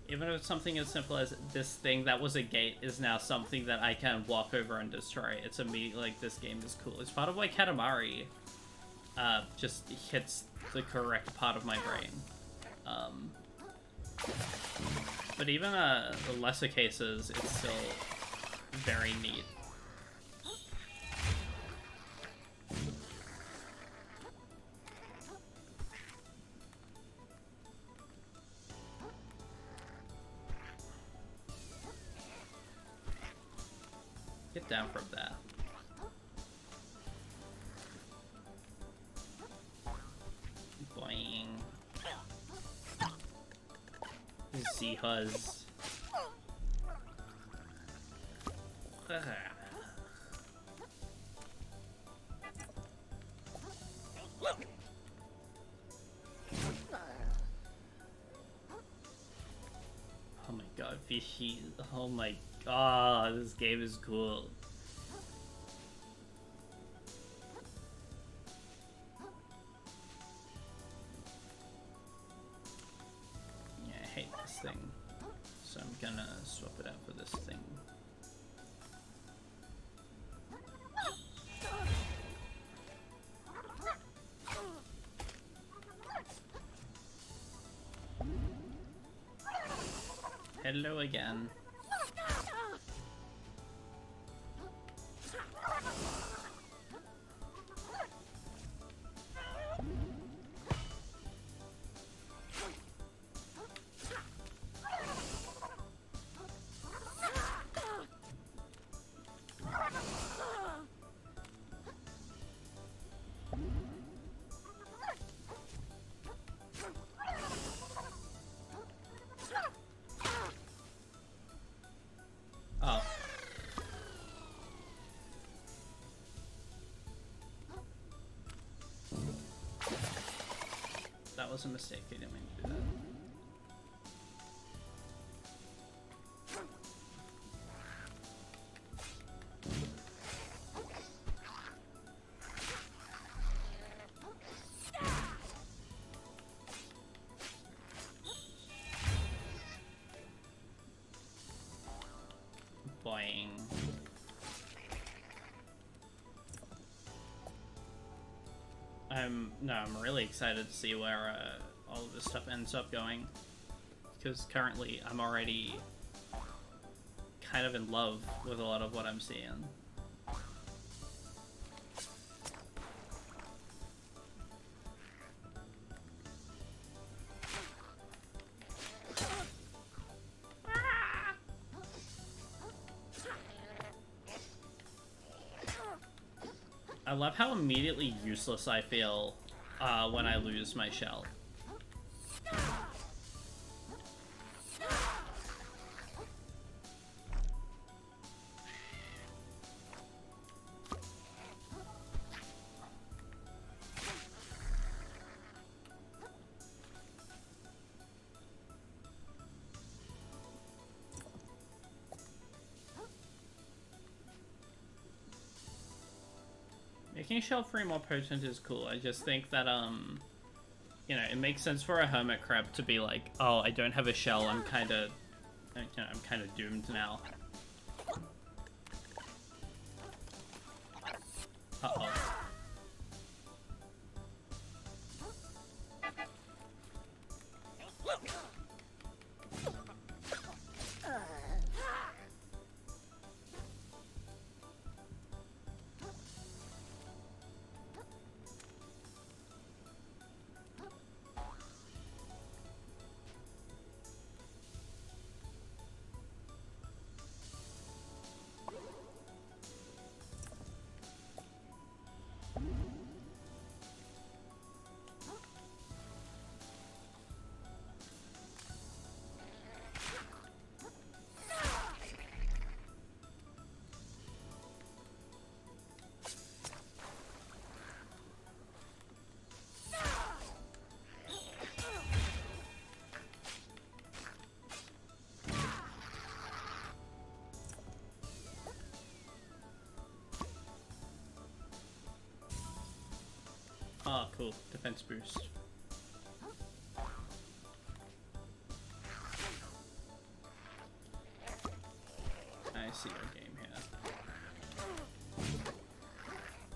Even if it's something as simple as this thing that was a gate is now something that I can walk over and destroy, it's immediately like, this game is cool. It's part of why Katamari just hits the correct part of my brain. But even the lesser cases, it's still very neat. Get down from there. Boing. Z-Huzz. Oh my god, fishy. Oh my god, this game is cool. Yeah, I hate this thing. So I'm gonna swap it out for this thing. Hello again. was a mistake. I didn't mean to do that. Boing. I'm really excited to see where all of this stuff ends up going, because currently I'm already kind of in love with a lot of what I'm seeing. I love how immediately useless I feel when I lose my shell. Making shell free more potent is cool. I just think that, you know, it makes sense for a hermit crab to be like, oh, I don't have a shell, I'm kind of, you know, I'm kind of doomed now. Uh-oh. Oh, cool. Defense boost. I see your game here.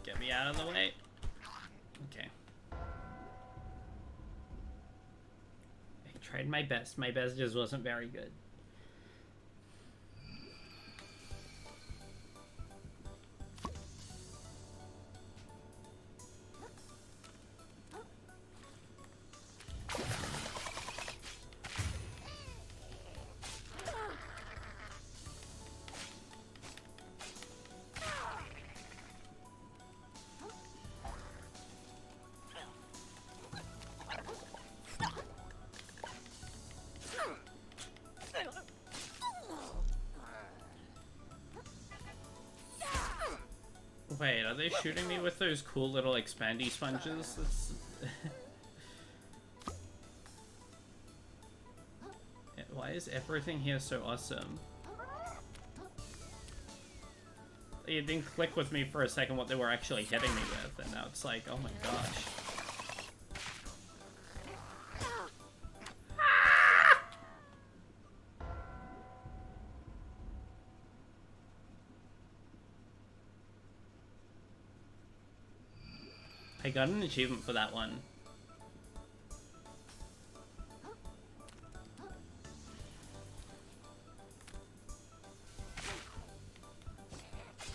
Get me out of the way. Okay. I tried my best. My best just wasn't very good. Wait, are they shooting me with those cool little expandy sponges? Why is everything here so awesome? It didn't click with me for a second what they were actually hitting me with, and now it's like, oh my gosh. I got an achievement for that one.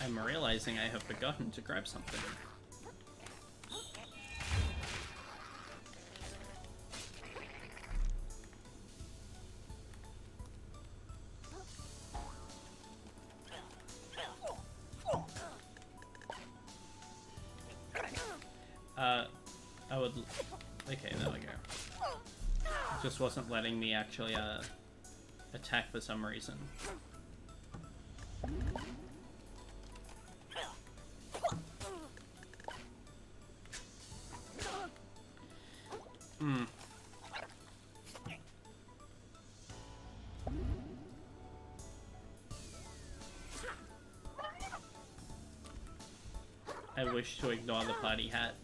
I'm realizing I have forgotten to grab something. I would... Okay, there we go. It just wasn't letting me actually, attack for some reason. I wish to ignore the party hat.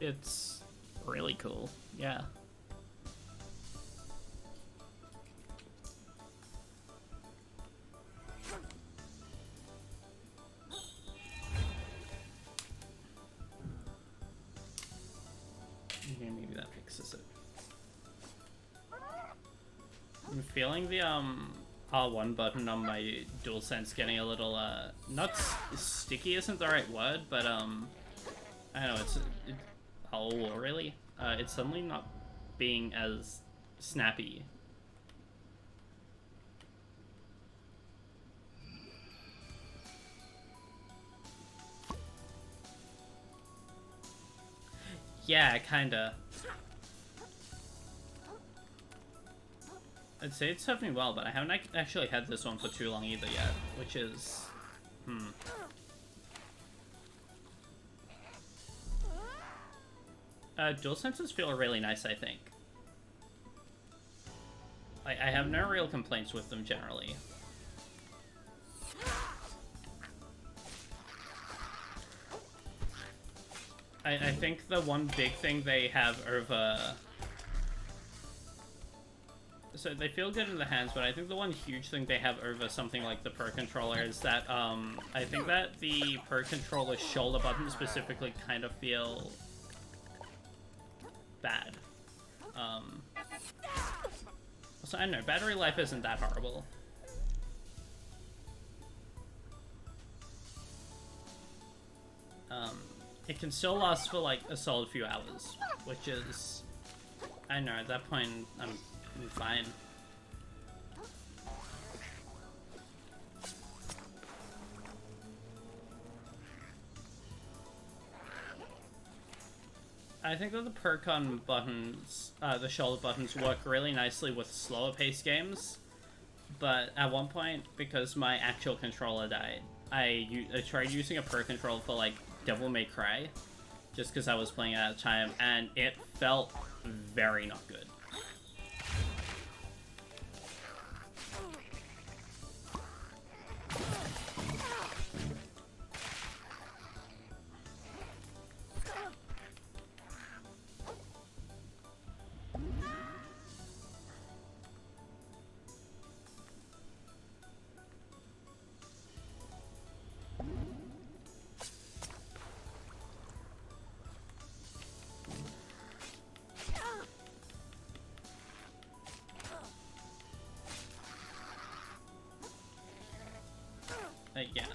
It's really cool, yeah. Okay, maybe that fixes it. I'm feeling the R1 button on my DualSense getting a little not sticky isn't the right word, but I don't know, really. It's suddenly not being as snappy. Yeah, kinda. I'd say it's served me well, but I haven't actually had this one for too long either yet, which is... DualSenses feel really nice, I think. I have no real complaints with them generally. I think the one big thing they have over... So they feel good in the hands, but I think the one huge thing they have over something like the Pro Controller is that I think that the Pro Controller shoulder buttons specifically kind of feel bad. So I don't know, battery life isn't that horrible. It can still last for like a solid few hours, which is, I don't know, at that point I'm fine. I think that the Percon buttons, the shoulder buttons, work really nicely with slower paced games, but at one point, because my actual controller died, I tried using a Pro Controller for like Devil May Cry, just because I was playing it at the time, and it felt very not good. yeah.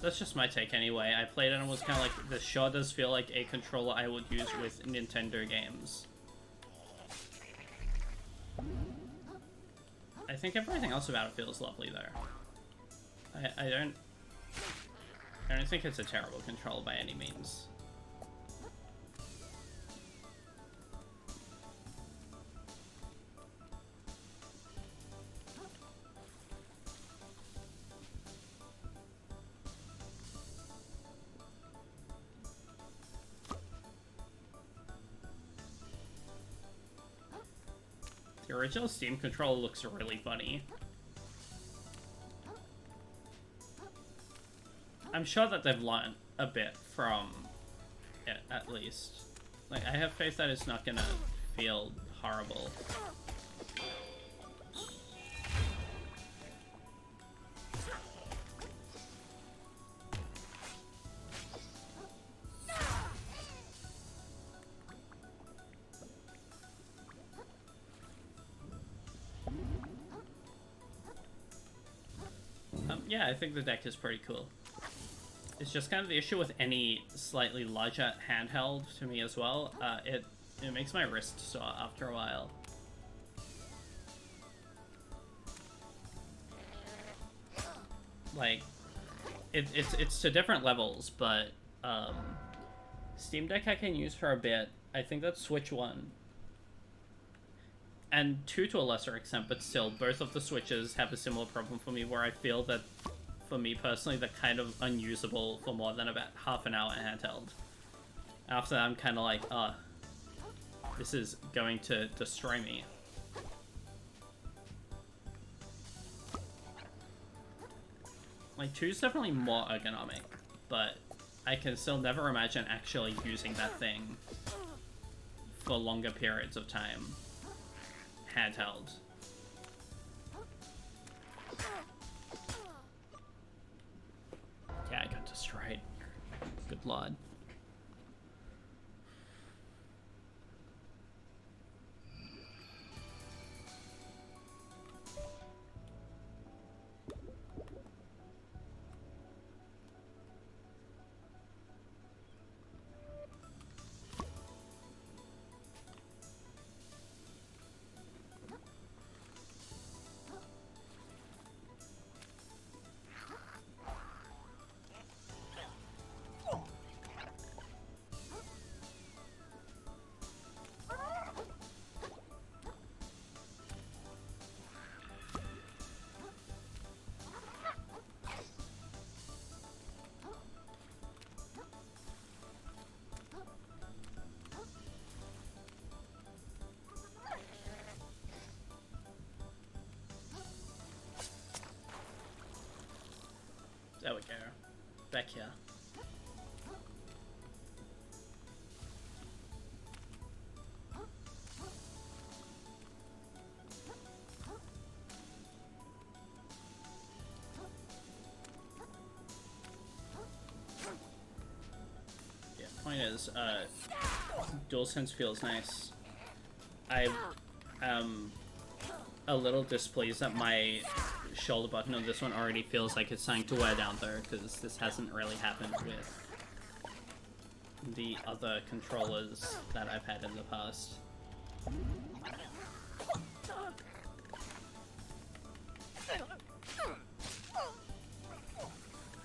That's just my take anyway. I played it and was kind of like, this sure does feel like a controller I would use with Nintendo games. I think everything else about it feels lovely though. I don't think it's a terrible controller by any means. The original Steam controller looks really funny. I'm sure that they've learned a bit from it, at least. Like, I have faith that it's not gonna feel horrible. Yeah, I think the deck is pretty cool. It's just kind of the issue with any slightly larger handheld to me as well. It makes my wrist sore after a while. Like, it's to different levels, but Steam Deck I can use for a bit. I think that's Switch 1. And 2 to a lesser extent, but still, both of the Switches have a similar problem for me, where I feel that, for me personally, they're kind of unusable for more than about half an hour handheld. After that, I'm kind of like, this is going to destroy me. Like, 2 is definitely more ergonomic, but I can still never imagine actually using that thing for longer periods of time. Handheld. Yeah, I got destroyed. Good lord. There we go. Back here. Yeah, point is, DualSense feels nice. I am a little displeased that my shoulder button on this one already feels like it's starting to wear down though, because this hasn't really happened with the other controllers that I've had in the past.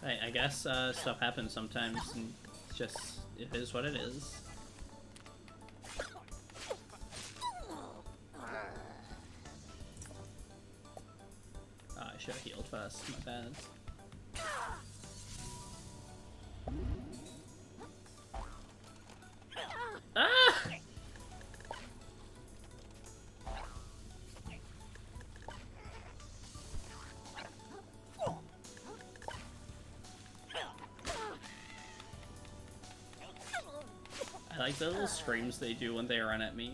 Hey, I guess stuff happens sometimes, and it's just, it is what it is. I should have healed first, my bad. Ah! I like the little screams they do when they run at me.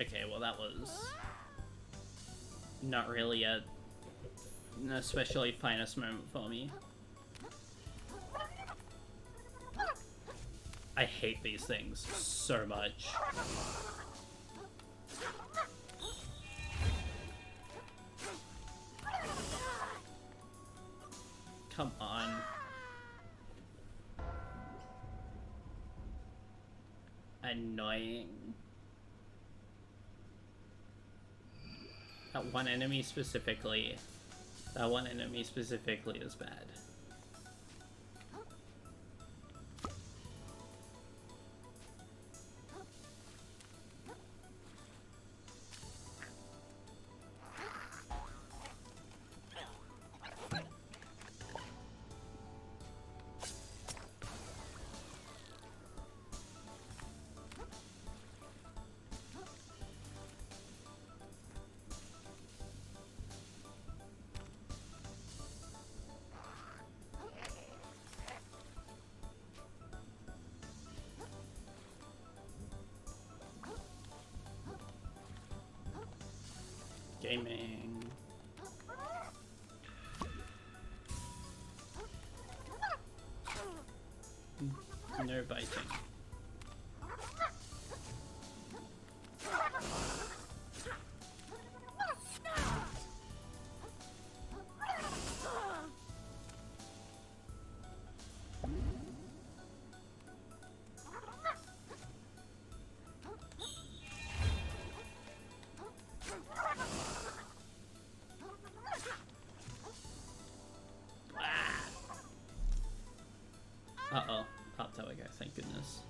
Okay, well that was not really an especially finest moment for me. I hate these things so much. Come on. Annoying. That one enemy specifically is bad. Gaming. No biting. Uh-oh. Up there we go, thank goodness.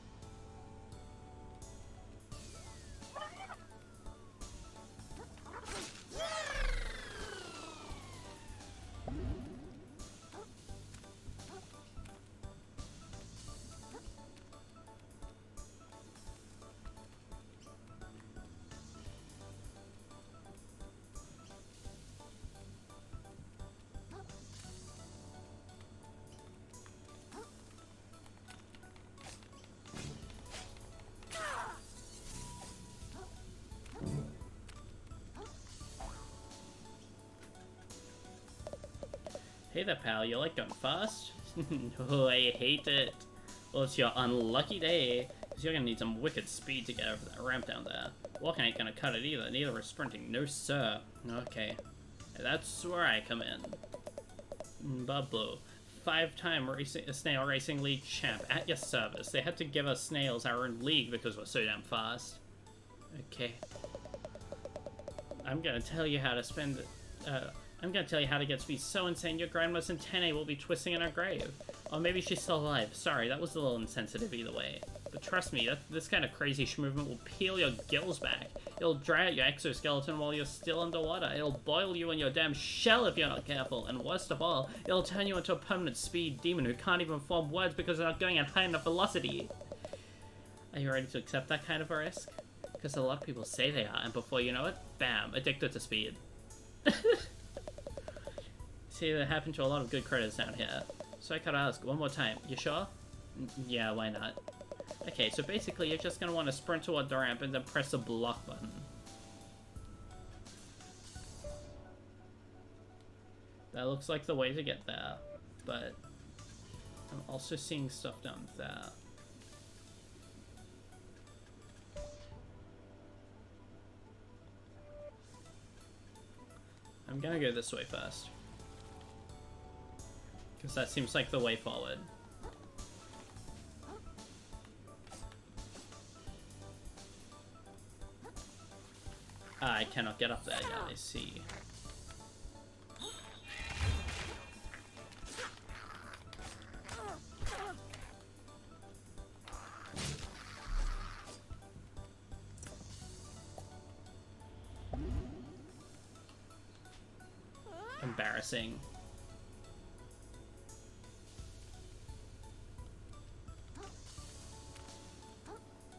Hey there, pal, you like going fast? Oh, I hate it. Well, it's your unlucky day, because you're gonna need some wicked speed to get over that ramp down there. Walking ain't gonna cut it either, neither is sprinting, no sir. Okay, that's where I come in. Bublo, 5-time snail racing league champ at your service. They had to give us snails our own league because we're so damn fast. Okay. I'm gonna tell you how to spend I'm gonna tell you how to get speed so insane your grandma's antennae will be twisting in her grave. Or maybe she's still alive. Sorry, that was a little insensitive either way. But trust me, this kind of crazy movement will peel your gills back. It'll dry out your exoskeleton while you're still underwater. It'll boil you in your damn shell if you're not careful. And worst of all, it'll turn you into a permanent speed demon who can't even form words because they're not going at high enough velocity. Are you ready to accept that kind of a risk? Because a lot of people say they are, and before you know it, bam, addicted to speed. See, that happened to a lot of good critters down here. So I gotta ask, one more time, you sure? Yeah, why not? Okay, so basically you're just gonna want to sprint toward the ramp and then press the block button. That looks like the way to get there, but I'm also seeing stuff down there. I'm gonna go this way first. Because that seems like the way forward. Ah, I cannot get up there yet, I see. Embarrassing.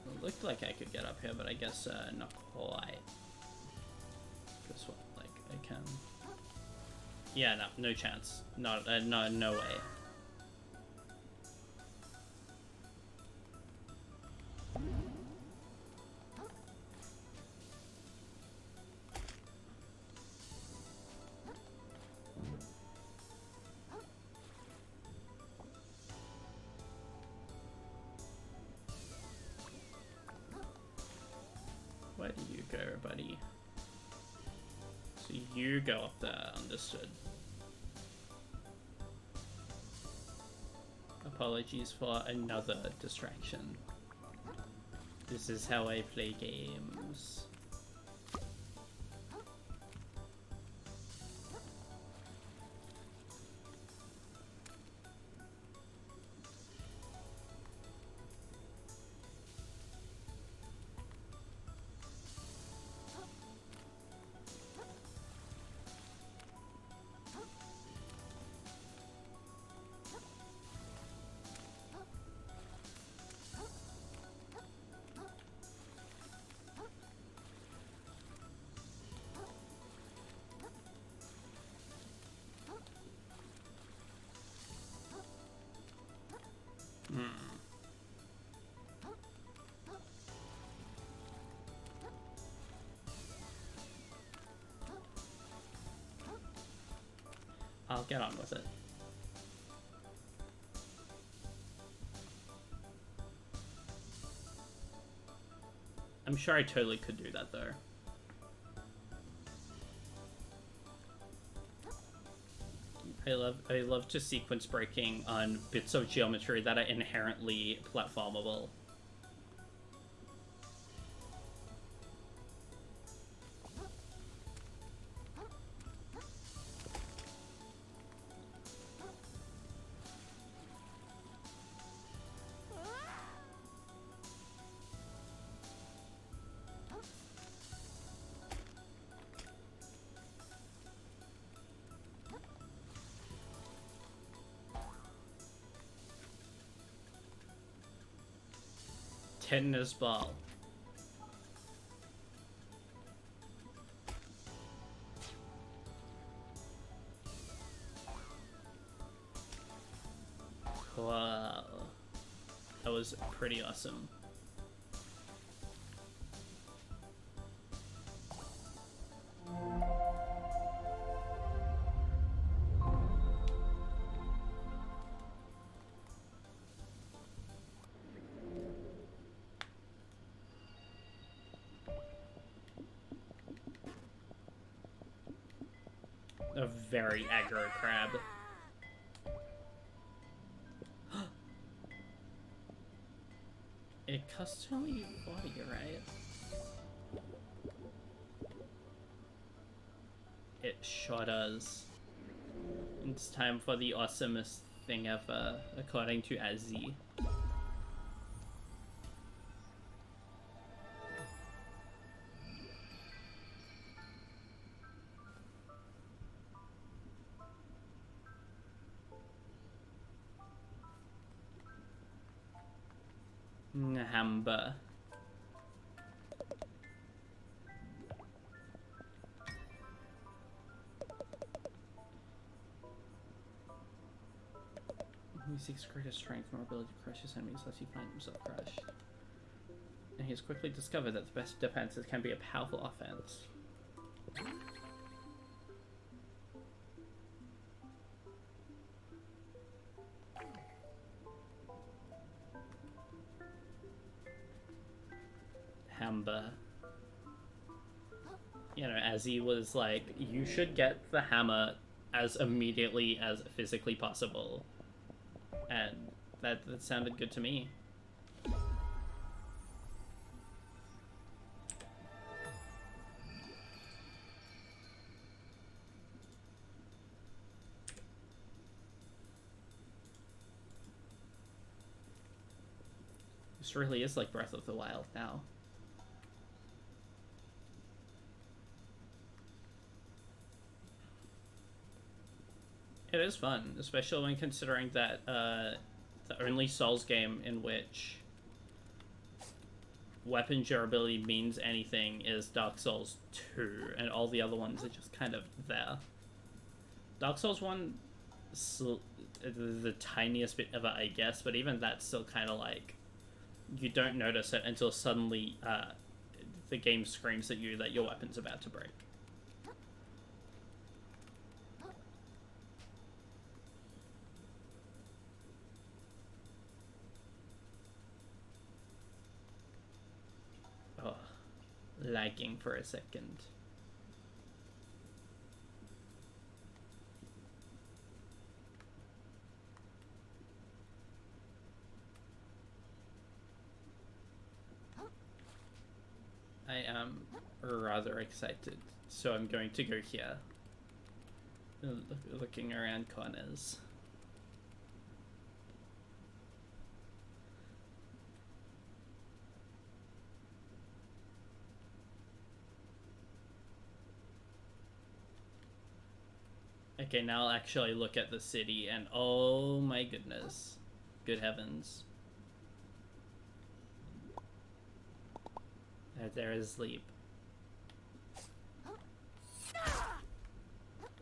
It looked like I could get up here, but I guess not quite. Guess what? Like I can. Yeah, no chance. Not no way. go, buddy. So you go up there, understood. Apologies for another distraction. This is how I play games. I'll get on with it. I'm sure I totally could do that though. I love just sequence breaking on bits of geometry that are inherently platformable. Tennis ball. Wow. That was pretty awesome. A very aggro crab. It costs only 40, right? It sure does. It's time for the awesomest thing ever, according to Azzy. Hamba. He seeks greater strength, more ability to crush his enemies lest he find himself crushed. And he has quickly discovered that the best defenses can be a powerful offense. Hamba. You know, as he was like, you should get the hammer as immediately as physically possible. And that sounded good to me. This really is like Breath of the Wild now. It is fun, especially when considering that the only Souls game in which weapon durability means anything is Dark Souls 2, and all the other ones are just kind of there. Dark Souls 1 the tiniest bit of it, I guess, but even that's still kind of like, you don't notice it until suddenly the game screams at you that your weapon's about to break. lagging for a second. I am rather excited, so I'm going to go here. Looking around corners. Okay, now I'll actually look at the city, and oh my goodness. Good heavens. There is sleep.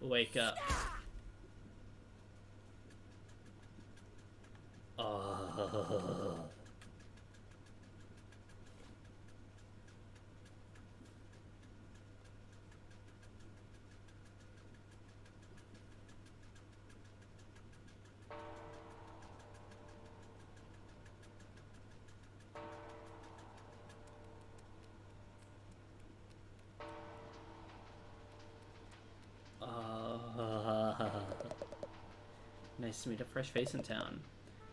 Wake up. Oh. Nice to meet a fresh face in town.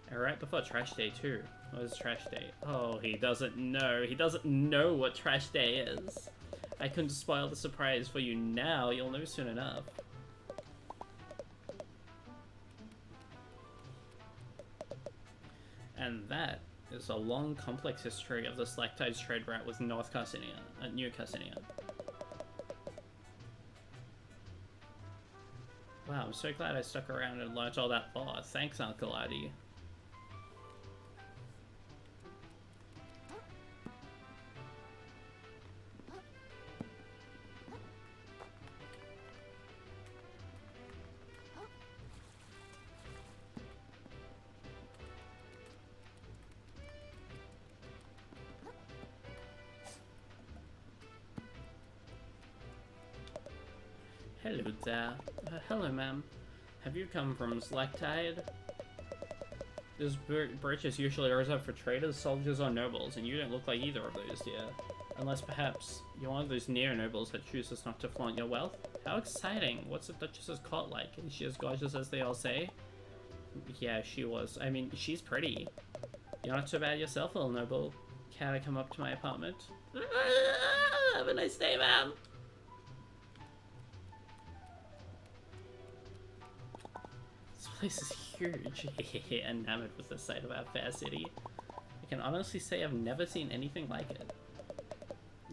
And right before trash day too. What is trash day? Oh, he doesn't know. He doesn't know what trash day is. I couldn't spoil the surprise for you now. You'll know soon enough. And that is a long, complex history of the Slactide's trade route with New Carcinia. Wow, I'm so glad I stuck around and learnt all that lore. Thanks, Uncle Addy. Hello there. Hello, ma'am. Have you come from Slactide? This bridge is usually reserved for traders, soldiers, or nobles, and you don't look like either of those, dear. Unless perhaps you're one of those neo-nobles that chooses not to flaunt your wealth? How exciting! What's the Duchess's court like? Is she as gorgeous as they all say? Yeah, she was. I mean, she's pretty. You're not so bad yourself, little noble. Can I come up to my apartment? Have a nice day, ma'am! This place is huge. Enamored with the sight of our fair city. I can honestly say I've never seen anything like it.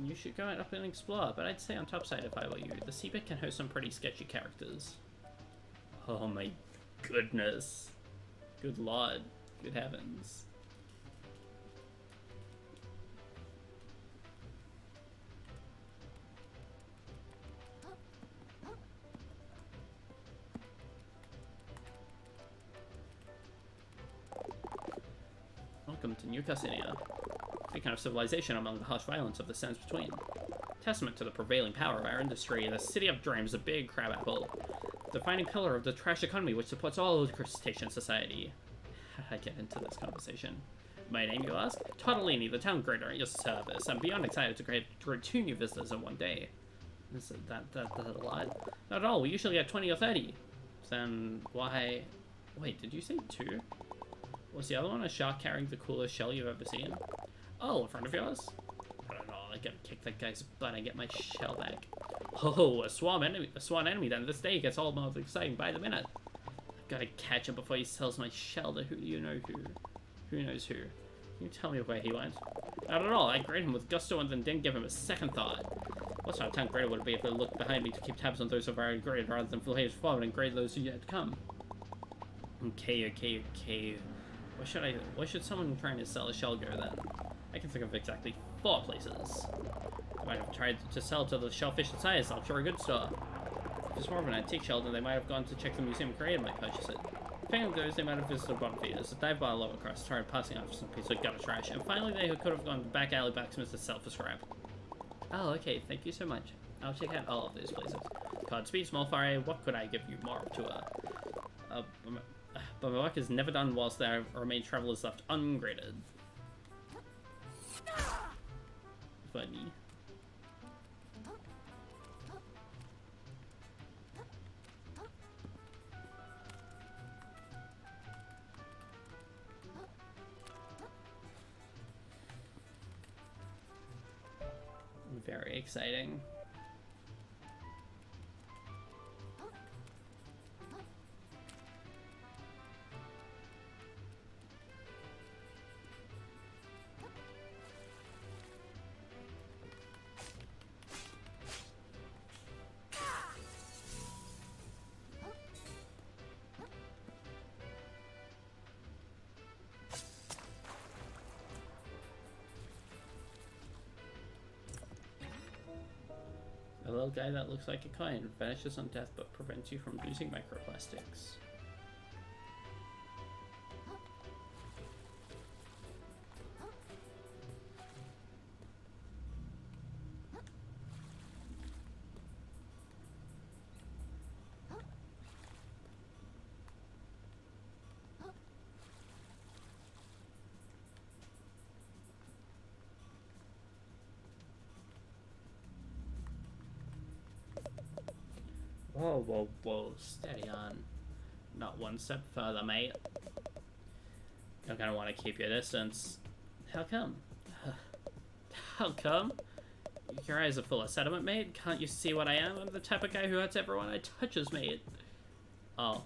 You should go up and explore, but I'd stay on topside if I were you. The seabed can host some pretty sketchy characters. Oh my goodness. Good lord. Good heavens. Welcome to New Carcinia. Speaking of civilization among the harsh violence of the sands between. Testament to the prevailing power of our industry, the City of Dreams is a big crabapple. The defining pillar of the trash economy which supports all of crustacean society. How did I get into this conversation? My name, you ask? Tortellini, the town grader at your service. I'm beyond excited to greet 2 new visitors in one day. Is that a lot? Not at all, we usually get 20 or 30. Then why... Wait, did you say 2? Was the other one a shark carrying the coolest shell you've ever seen? Oh, a friend of yours? I don't know, I gotta kick that guy's butt and get my shell back. Oh, a swan enemy then. This day gets all more exciting by the minute. I've gotta catch him before he sells my shell to who you know who. Who knows who? Can you tell me where he went? Not at all, I grade him with gusto and then didn't give him a second thought. What sort of town grader would it be if they looked behind me to keep tabs on those who have already graded rather than flash forward and grade those who yet to come? Okay. Where should someone trying to sell a shell go then? I can think of exactly 4 places. They might have tried to sell to the Shellfish Society, I'm sure a good store. If it's more of an antique shell, then they might have gone to check the museum creator might purchase it. Depending on those, they might have visited bottom feeders, a dive bar lower crust, started passing off some piece of gutter trash, and finally they could have gone to back alley blacksmiths to sell for scrap. Oh, okay, thank you so much. I'll check out all of those places. Godspeed, small fire, what could I give you more to but my work is never done whilst there remain travelers left ungraded. Funny. Very exciting. A little guy that looks like a coin vanishes on death but prevents you from losing microplastics. Whoa, whoa, whoa, steady on. Not one step further, mate. You're gonna want to keep your distance. How come? How come? Your eyes are full of sediment, mate. Can't you see what I am? I'm the type of guy who hurts everyone I touches, mate. Oh,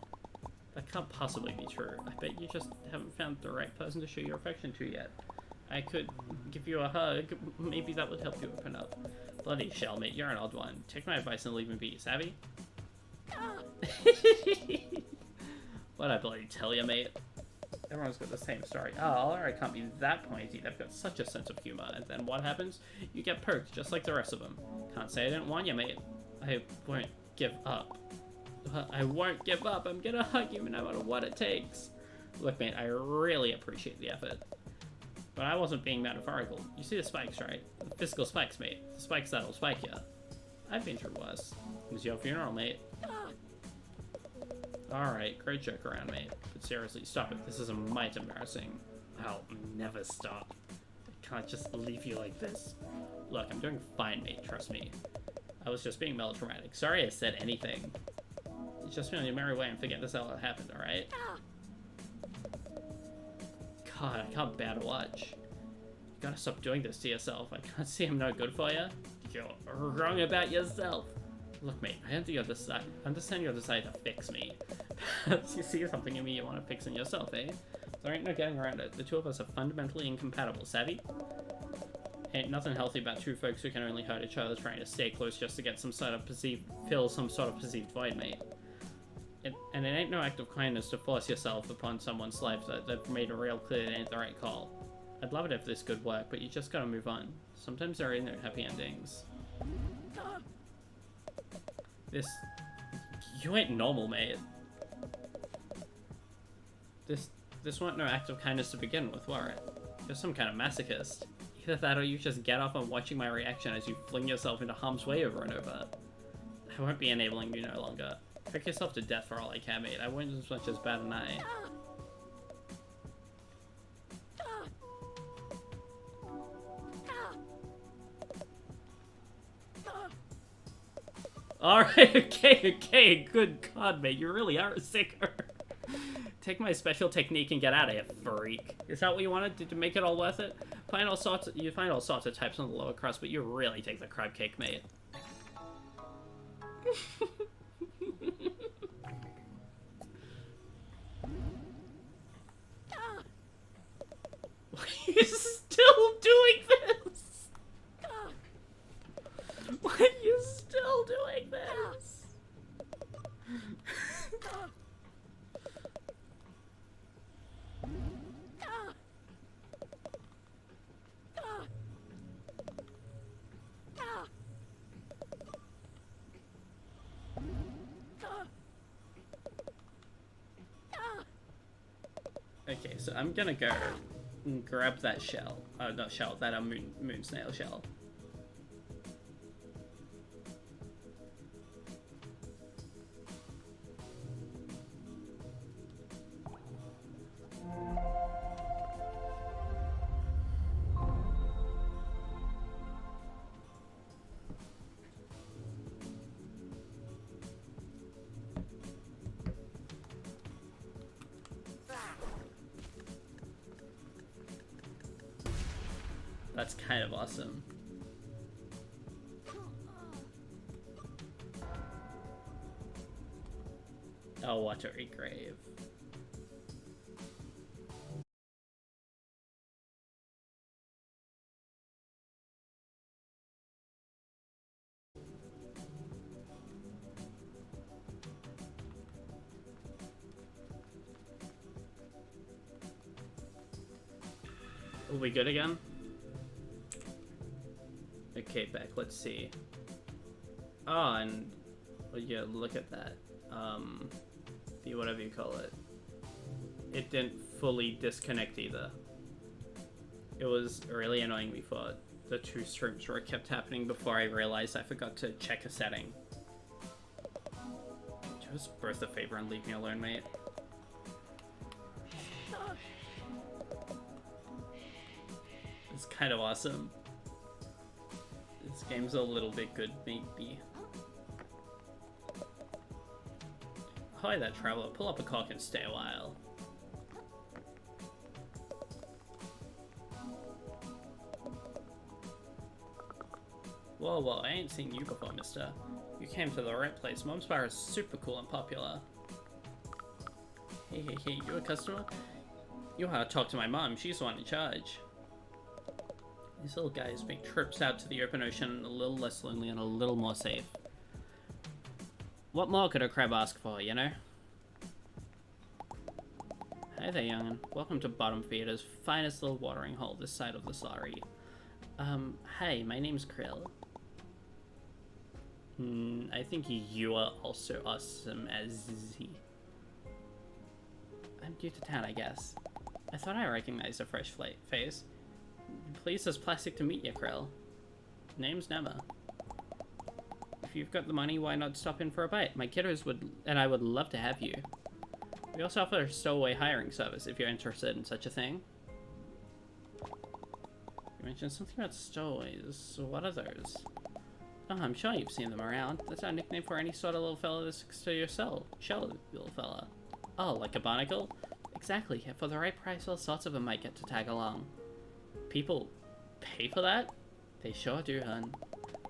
that can't possibly be true. I bet you just haven't found the right person to show your affection to yet. I could give you a hug. Maybe that would help you open up. Bloody shell, mate. You're an odd one. Take my advice and leave me be, savvy? What'd I bloody tell you, mate? Everyone's got the same story. Oh, alright, can't be that pointy. They've got such a sense of humor. And then what happens? You get poked, just like the rest of them. Can't say I didn't warn you, mate. I won't give up. I won't give up. I'm gonna hug you no matter what it takes. Look, mate, I really appreciate the effort. But I wasn't being metaphorical. You see the spikes, right? The physical spikes, mate. The spikes that'll spike you. I've been through worse. It was your funeral, mate. Alright, great joke around, mate. But seriously, stop it. This is a mite embarrassing. I'll never stop. I can't just leave you like this. Look, I'm doing fine, mate. Trust me. I was just being melodramatic. Sorry I said anything. It's just feeling your merry way and forget this all that happened, alright? God, I can't bear to watch. You gotta stop doing this to yourself. I can't see I'm no good for you. You're wrong about yourself. Look, mate, I understand your desire to fix me. You see something in me you want to fix in yourself, eh? There ain't no getting around it. The two of us are fundamentally incompatible, savvy? Ain't nothing healthy about two folks who can only hurt each other trying to stay close just to get some sort of fill some sort of perceived void, mate. And it ain't no act of kindness to force yourself upon someone's life that made it real clear it ain't the right call. I'd love it if this could work, but you just gotta move on. Sometimes there ain't no happy endings. You ain't normal, mate. This weren't no act of kindness to begin with, were it? You're some kind of masochist. Either that or you just get off on watching my reaction as you fling yourself into harm's way over and over. I won't be enabling you no longer. Pick yourself to death for all I can, mate. I won't as much as bat an eye. Alright, okay, good God, mate, you really are a sicker. Take my special technique and get out of here, freak. Is that what you wanted? Did you make it all worth it? You find all sorts of types on the lower crust, but you really take the crab cake, mate. Why are you still doing this? Why are you still doing this? Okay, so I'm gonna go and grab that shell. Not shell, that moon snail shell. That's kind of awesome. A watery grave. Are we good again? Okay, back. Let's see. Oh, and well, yeah, look at that. The whatever you call it. It didn't fully disconnect either. It was really annoying before. The two streams where it kept happening before I realized I forgot to check a setting. Just burst a favor and leave me alone, mate. It's kind of awesome. This game's a little bit good, maybe. Hi there, traveler. Pull up a cock and stay a while. Whoa, whoa, I ain't seen you before, mister. You came to the right place. Mom's bar is super cool and popular. Hey, you a customer? You ought to talk to my mom. She's the one in charge. These little guys make trips out to the open ocean a little less lonely and a little more safe. What more could a crab ask for, you know? Hey there, young'un. Welcome to Bottom Feeder's finest little watering hole this side of the slurry. Hey, my name's Krill. I think you are also awesome as Z. I'm new to town, I guess. I thought I recognized a fresh face. Pleased as plastic to meet you, Krill. Name's Nema. If you've got the money, why not stop in for a bite? My kiddos and I would love to have you. We also offer a stowaway hiring service if you're interested in such a thing. You mentioned something about stowaways. What are those? Oh, I'm sure you've seen them around. That's our nickname for any sort of little fella that sticks to your shell, little fella. Oh, like a barnacle? Exactly. For the right price, all sorts of them might get to tag along. People pay for that? They sure do, hun.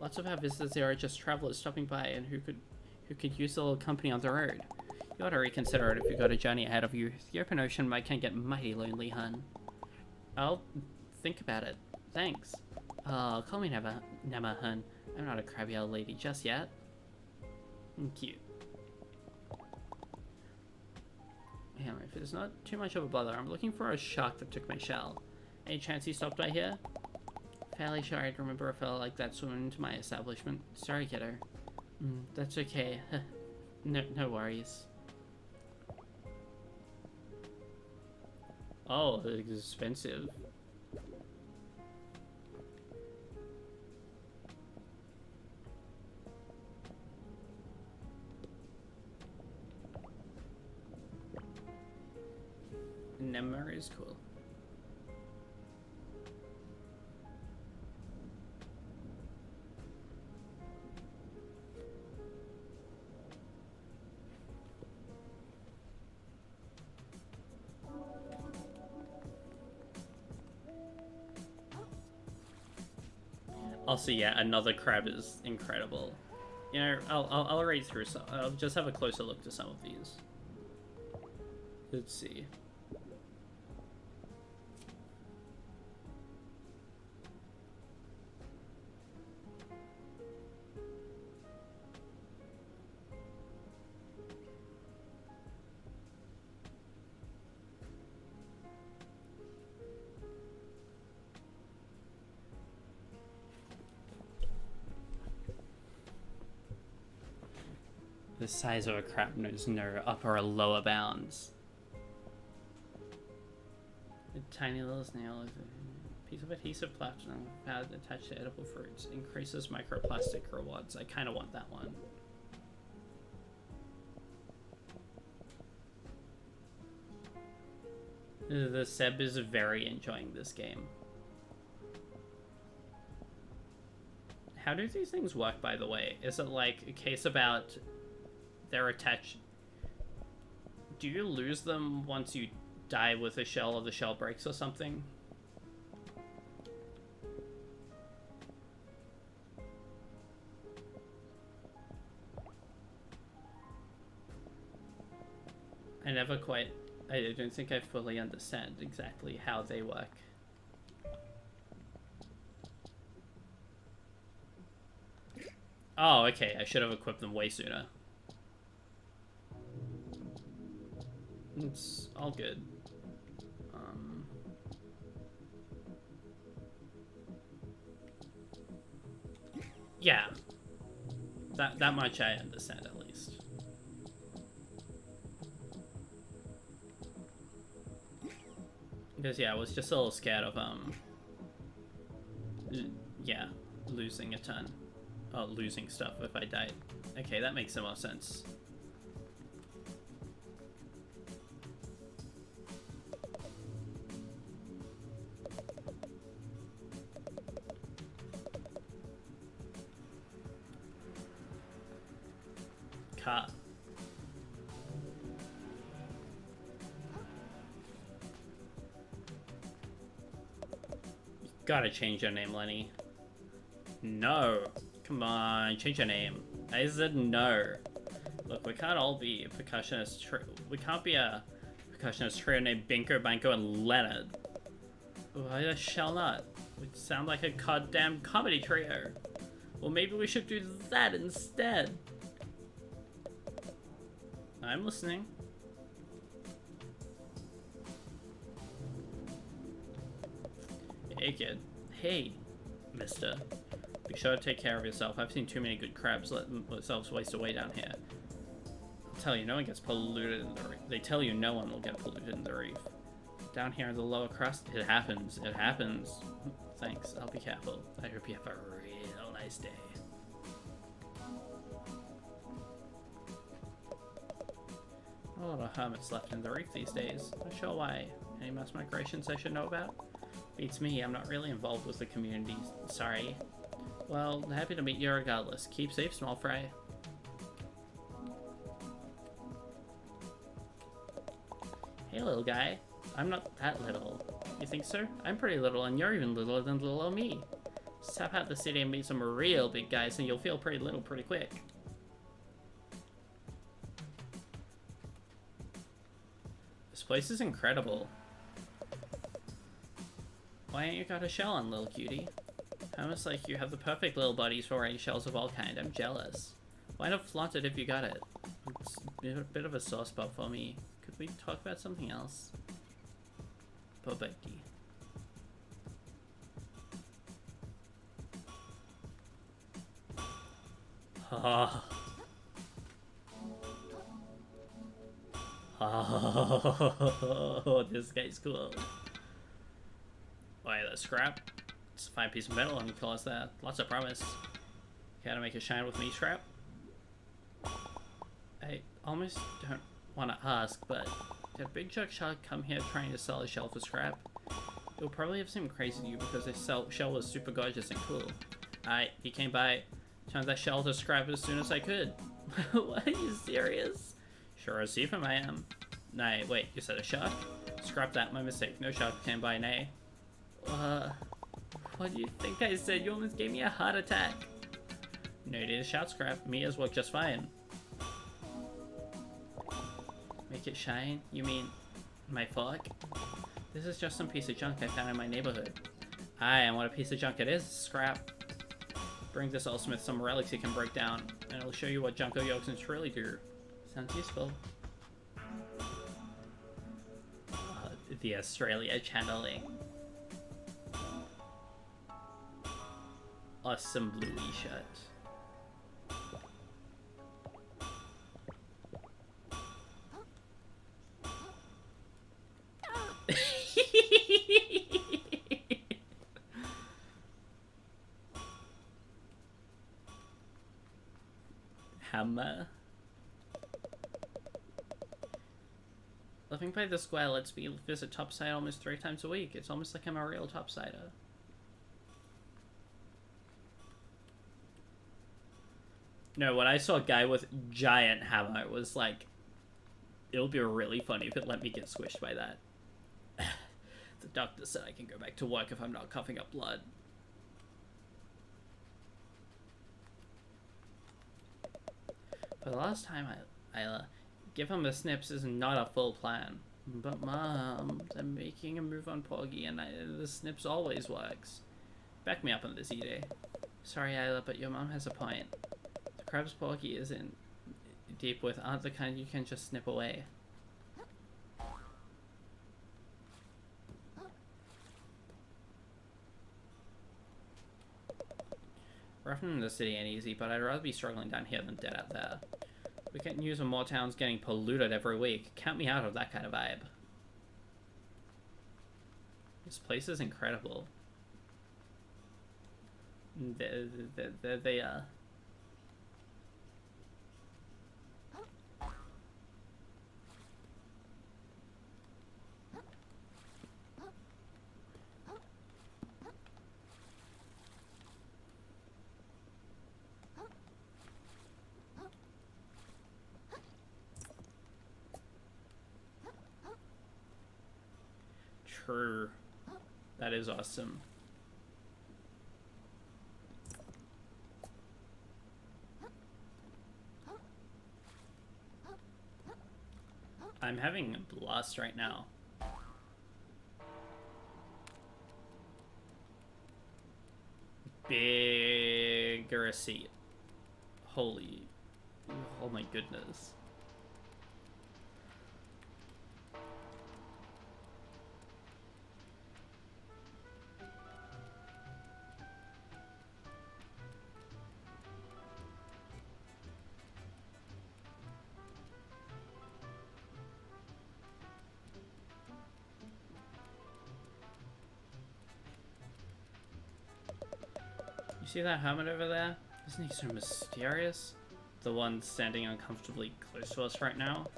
Lots of our visitors here are just travelers stopping by and who could use a little company on the road. You ought to reconsider it if you've got a journey ahead of you. The open ocean can get mighty lonely, hun. I'll think about it. Thanks. Oh, call me Nema, hun. I'm not a crabby old lady just yet. Cute. Yeah, if it's not too much of a bother, I'm looking for a shark that took my shell. Any chance he stopped by here? Fairly sure I'd remember a fella like that swimming into my establishment. Sorry, kiddo. That's okay. No worries. Oh, it's expensive. Nema is cool. Also, yeah, another crab is incredible. You know, I'll read through some. I'll just have a closer look to some of these. Let's see. The size of a crab knows no upper or lower bounds. A tiny little snail is a piece of adhesive platinum pad attached to edible fruits. Increases microplastic rewards. I kind of want that one. The Seb is very enjoying this game. How do these things work, by the way? Is it like a case about they're attached? Do you lose them once you die with a shell or the shell breaks or something? never quite... I don't think I fully understand exactly how they work. Oh, okay. I should have equipped them way sooner. It's all good. Yeah. That much I understand, at least. Because, yeah, I was just a little scared of, yeah, losing a ton. Oh, losing stuff if I died. Okay, that makes some more sense. Car. Gotta change your name, Lenny. No. Come on, change your name. I said no. Look, we can't all be a percussionist. We can't be a percussionist trio named Binko, Banko, and Leonard. Why the shall not? We sound like a goddamn comedy trio. Well, maybe we should do that instead. I'm listening. Hey, kid. Hey, mister. Be sure to take care of yourself. I've seen too many good crabs let themselves waste away down here. I'll tell you, no one gets polluted in the reef. They tell you no one will get polluted in the reef. Down here in the lower crust, it happens. It happens. Thanks. I'll be careful. I hope you have a real nice day. A lot of hermits left in the reef these days. Not sure why. Any mass migrations I should know about? Beats me, I'm not really involved with the community. Sorry. Well, happy to meet you regardless. Keep safe, small fry. Hey, little guy. I'm not that little. You think so? I'm pretty little, and you're even littler than little old me. Step out the city and meet some real big guys, and you'll feel pretty little pretty quick. This place is incredible. Why ain't you got a shell on, little cutie? Almost like you have the perfect little buddies for wearing shells of all kind. I'm jealous. Why not flaunt it if you got it? It's a bit of a sore spot for me. Could we talk about something else? Bobeki. Ah. Oh, this guy's cool. Why, that scrap? It's a fine piece of metal and call us that. Lots of promise. Gotta make it shine with me, scrap? I almost don't want to ask, but did a big jerk shark come here trying to sell a shell for scrap? It would probably have seemed crazy to you because this shell was super gorgeous and cool. He came by, turned that shell to scrap as soon as I could. What, are you serious? Sure as even I am. Nay, wait, you said a shark? Scrap that, my mistake. No shark came by, nay. What do you think I said? You almost gave me a heart attack. No need to shout, scrap. Mia's work just fine. Make it shine? You mean my fork? This is just some piece of junk I found in my neighborhood. Aye, and what a piece of junk it is, scrap. Bring this Allsmith some relics he can break down, and it'll show you what Junko yolks can truly do. Sounds useful. The Australia channeling. Awesome bluey shirt. Hammer. Living by the square lets me visit Topside almost 3 times a week. It's almost like I'm a real Topsider. No, when I saw a guy with giant hammer, it was like, it'll be really funny if it let me get squished by that. The doctor said I can go back to work if I'm not coughing up blood. For the last time, I Give him the snips is not a full plan. But Mom, I'm making a move on Porgy and the snips always works. Back me up on this, Ide. Sorry, Isla, but your mom has a point. The crabs Porgy is in deep with aren't the kind you can just snip away. Roughing in the city ain't easy, but I'd rather be struggling down here than dead out there. We can't use more towns getting polluted every week. Count me out of that kind of vibe. This place is incredible. There they are. True. That is awesome. I'm having a blast right now. Bigger a seat. Holy. Oh my goodness. You see that hermit over there? Isn't he so mysterious? The one standing uncomfortably close to us right now?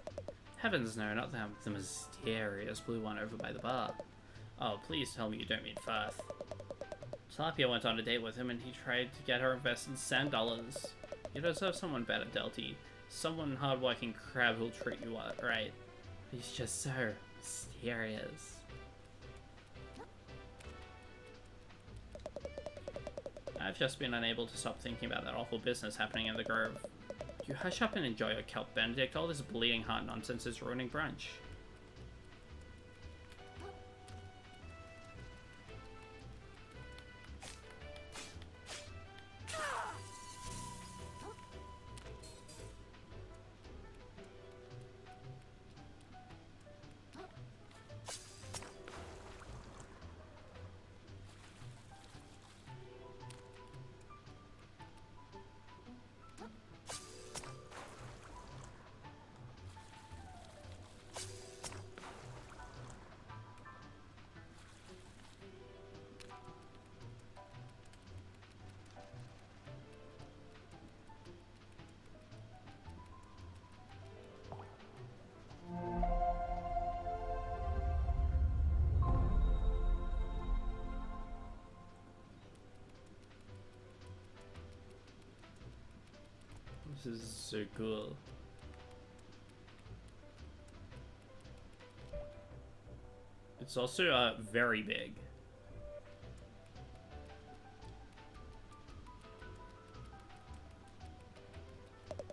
Heavens no, not the mysterious blue one over by the bar. Oh, please tell me you don't mean Firth. Tilapia went on a date with him and he tried to get her invested in sand dollars. You deserve someone better, Delty. Someone hardworking crab who'll treat you right. He's just so mysterious. I've just been unable to stop thinking about that awful business happening in the Grove. You hush up and enjoy your kelp, Benedict. All this bleeding heart nonsense is ruining brunch. This is so cool. It's also very big. What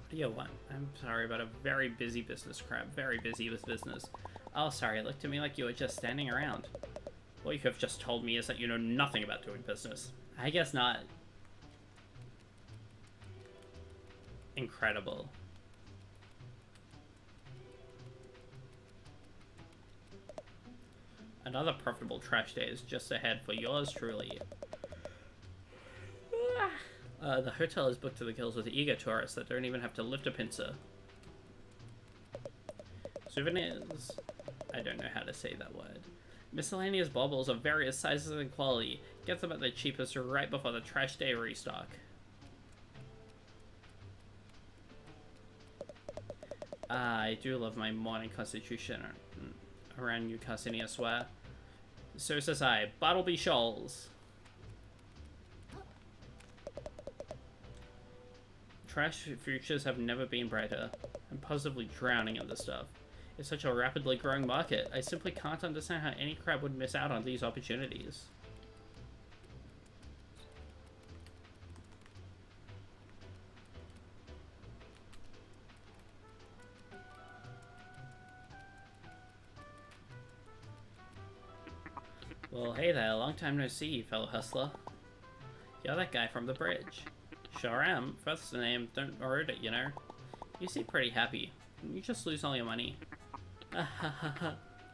do you want? I'm sorry, but a very busy business, Crab. Very busy with business. Oh, sorry, it looked to me like you were just standing around. What you have just told me is that you know nothing about doing business. I guess not. Incredible. Another profitable trash day is just ahead for yours truly. The hotel is booked to the gills with eager tourists that don't even have to lift a pincer. Souvenirs. I don't know how to say that word. Miscellaneous baubles of various sizes and quality. Get them at the cheapest right before the trash day restock. I do love my morning constitution around you, Cassini, I swear. So says I. Bartleby Shoals. Trash futures have never been brighter. I'm positively drowning in this stuff. It's such a rapidly growing market. I simply can't understand how any crab would miss out on these opportunities. Well, hey there, long time no see, fellow hustler. You're that guy from the bridge. Sure am. First name, don't word it, you know. You seem pretty happy. You just lose all your money.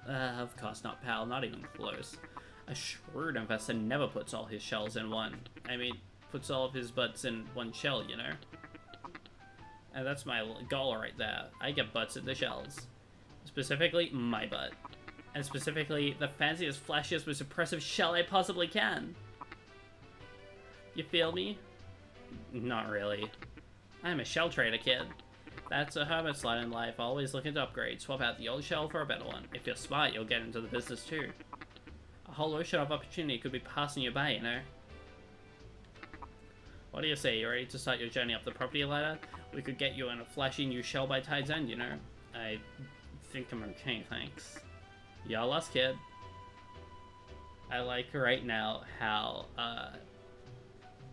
Of course not, pal. Not even close. A shrewd investor never puts all his shells in one. I mean, puts all of his butts in one shell, you know? And that's my goal right there. I get butts in the shells. Specifically, my butt. And specifically, the fanciest, flashiest, most impressive shell I possibly can. You feel me? Not really. I'm a shell trader, kid. That's a hermit's lot in life, always looking to upgrade. Swap out the old shell for a better one. If you're smart, you'll get into the business too. A whole ocean of opportunity could be passing you by, you know? What do you say? You ready to start your journey up the property ladder? We could get you in a flashy new shell by tide's end, you know? I think I'm okay, thanks. Y'all lost, kid. I like right now how,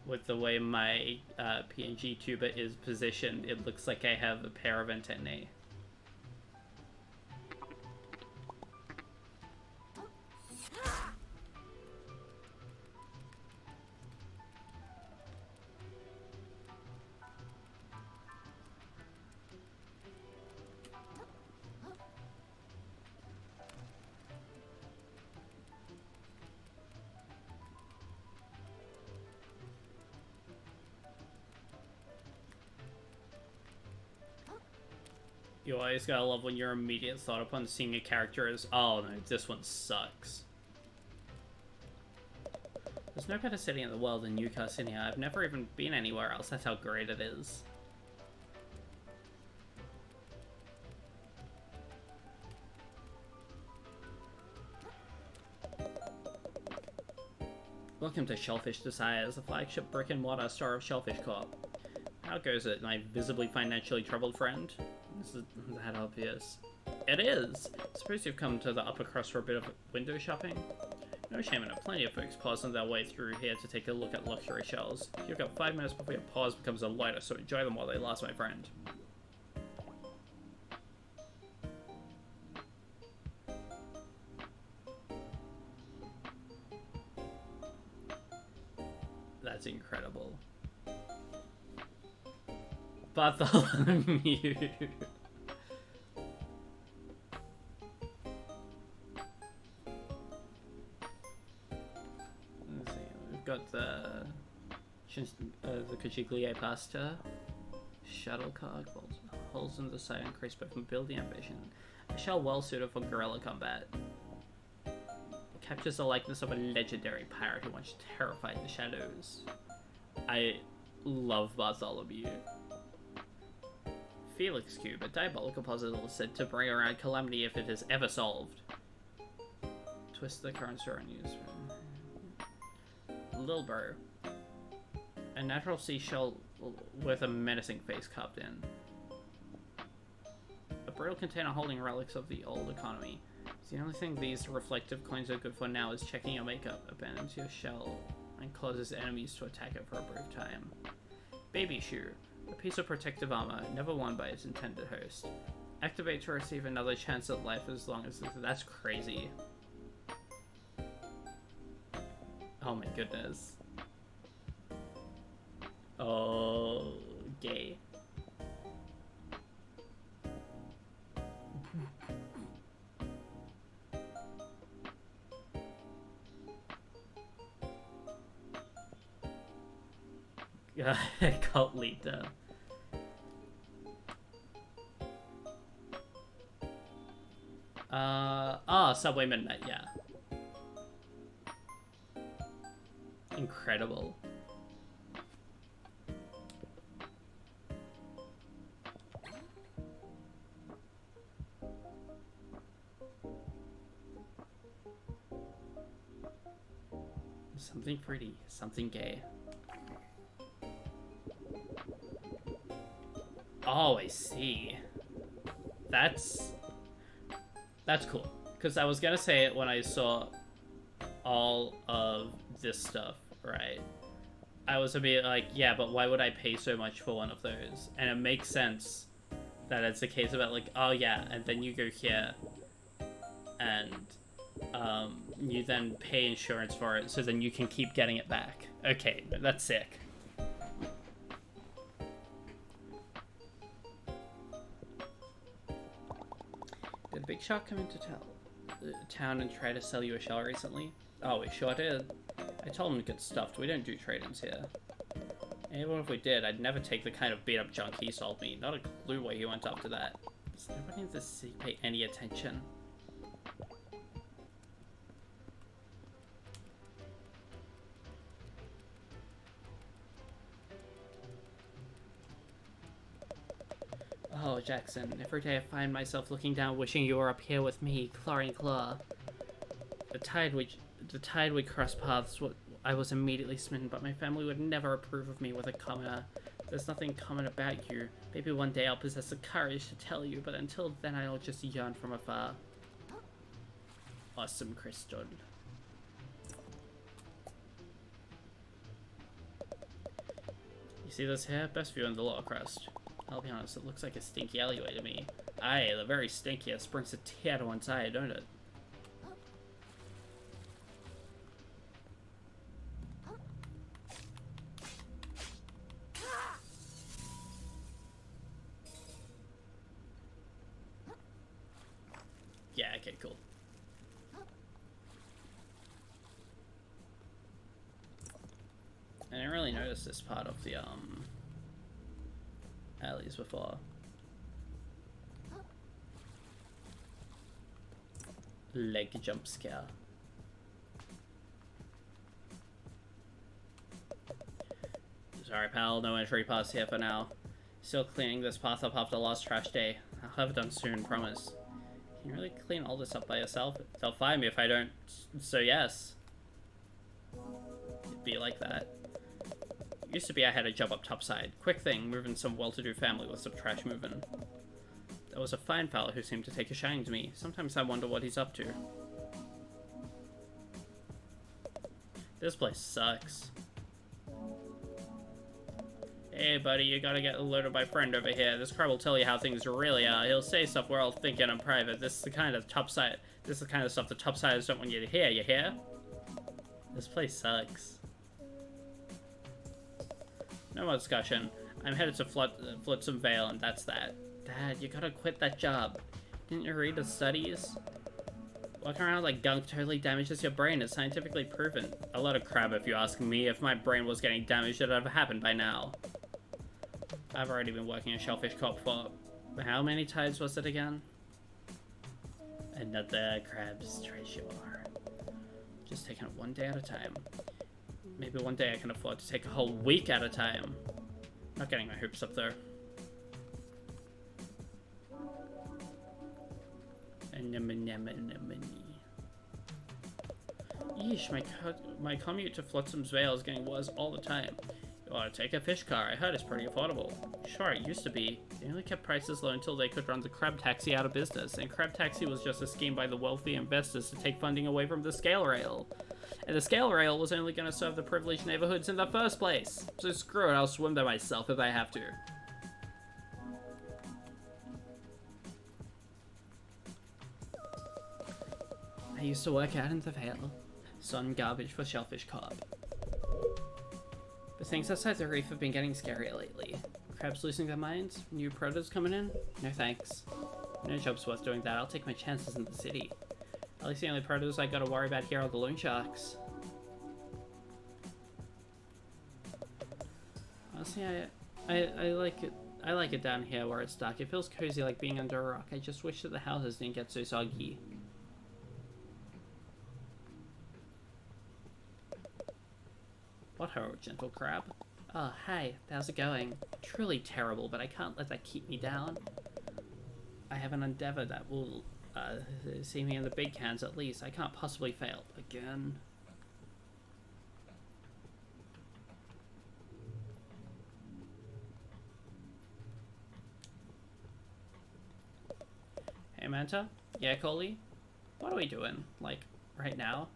with the way my PNG tuber is positioned, it looks like I have a pair of antennae. You always gotta love when your immediate thought upon seeing a character is, oh no, this one sucks. There's no better city in the world than Newcastle City. I've never even been anywhere else, that's how great it is. Welcome to Shellfish Desires, the flagship brick-and-mortar store of Shellfish Corp. How goes it, my visibly financially troubled friend? Is it that obvious? It is! Suppose you've come to the upper crust for a bit of window shopping? No shame in it. Plenty of folks pause on their way through here to take a look at luxury shells. You've got 5 minutes before your pause becomes a lighter, so enjoy them while they last, my friend. That's incredible. Bartholomew. Let's see, we've got the Cochiglia pasta, shuttlecock, holes in the side increase both mobility and vision. A shell well suited for guerrilla combat. It captures the likeness of a legendary pirate who once terrified the shadows. I love Bartholomew. Felix Cube, a diabolical puzzle said to bring around calamity if it is ever solved. Twist the current story and use. Lil Bro. A natural seashell with a menacing face carved in. A brittle container holding relics of the old economy. The only thing these reflective coins are good for now is checking your makeup, abandons your shell, and causes enemies to attack it for a brief time. Baby Shoe. A piece of protective armor, never worn by its intended host. Activate to receive another chance at life as long as... That's crazy. Oh my goodness. Oh, gay. Cult leader. Subway Midnight, yeah. Incredible. Something pretty, something gay. Oh, I see. That's cool. Because I was gonna say it when I saw all of this stuff, right? I was a bit like, yeah, but why would I pay so much for one of those? And it makes sense that it's a case about like, oh yeah, and then you go here, and you then pay insurance for it, so then you can keep getting it back. Okay, that's sick. Did a big shark come into town and try to sell you a shell recently? Oh, we sure did. I told him to get stuffed. We don't do trade-ins here. And even if we did, I'd never take the kind of beat-up junk he sold me. Not a clue why he went after that. Does nobody in this city pay any attention? Oh, Jackson, every day I find myself looking down wishing you were up here with me, claw and claw. The tide we crossed paths, I was immediately smitten, but my family would never approve of me with a commoner. There's nothing common about you. Maybe one day I'll possess the courage to tell you, but until then I'll just yearn from afar. Awesome, Crystal. You see this here? Best view in the lower crust. I'll be honest, it looks like a stinky alleyway to me. Aye, the very stinkiest brings a tear to one's eye, don't it? Yeah, okay, cool. I didn't really notice this part of the, alleys before. Leg jump scare. Sorry, pal, no entry pass here for now. Still cleaning this path up after the last trash day. I'll have it done soon, promise. Can you really clean all this up by yourself? They'll fire me if I don't, so yes. It'd be like that. Used to be I had a job up topside. Quick thing, moving some well-to-do family with some trash moving. There was a fine fellow who seemed to take a shine to me. Sometimes I wonder what he's up to. This place sucks. Hey buddy, you gotta get a load of my friend over here. This crowd will tell you how things really are. He'll say stuff we're all thinking in private. This is the kind of stuff the topsiders don't want you to hear, you hear? This place sucks. No more discussion. I'm headed to Flotsam Vale, and that's that. Dad, you gotta quit that job. Didn't you read the studies? Walking around like gunk totally damages your brain. It's scientifically proven. A lot of crap if you ask me. If my brain was getting damaged, it'd have happened by now. I've already been working a Shellfish Corp for... how many tides was it again? Another crab's treasure. Just taking it one day at a time. Maybe one day I can afford to take a whole week at a time. Not getting my hoops up there. Yeesh, my commute to Flotsam's Vale is getting worse all the time. You ought to take a fish car. I heard it's pretty affordable. Sure, it used to be. They only kept prices low until they could run the crab taxi out of business, and crab taxi was just a scheme by the wealthy investors to take funding away from the scale rail. And the scale rail was only going to serve the privileged neighborhoods in the first place. So screw it, I'll swim there myself if I have to. I used to work out in the Vale. Sun garbage for Shellfish Corp. But things outside the reef have been getting scarier lately. Crabs losing their minds? New predators coming in? No thanks. No job's worth doing that. I'll take my chances in the city. At least the only predators I gotta worry about here are the loan sharks. Honestly, I like it. I like it down here where it's dark. It feels cozy like being under a rock. I just wish that the houses didn't get so soggy. What ho, gentle crab. Oh, hi. How's it going? Truly terrible, but I can't let that keep me down. I have an endeavor that will see me in the big cans at least. I can't possibly fail. Again. Hey, Manta? Yeah, Coley? What are we doing? Like, right now?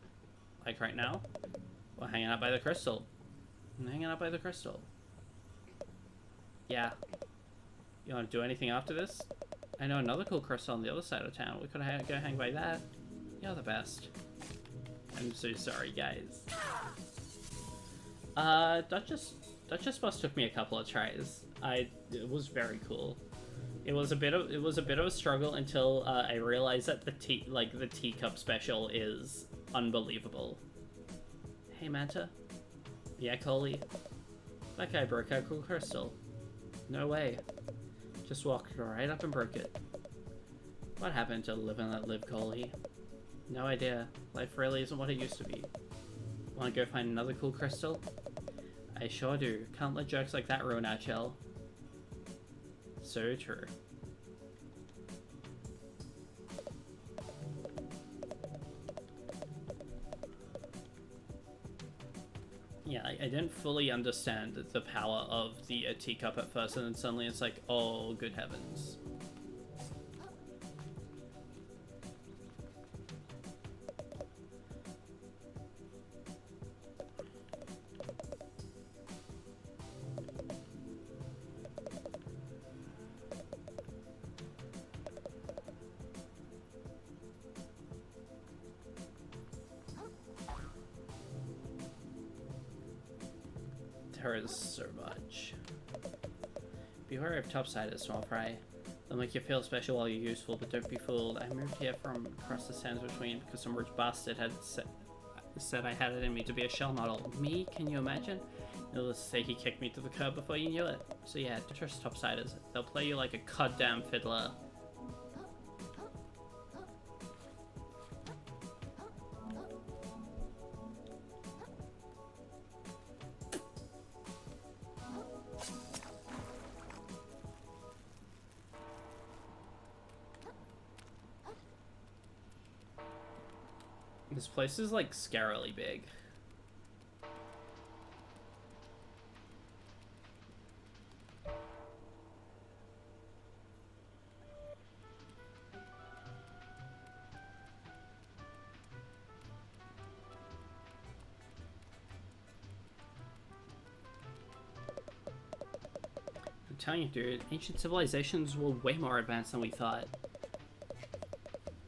Like, right now? We're hanging out by the crystal. I'm hanging out by the crystal. Yeah. You want to do anything after this? I know another cool crystal on the other side of town. We could go hang by that. You're the best. I'm so sorry, guys. Duchess Bus took me a couple of tries. It was very cool. It was a bit of a struggle until I realized that the teacup special is unbelievable. Hey Manta. Yeah, Coley. That guy broke our cool crystal. No way. Just walked right up and broke it. What happened to live and let live, Coley? No idea. Life really isn't what it used to be. Wanna go find another cool crystal? I sure do. Can't let jokes like that ruin our chill. So true. Yeah, I didn't fully understand the power of the teacup at first, and then suddenly it's like, oh, good heavens. There is so much. Beware of topsiders, small fry. They'll make you feel special while you're useful, but don't be fooled. I moved here from across the sands between because some rich bastard had said I had it in me to be a shell model. Me? Can you imagine? Needless to say, he kicked me to the curb before you knew it. So yeah, don't trust topsiders. They'll play you like a goddamn fiddler. This place is like scarily big. I'm telling you, dude, ancient civilizations were way more advanced than we thought.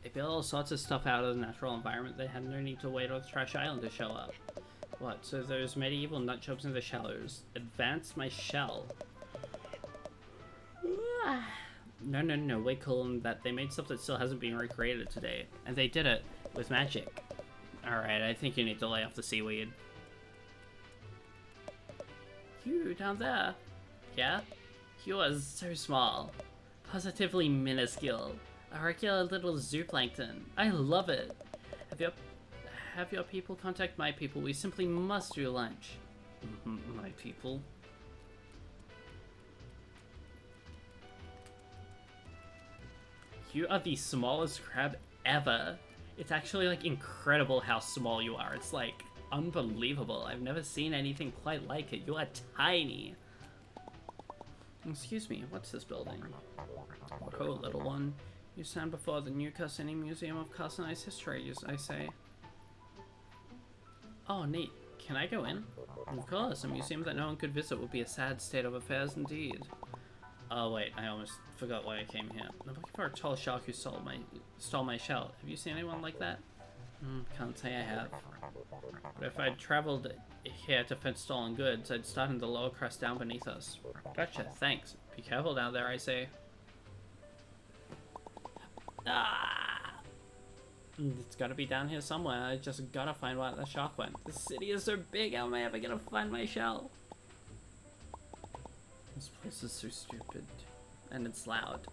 They built all sorts of stuff out of the natural environment. They had no need to wait on the trash island to show up. What, so those medieval nutjobs in the shallows advanced my shell? No, way cooler than that. They made stuff that still hasn't been recreated today. And they did it with magic. Alright, I think you need to lay off the seaweed. You, down there. Yeah? You are so small. Positively minuscule. A regular little zooplankton. I love it. Have your people contact my people. We simply must do lunch. My people. You are the smallest crab ever. It's actually like incredible how small you are. It's like unbelievable. I've never seen anything quite like it. You are tiny. Excuse me, what's this building? Oh, little one. You stand before the new Cassini Museum of Cassinized History, I say. Oh, neat. Can I go in? Of course, a museum that no one could visit would be a sad state of affairs indeed. Oh wait, I almost forgot why I came here. I'm looking for a tall shark who stole my shell. Have you seen anyone like that? Can't say I have. But if I'd traveled here to fetch stolen goods, I'd start in the lower crust down beneath us. Gotcha, thanks. Be careful down there, I say. Ah! It's gotta be down here somewhere. I just gotta find where the shark went. The city is so big, how am I ever gonna find my shell? This place is so stupid. And it's loud.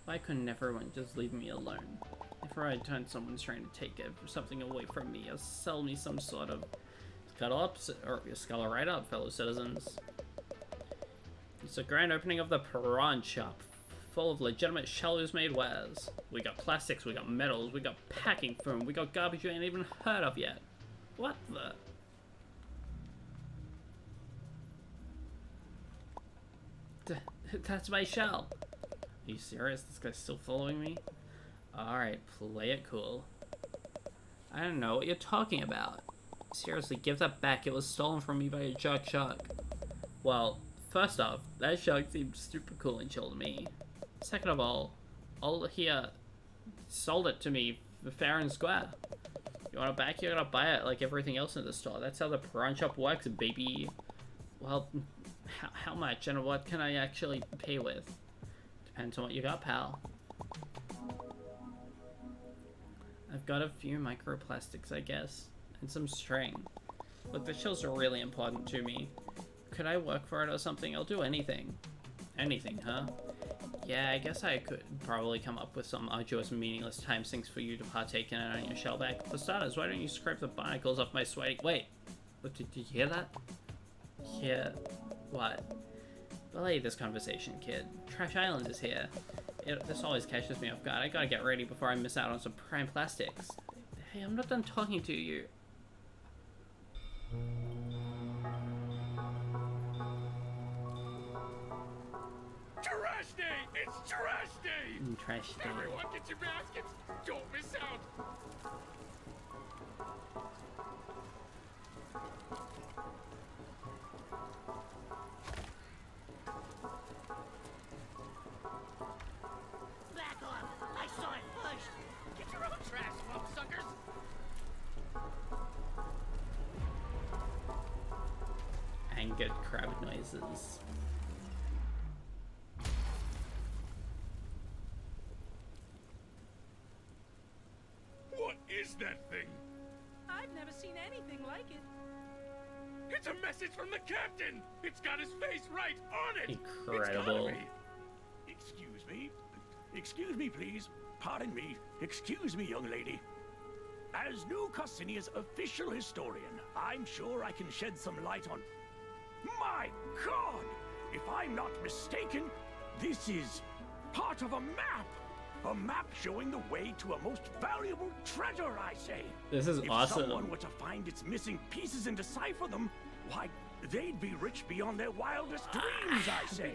Why couldn't everyone just leave me alone? If I turn someone's trying to take something away from me or sell me some sort of scuttle right up, fellow citizens. It's a grand opening of the prawn shop, full of legitimate shell-made wares. We got plastics, we got metals, we got packing foam, we got garbage you ain't even heard of yet. What the? That's my shell. Are you serious? This guy's still following me? Alright, play it cool. I don't know what you're talking about. Seriously, give that back. It was stolen from me by a jerk shark. Well, first off, that shark seemed super cool and chill to me. Second of all here sold it to me fair and square. You want it back, you gotta buy it like everything else in the store. That's how the pawn shop works, baby. Well, how much and what can I actually pay with? Depends on what you got, pal. I've got a few microplastics, I guess, and some string. Look, the shells are really important to me. Could I work for it or something? I'll do anything. Anything, huh? Yeah, I guess I could probably come up with some arduous, meaningless time sinks for you to partake in it on your shell back. For starters, why don't you scrape the barnacles off my sweaty... Wait! What, did you hear that? Hear... what? Belay this conversation, kid. Trash Island is here. This always catches me off guard. I gotta get ready before I miss out on some prime plastics. Hey, I'm not done talking to you. Trash day! It's trash day! Trash day. Everyone get your baskets! Don't miss out! Back off! I saw it first! Get your own trash, swamp suckers! Angered crowd noises. What is that thing? I've never seen anything like it. It's a message from the captain! It's got his face right on it! Incredible. It's gotta be. Excuse me? Excuse me, please. Pardon me. Excuse me, young lady. As New Cassinia's official historian, I'm sure I can shed some light on... My God! If I'm not mistaken, this is part of a map! A map showing the way to a most valuable treasure, I say. This is if awesome. If someone were to find its missing pieces and decipher them, why, they'd be rich beyond their wildest dreams, I say.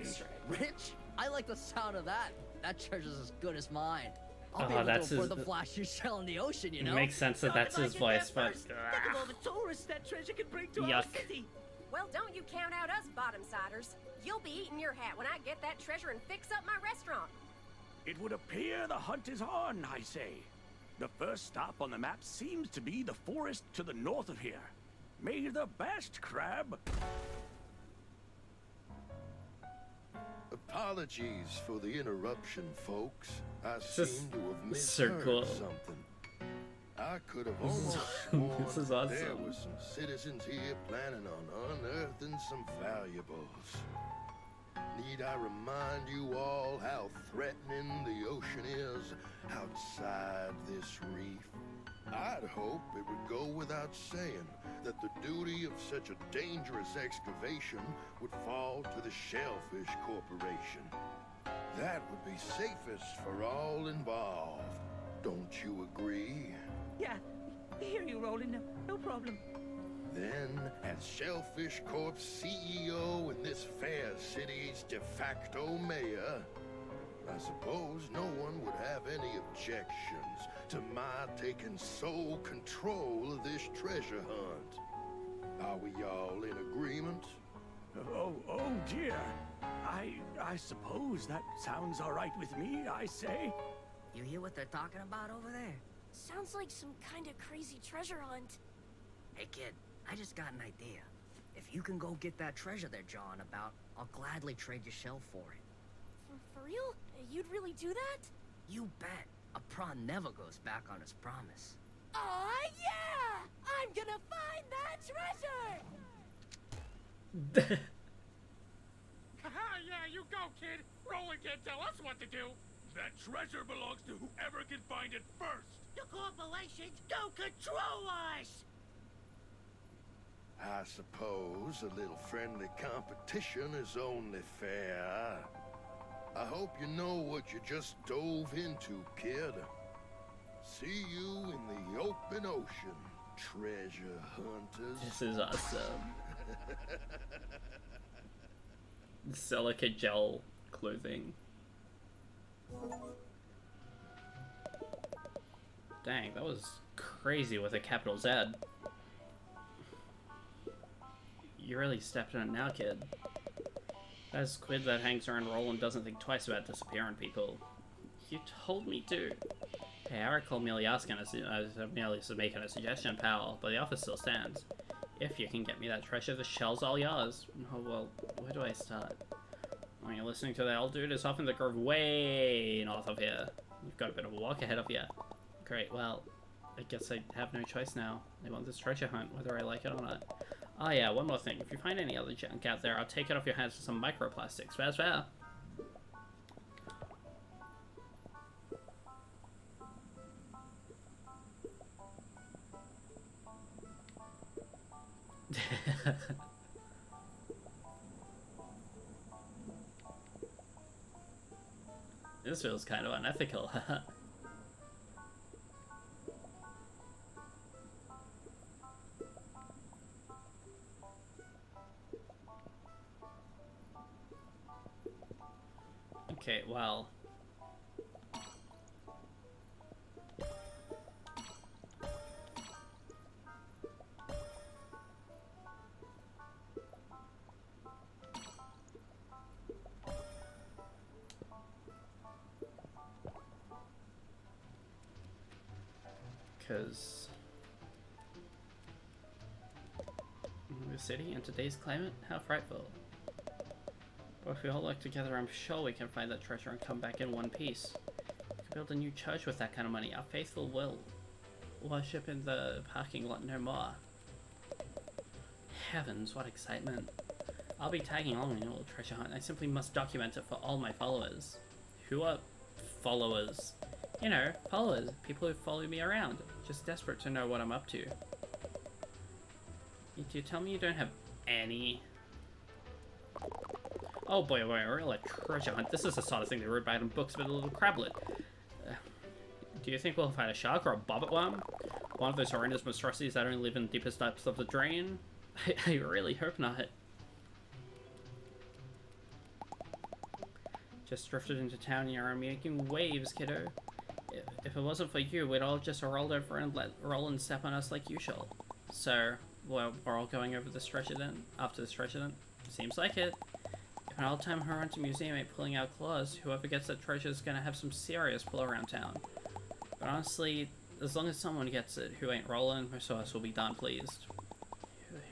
Rich? I like the sound of that. That treasure's as good as mine. I'll be Oh, able that's to afford his- the flashy shell in the ocean, you It know? makes sense that Not that's if I his get there voice, but... first. Think of all the tourists that treasure can bring to our Yuck. city. Well, don't you count out us bottom-siders. You'll be eating your hat when I get that treasure and fix up my restaurant. It would appear the hunt is on, I say. The first stop on the map seems to be the forest to the north of here. May the best crab... Apologies for the interruption, folks. I is seem to have so misheard cool. something. I could have almost sworn This is there awesome. were some citizens here planning on unearthing some valuables. Need I remind you all how threatening the ocean is outside this reef? I'd hope it would go without saying that the duty of such a dangerous excavation would fall to the Shellfish Corporation. That would be safest for all involved. Don't you agree? Yeah, I hear you, Roland. No problem. Then, as Shellfish Corp's CEO and this fair city's de facto mayor, I suppose no one would have any objections to my taking sole control of this treasure hunt. Are we all in agreement? Oh dear. I suppose that sounds all right with me, I say. You hear what they're talking about over there? Sounds like some kind of crazy treasure hunt. Hey, kid, I just got an idea. If you can go get that treasure they're jawing about, I'll gladly trade your shell for it. For real? You'd really do that? You bet. A prawn never goes back on his promise. Aw, yeah! I'm gonna find that treasure! Haha, yeah, you go, kid. Roland can't tell us what to do. That treasure belongs to whoever can find it first. The corporations don't control us! I suppose a little friendly competition is only fair. I hope you know what you just dove into, kid. See you in the open ocean, treasure hunters. This is awesome. Silica gel clothing. Dang, that was crazy with a capital Z. You really stepped in it now, kid. That squid that hangs around Roland doesn't think twice about disappearing people. You told me to. Okay, I recall merely asking merely making a suggestion, pal, but the offer still stands. If you can get me that treasure, the shell's all yours. Oh, well, where do I start? When you're listening to the old dude, it's off in the grove way north of here. You've got a bit of a walk ahead of you. Great, well, I guess I have no choice now. I want this treasure hunt, whether I like it or not. Oh yeah, one more thing. If you find any other junk out there, I'll take it off your hands for some microplastics. Fair, fair. This feels kind of unethical. Okay, well. Because the city in today's climate, how frightful. But if we all work together, I'm sure we can find that treasure and come back in one piece. We could build a new church with that kind of money. Our faithful will worship in the parking lot no more. Heavens, what excitement. I'll be tagging along in your little treasure hunt. I simply must document it for all my followers. Who are followers? You know, followers. People who follow me around. Just desperate to know what I'm up to. Do you tell me you don't have any? Oh boy, a real treasure hunt. This is the sort of thing they wrote about in books about a little crablet. Do you think we'll find a shark or a bobbit worm? One of those horrendous monstrosities that only live in the deepest depths of the drain? I really hope not. Just drifted into town and you're making waves, kiddo. If it wasn't for you, we'd all just rolled over and let Roland step on us like usual. So, well, we're all going over this treasure then? After this treasure then? Seems like it. If an old-time Haunted Museum ain't pulling out claws, whoever gets that treasure is gonna have some serious pull around town. But honestly, as long as someone gets it who ain't Roland, most of us will be darn pleased.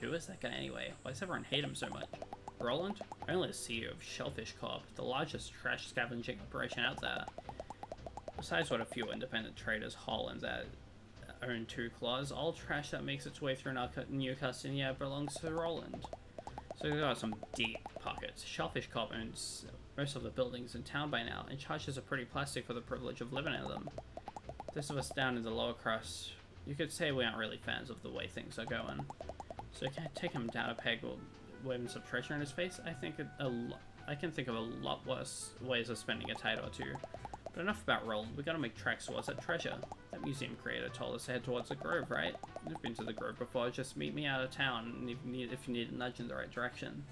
Who is that guy anyway? Why does everyone hate him so much? Roland? Only the CEO of Shellfish Corp, the largest trash scavenging operation out there. Besides what a few independent traders haul in that own 2 claws, all trash that makes its way through New Castinia belongs to Roland. So they've got some deep pockets. Shellfish Corp owns most of the buildings in town by now, and charges a pretty plastic for the privilege of living in them. Those of us down in the lower crust, you could say we aren't really fans of the way things are going. So can I take him down a peg or waving some treasure in his face? I can think of a lot worse ways of spending a tide or two. But enough about Roland, we gotta make tracks towards that treasure. That museum creator told us to head towards the grove, right? You've been to the grove before, just meet me out of town if you need a nudge in the right direction.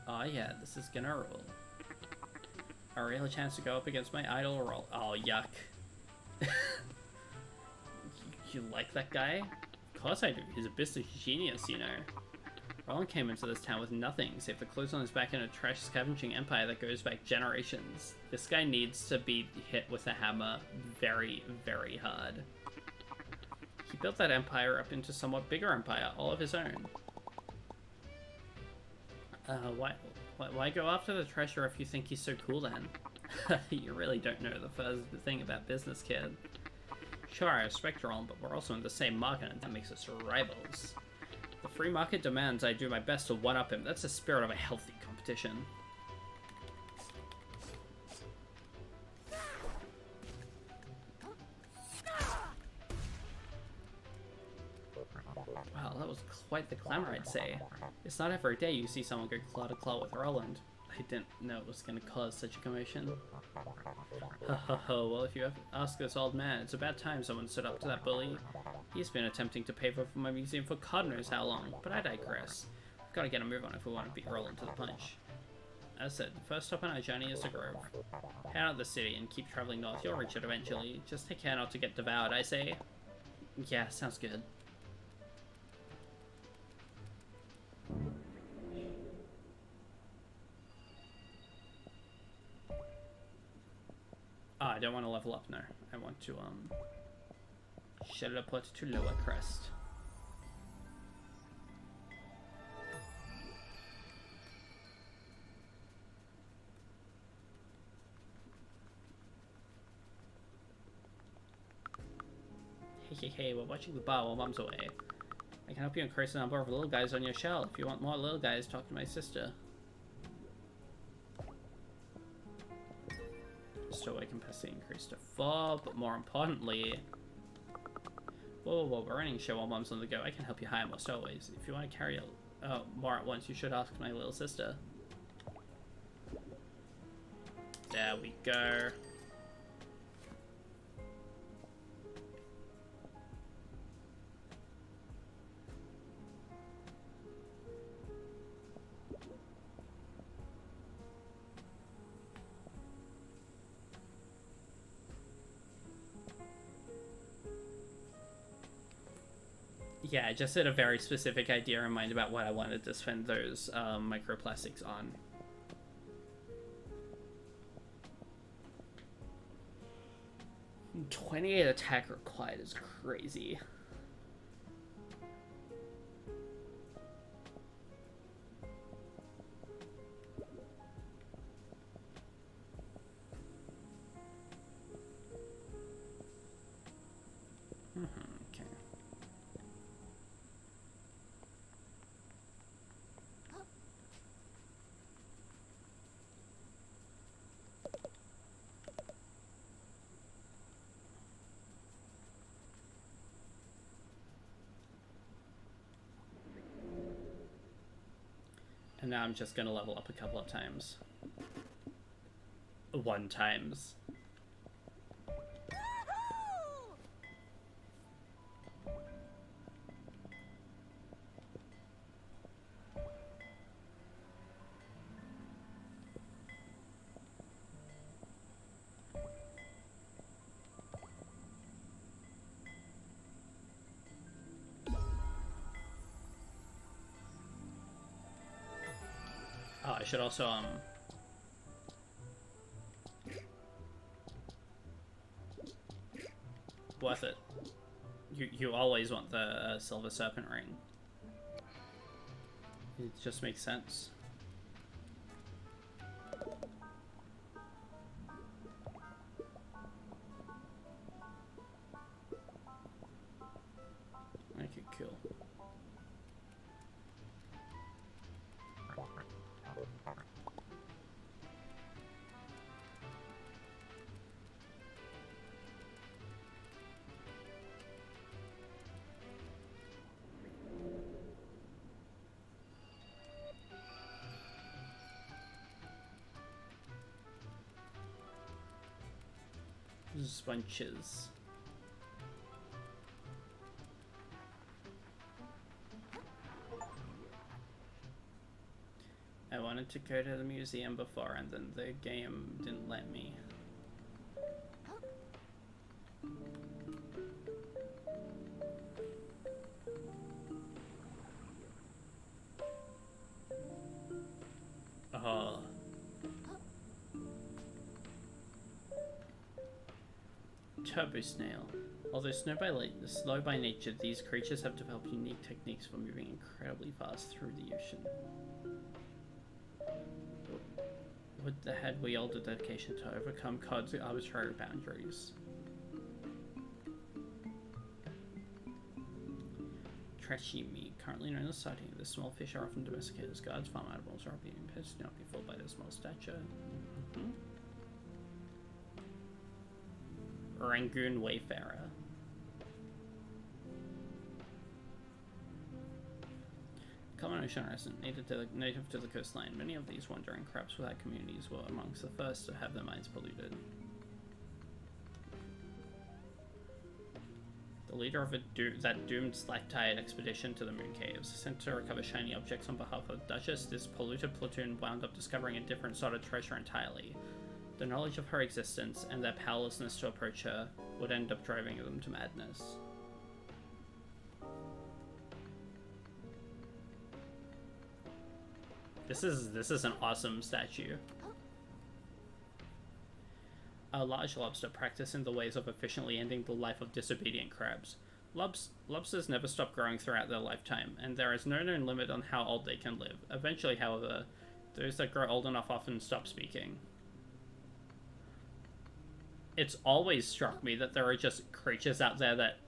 Oh yeah, this is gonna rule. A real chance to go up against my idol Roland. Oh, yuck. You like that guy? Of course I do, he's a business genius, you know. Roland came into this town with nothing, save the clothes on his back in a trash scavenging empire that goes back generations. This guy needs to be hit with a hammer very, very hard. He built that empire up into a somewhat bigger empire, all of his own. Why go after the treasure if you think he's so cool then? You really don't know the first thing about business, kid. Sure, I respect Roland, but we're also in the same market, and that makes us rivals. The free market demands I do my best to one-up him. That's the spirit of a healthy competition. Wow, that was quite the clamor, I'd say. It's not every day you see someone go claw to claw with Roland. I didn't know it was going to cause such a commotion. Well, if you ask this old man, it's about time someone stood up to that bully. He's been attempting to pave over my museum for God knows how long, but I digress. We've got to get a move on if we want to beat Roland to the punch. As said, the first stop on our journey is the Grove. Head out of the city and keep traveling north, you'll reach it eventually. Just take care not to get devoured, I say. Yeah, sounds good. Oh I don't want to level up now. I want to teleport to Lower Crest. Hey, we're watching the bar while Mom's away. I can help you increase the number of little guys on your shell. If you want more little guys, talk to my sister. Stowaway capacity increased to 4, but more importantly... Whoa, we're running a show while Mom's on the go. I can help you hire more stowaways. If you want to carry more at once, you should ask my little sister. There we go. Yeah, I just had a very specific idea in mind about what I wanted to spend those microplastics on. $28 attack required is crazy. And now I'm just gonna level up a couple of times. 1 times. Oh, I should also, worth it. You always want the Silver Serpent Ring. It just makes sense. Okay, cool. Sponges. I wanted to go to the museum before and then the game didn't let me. Oh. Turbo snail. Although slow by nature, these creatures have developed unique techniques for moving incredibly fast through the ocean. Would the head wield the dedication to overcome Cod's arbitrary boundaries? Trashimi, currently known as sighting. The small fish are often domesticated as guards. Farm animals are being pissed, not be fooled by their small stature. Rangoon Wayfarer. Common ocean resident, native to the coastline. Many of these wandering crabs without communities were amongst the first to have their minds polluted. The leader of that doomed Slack-Tide expedition to the Moon Caves, sent to recover shiny objects on behalf of the Duchess, this polluted platoon wound up discovering a different sort of treasure entirely. The knowledge of her existence and their powerlessness to approach her would end up driving them to madness. This is an awesome statue. a large lobster practicing the ways of efficiently ending the life of disobedient crabs. Lobsters never stop growing throughout their lifetime, and there is no known limit on how old they can live. Eventually, however, those that grow old enough often stop speaking. It's always struck me that there are just creatures out there that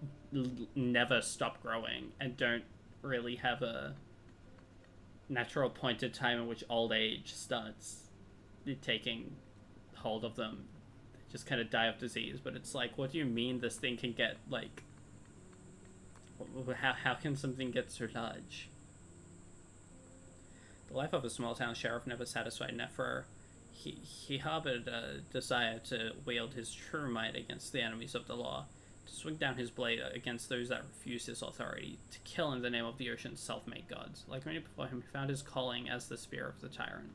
never stop growing and don't really have a natural pointed time in which old age starts taking hold of them. They just kind of die of disease. But it's like, what do you mean this thing can get, like, how can something get so large? The life of a small town sheriff never satisfied Nephro. He harbored a desire to wield his true might against the enemies of the law, to swing down his blade against those that refuse his authority, to kill in the name of the ocean's self-made gods. Like many before him, he found his calling as the spear of the tyrant.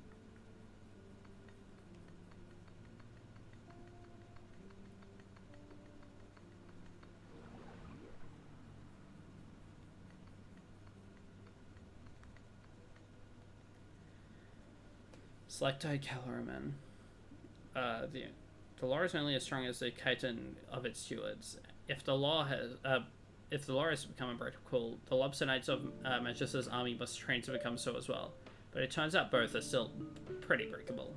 Select-eyed Caloriman. The law is only as strong as the chitin of its stewards. If the law has become unbreakable, the Lobster Knights of Manchester's army must train to become so as well. But it turns out both are still pretty breakable.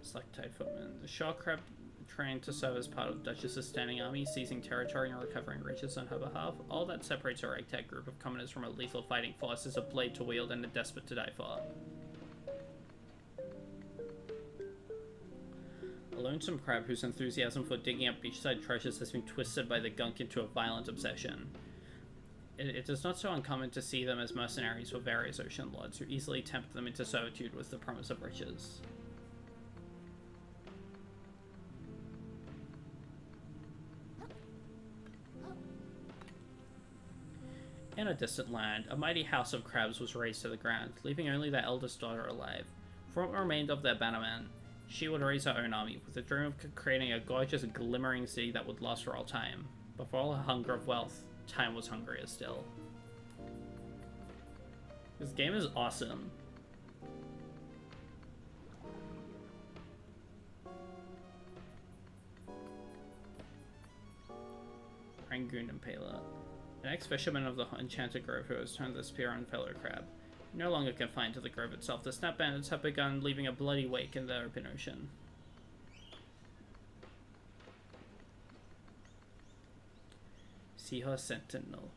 Select-eyed Footman. The Shaw Crab trained to serve as part of the Duchess's standing army, seizing territory and recovering riches on her behalf. All that separates a ragtag group of commoners from a lethal fighting force is a blade to wield and a despot to die for. A lonesome crab whose enthusiasm for digging up beachside treasures has been twisted by the gunk into a violent obsession. It is not so uncommon to see them as mercenaries for various ocean lords who easily tempt them into servitude with the promise of riches. In a distant land, a mighty house of crabs was razed to the ground, leaving only their eldest daughter alive. For what remained of their bannerman, she would raise her own army, with the dream of creating a gorgeous, glimmering city that would last for all time. But for all her hunger of wealth, time was hungrier still. This game is awesome. Rangoon Impaler. An ex-fisherman of the Enchanted Grove who has turned the spear on fellow crab. No longer confined to the grove itself, the snap bandits have begun leaving a bloody wake in the open ocean. Seahorse Sentinel.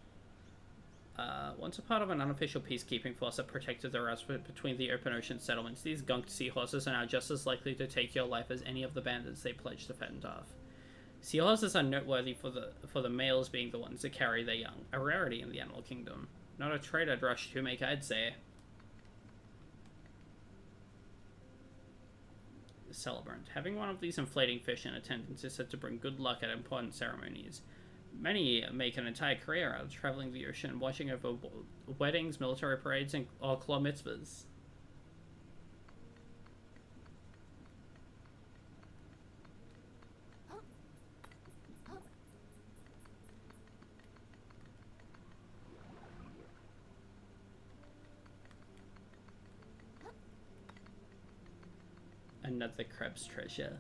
Once a part of an unofficial peacekeeping force that protected the respite between the open ocean settlements, these gunked seahorses are now just as likely to take your life as any of the bandits they pledged to fend off. Seahorses are noteworthy for the males being the ones that carry their young, a rarity in the animal kingdom. Not a trait I'd rush to make, I'd say. The Celebrant. Having one of these inflating fish in attendance is said to bring good luck at important ceremonies. Many make an entire career out of traveling the ocean, watching over weddings, military parades, or claw mitzvahs. Another crab's treasure.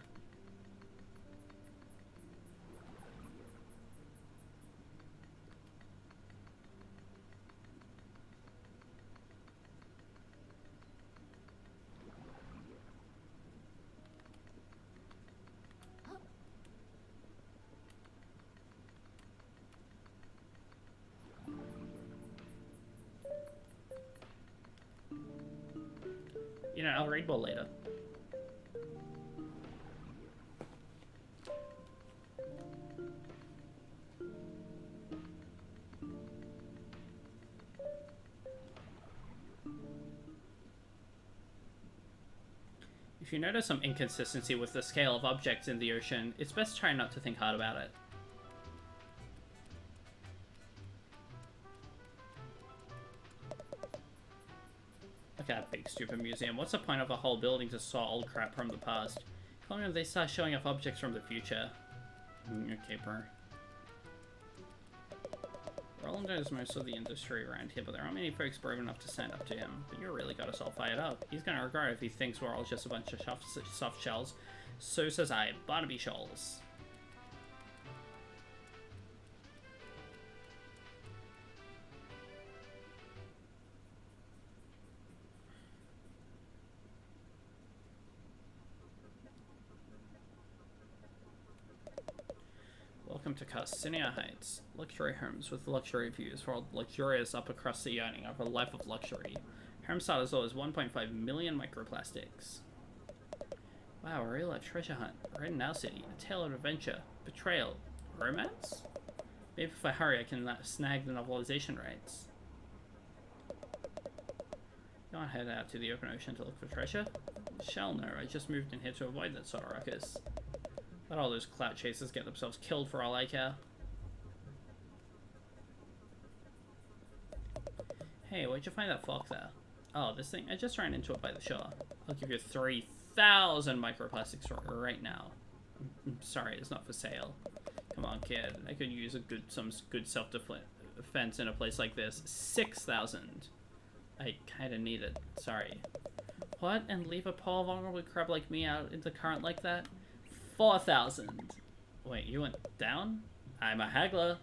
You know, I'll read more later. If you notice some inconsistency with the scale of objects in the ocean, it's best try not to think hard about it. Look at that big stupid museum. What's the point of a whole building to store old crap from the past? Tell me when they start showing off objects from the future. Okay, bro. Roland knows most of the industry around here, but there aren't many folks brave enough to stand up to him. But you really got us all fired up. He's gonna regret it if he thinks we're all just a bunch of soft shells. So says I, Barnaby Shoals. Welcome to Carcinia Heights. Luxury homes with luxury views for luxurious upper crust yearning of a life of luxury. Home start as low as 1.5 million microplastics. Wow, a real life treasure hunt. Right in our city. A tale of adventure, betrayal, romance? Maybe if I hurry I can snag the novelization rights. You want to head out to the open ocean to look for treasure? Shall no, I just moved in here to avoid that sort of ruckus. Let all those clout chasers get themselves killed for all I care. Hey, where'd you find that fork there? Oh, this thing? I just ran into it by the shore. I'll give you 3,000 microplastics right now. I'm sorry, it's not for sale. Come on, kid. I could use some good self-defense in a place like this. 6,000. I kinda need it. Sorry. What? And leave a poor vulnerable crab like me out in the current like that? 4,000. Wait, you went down? I'm a haggler.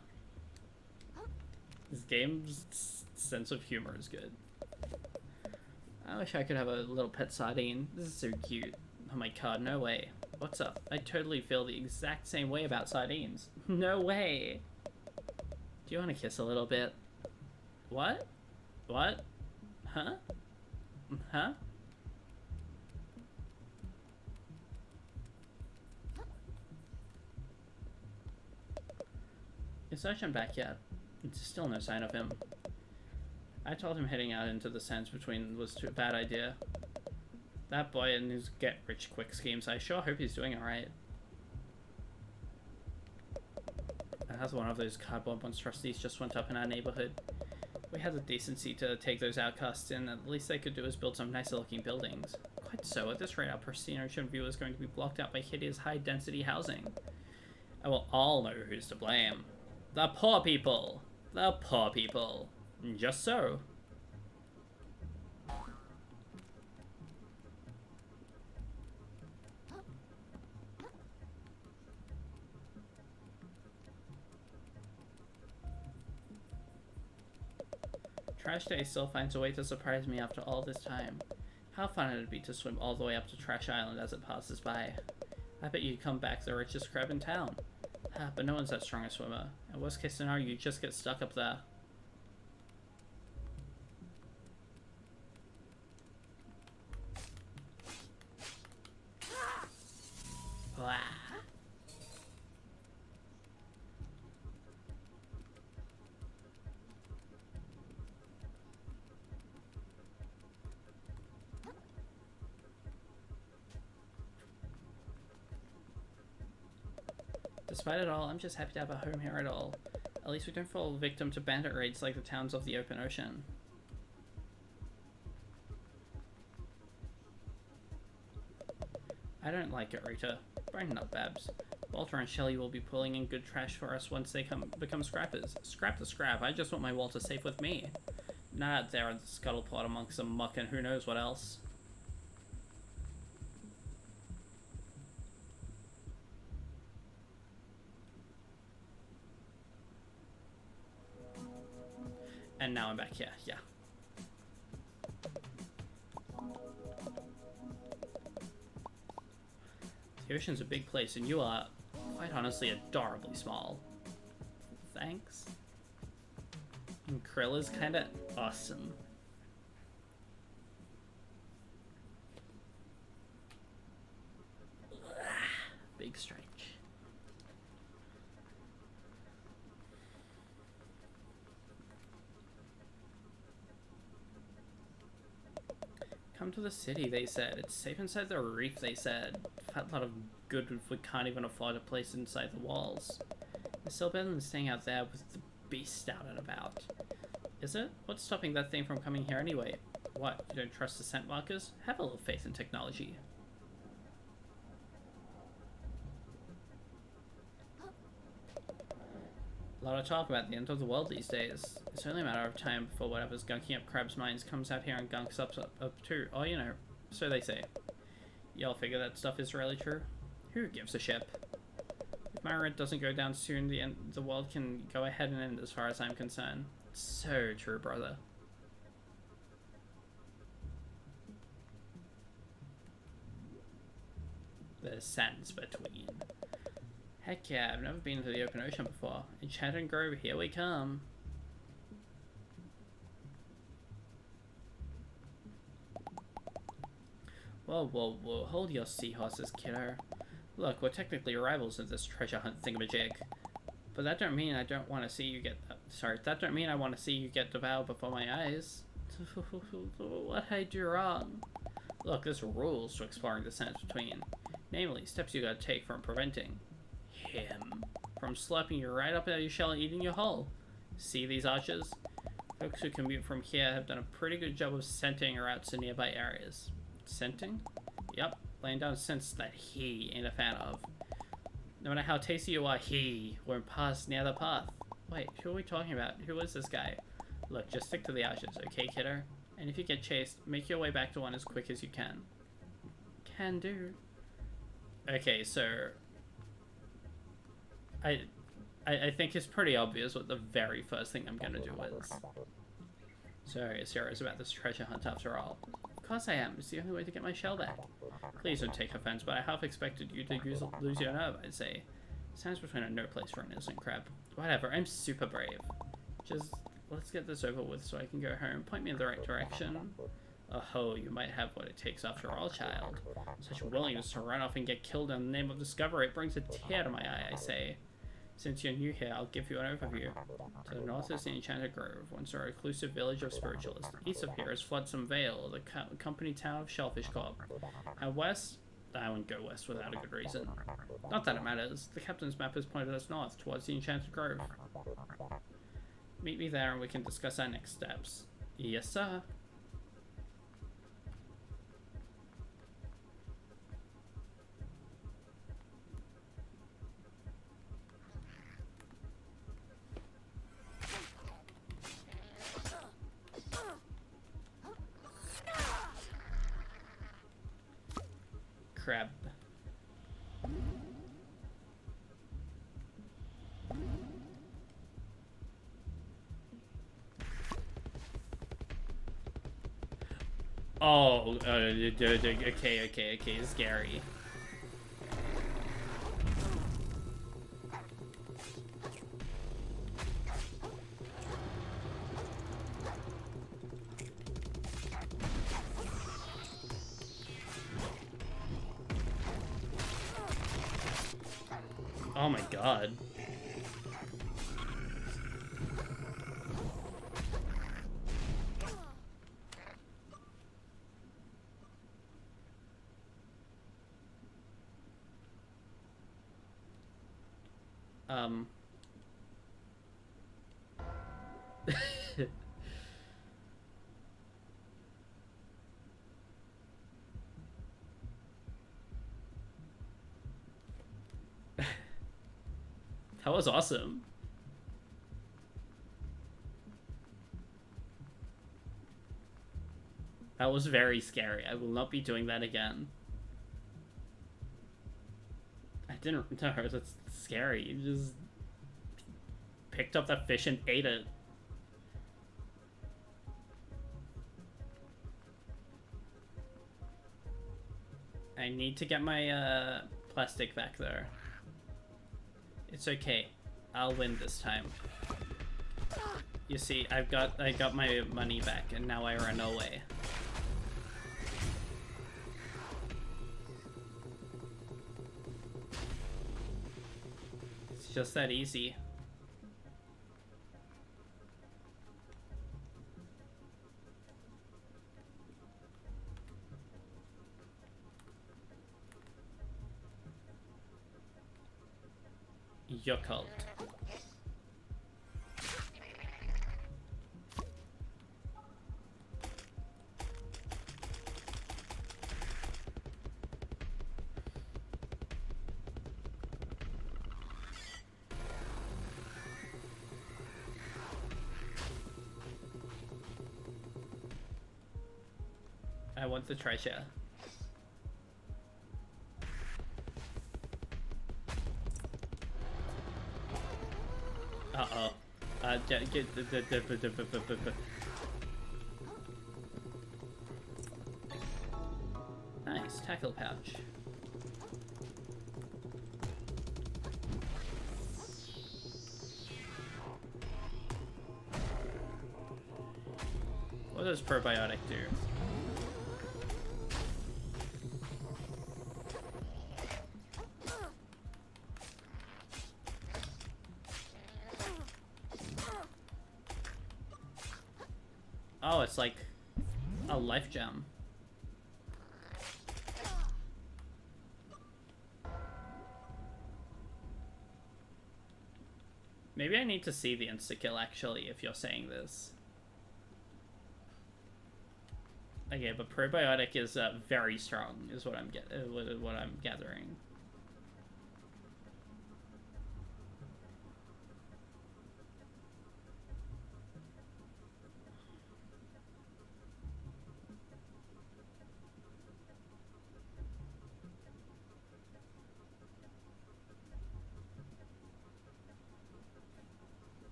This game's sense of humor is good. I wish I could have a little pet sardine. This is so cute. Oh my god, no way. What's up? I totally feel the exact same way about sardines. No way. Do you want to kiss a little bit? What? What? Huh? Huh? Is Ocean back yet? It's still no sign of him. I told him heading out into the sands between was a bad idea. That boy and his get-rich-quick schemes, I sure hope he's doing alright. Another one of those cardboard monstrosities just went up in our neighborhood. We had the decency to take those outcasts in, at least they could do is build some nicer-looking buildings. Quite so, at this rate our pristine ocean view is going to be blocked out by hideous high-density housing. I will all know who's to blame. The poor people! The poor people! Just so. Trash Day still finds a way to surprise me after all this time. How fun it'd be to swim all the way up to Trash Island as it passes by. I bet you'd come back the richest crab in town. But no one's that strong a swimmer. In worst case scenario, you just get stuck up there. Blah. Despite it all, I'm just happy to have a home here at all. At least we don't fall victim to bandit raids like the towns of the open ocean. I don't like it, Rita. Brighten up, Babs. Walter and Shelley will be pulling in good trash for us once they become scrappers. Scrap the scrap, I just want my Walter safe with me. Not out there in the scuttleplot amongst some muck and who knows what else. And now I'm back here, yeah. The ocean's a big place and you are, quite honestly, adorably small. Thanks. And Krill is kinda awesome. Big stretch. Come to the city, they said. It's safe inside the reef, they said. Fat lot of good if we can't even afford a place inside the walls. It's still better than staying out there with the beast out and about. Is it? What's stopping that thing from coming here anyway? What, you don't trust the scent markers? Have a little faith in technology. A lot of talk about the end of the world these days. It's only a matter of time before whatever's gunking up crabs' minds comes out here and gunks up too. Or, you know, so they say. Y'all figure that stuff is really true? Who gives a shit? If my rent doesn't go down soon, the world can go ahead and end as far as I'm concerned. So true, brother. There's sands between. Heck yeah, I've never been to the open ocean before. Enchanted Grove, here we come. Whoa, whoa, whoa, hold your seahorses, kiddo. Look, we're technically rivals in this treasure hunt thingamajig. But that don't mean I don't want to see you get... that don't mean I want to see you get devoured before my eyes. What did I do wrong? Look, there's rules to exploring the sands between. Namely, steps you gotta take from preventing him from slapping you right up out of your shell and eating your whole. See these arches? Folks who commute from here have done a pretty good job of scenting routes to nearby areas. Scenting? Yep, laying down scents that he ain't a fan of. No matter how tasty you are, he won't pass near the path. Wait, who are we talking about? Who is this guy? Look, just stick to the arches, okay, kiddo? And if you get chased, make your way back to one as quick as you can. Can do. Okay, so... I think it's pretty obvious what the very first thing I'm gonna do is. So, you're serious about this treasure hunt after all. Of course I am. It's the only way to get my shell back. Please don't take offense, but I half expected you to lose your nerve, I'd say. Sounds between a no place for an innocent crab. Whatever, I'm super brave. Just, let's get this over with so I can go home. Point me in the right direction. Oh, you might have what it takes after all, child. Such willingness to run off and get killed in the name of discovery, it brings a tear to my eye, I say. Since you're new here, I'll give you an overview. To the north is the Enchanted Grove, once a reclusive village of spiritualists. East of here is Floodsome Vale, the company town of Shellfish Corp. And west? I wouldn't go west without a good reason. Not that it matters. The captain's map has pointed us north, towards the Enchanted Grove. Meet me there and we can discuss our next steps. Yes, sir. Crab. Oh, okay, scary. Oh my god. That was awesome. That was very scary. I will not be doing that again. I didn't know, that's scary. You just picked up that fish and ate it. I need to get my plastic back there. It's okay. I'll win this time. You see, I got my money back and now I run away. It's just that easy. Your cult. want the treasure. Uh-oh. Get the... Nice, tackle pouch. What does probiotic do? Oh, it's like a life gem. Maybe I need to see the insta-kill actually, if you're saying this. Okay, but probiotic is very strong, is what I'm gathering.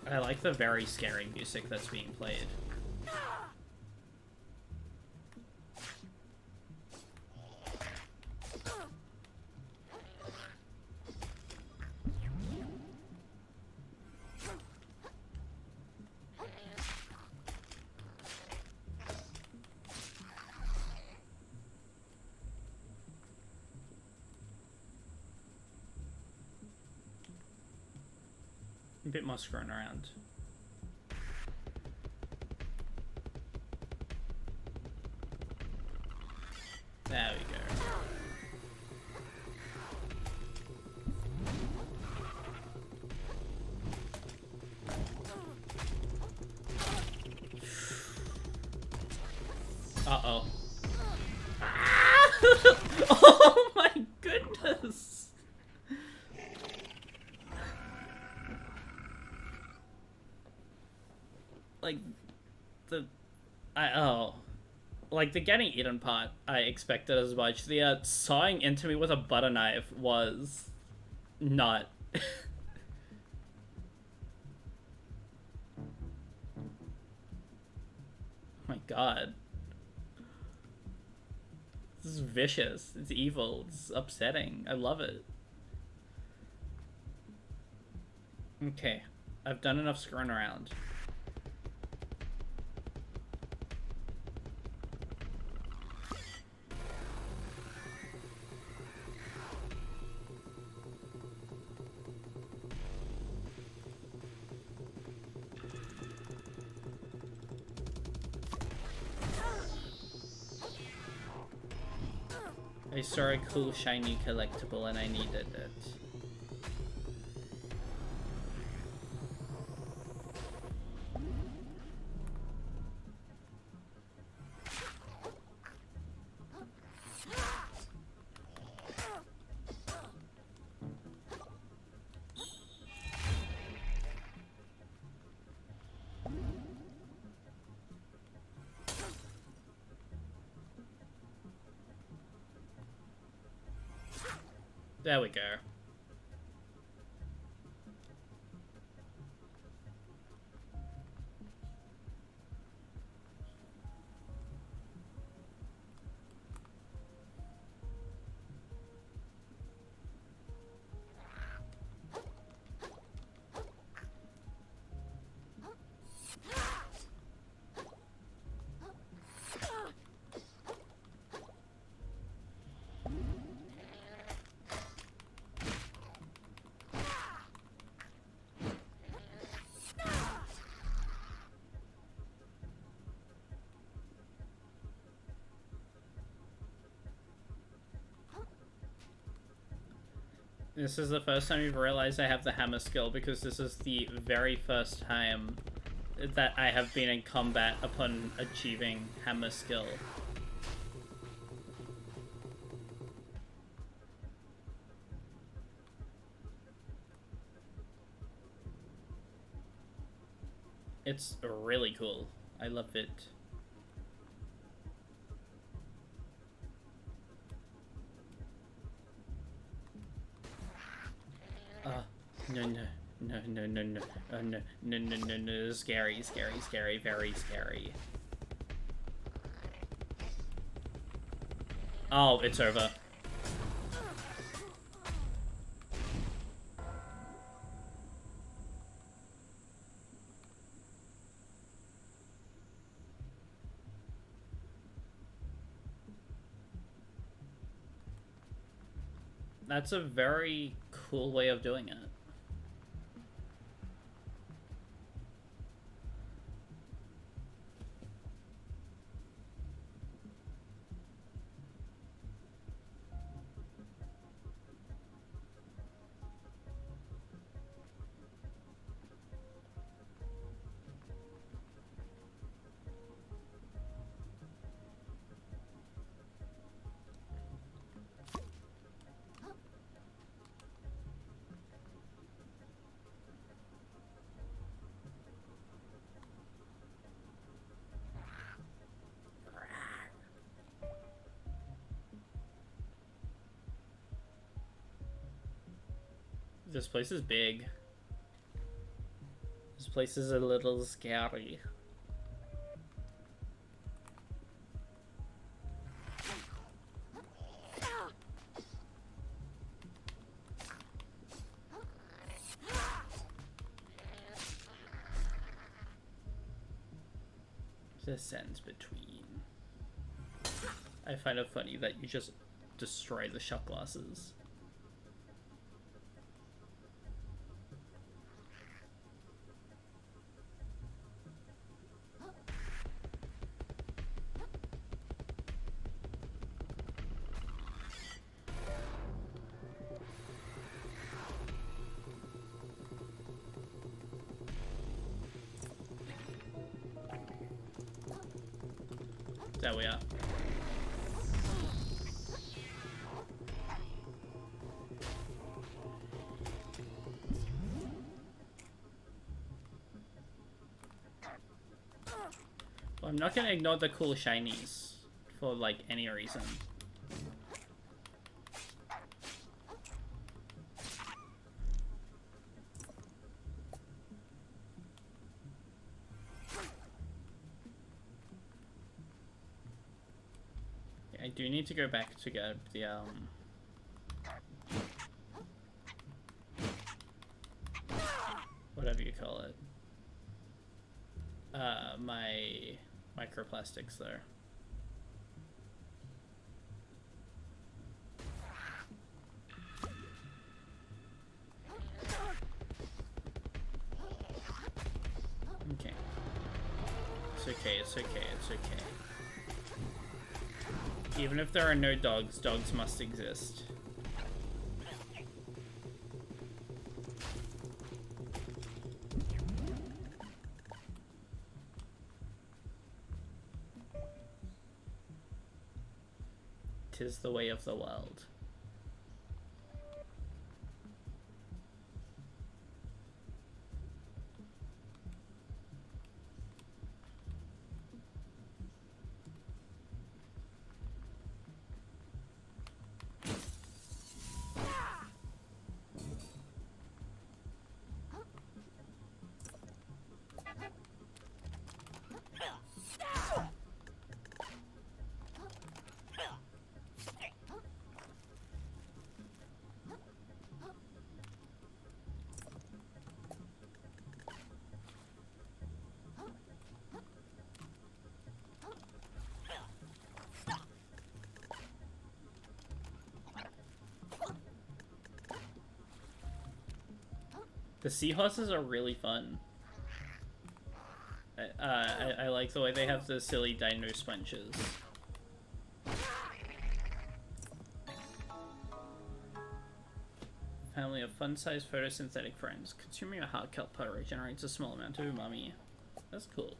I like the very scary music that's being played. A bit more screwing around. There we go. Uh-oh. Oh my goodness! Like, like, the getting eaten part, I expected as much. The, sawing into me with a butter knife was not. Oh my god. This is vicious. It's evil. It's upsetting. I love it. Okay. I've done enough screwing around. I saw a cool shiny collectible and I needed it. There we go. This is the first time you've realized I have the hammer skill, because this is the very first time that I have been in combat upon achieving hammer skill. It's really cool. I love it. No, no, no, no, no, no, no, no, no, no, no, scary, scary, scary, very scary. Oh, it's over. That's a very cool way of doing it. This place is big. This place is a little scary. The sense between. I find it funny that you just destroy the shot glasses. There we are. Well, I'm not gonna ignore the cool shinies for like any reason. I do need to go back to get the whatever you call it. My microplastics there. Okay. It's okay, it's okay, it's okay. Even if there are no dogs, dogs must exist. Tis the way of the world. The seahorses are really fun. I like the way they have the silly dino sponges. Family of fun-sized photosynthetic friends. Consuming a heart kelp powder generates a small amount of umami. That's cool.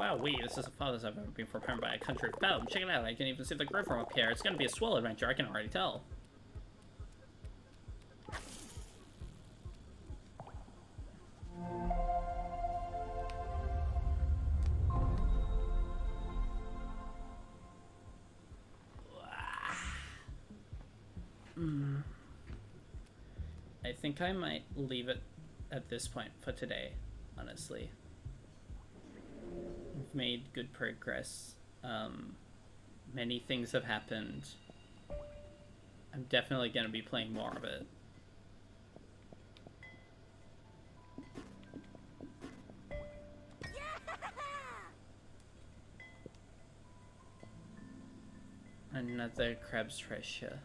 Wow, this is the farthest I've ever been for a parent by a country film. Check it out, I can even see the grid from up here. It's gonna be a swell adventure, I can already tell. I think I might leave it at this point for today, honestly. We've made good progress. Many things have happened. I'm definitely going to be playing more of it. Another crab's treasure.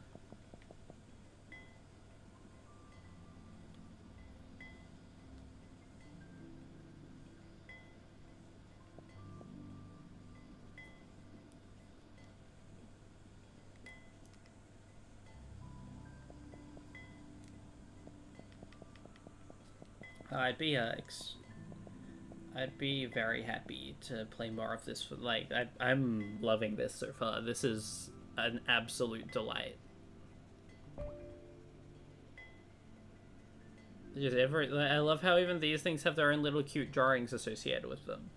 I'd be very happy to play more of this. Like, I'm loving this so far. This is an absolute delight. I love how even these things have their own little cute drawings associated with them.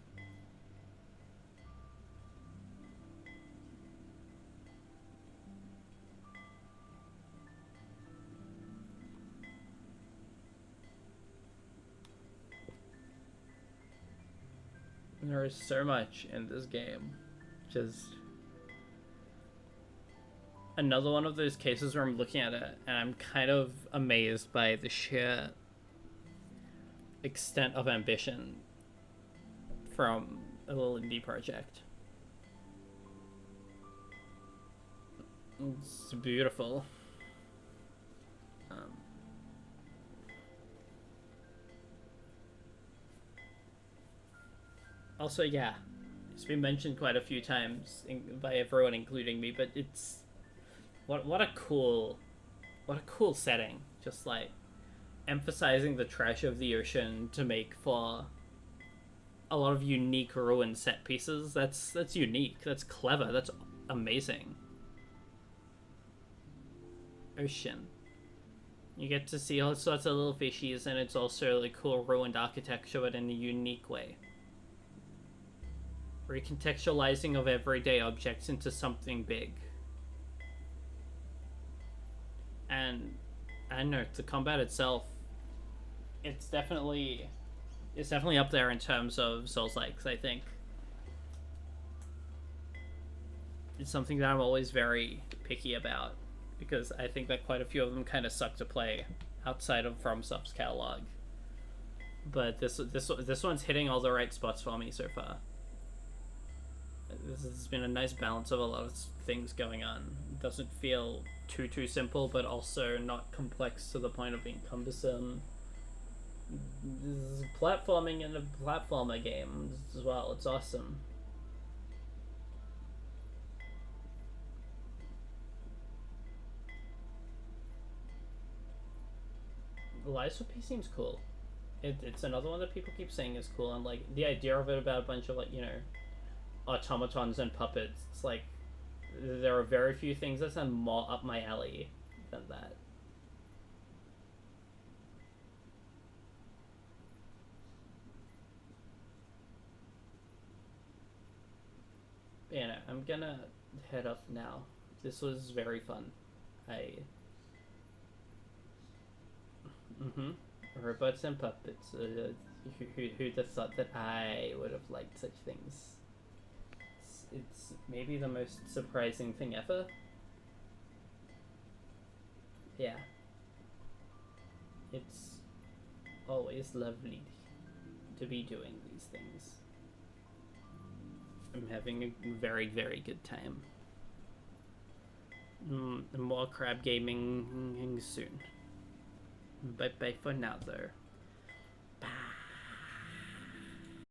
There is so much in this game. Just another one of those cases where I'm looking at it and I'm kind of amazed by the sheer extent of ambition from a little indie project. It's beautiful. Also, yeah, it's been mentioned quite a few times by everyone, including me, but it's what a cool setting. Just like emphasizing the trash of the ocean to make for a lot of unique ruin set pieces. That's unique. That's clever. That's amazing. Ocean. You get to see all sorts of little fishies, and it's also really cool ruined architecture, but in a unique way. Recontextualizing of everyday objects into something big. And I don't know, the combat itself, it's definitely up there in terms of soulslikes, I think. It's something that I'm always very picky about, because I think that quite a few of them kind of suck to play outside of Fromsoft's catalog. But this one's hitting all the right spots for me so far. This has been a nice balance of a lot of things going on. It doesn't feel too simple, but also not complex to the point of being cumbersome. This is platforming in a platformer game as well. It's awesome. Lysope seems cool. It's another one that people keep saying is cool, and like the idea of it about a bunch of, like, you know, automatons and puppets. It's like there are very few things that sound more up my alley than that. But, you know, I'm gonna head off now. This was very fun. Robots and puppets. Who'd have thought that I would have liked such things? It's maybe the most surprising thing ever. Yeah. It's always lovely to be doing these things. I'm having a very, very good time. More crab gaming soon. Bye bye for now, though.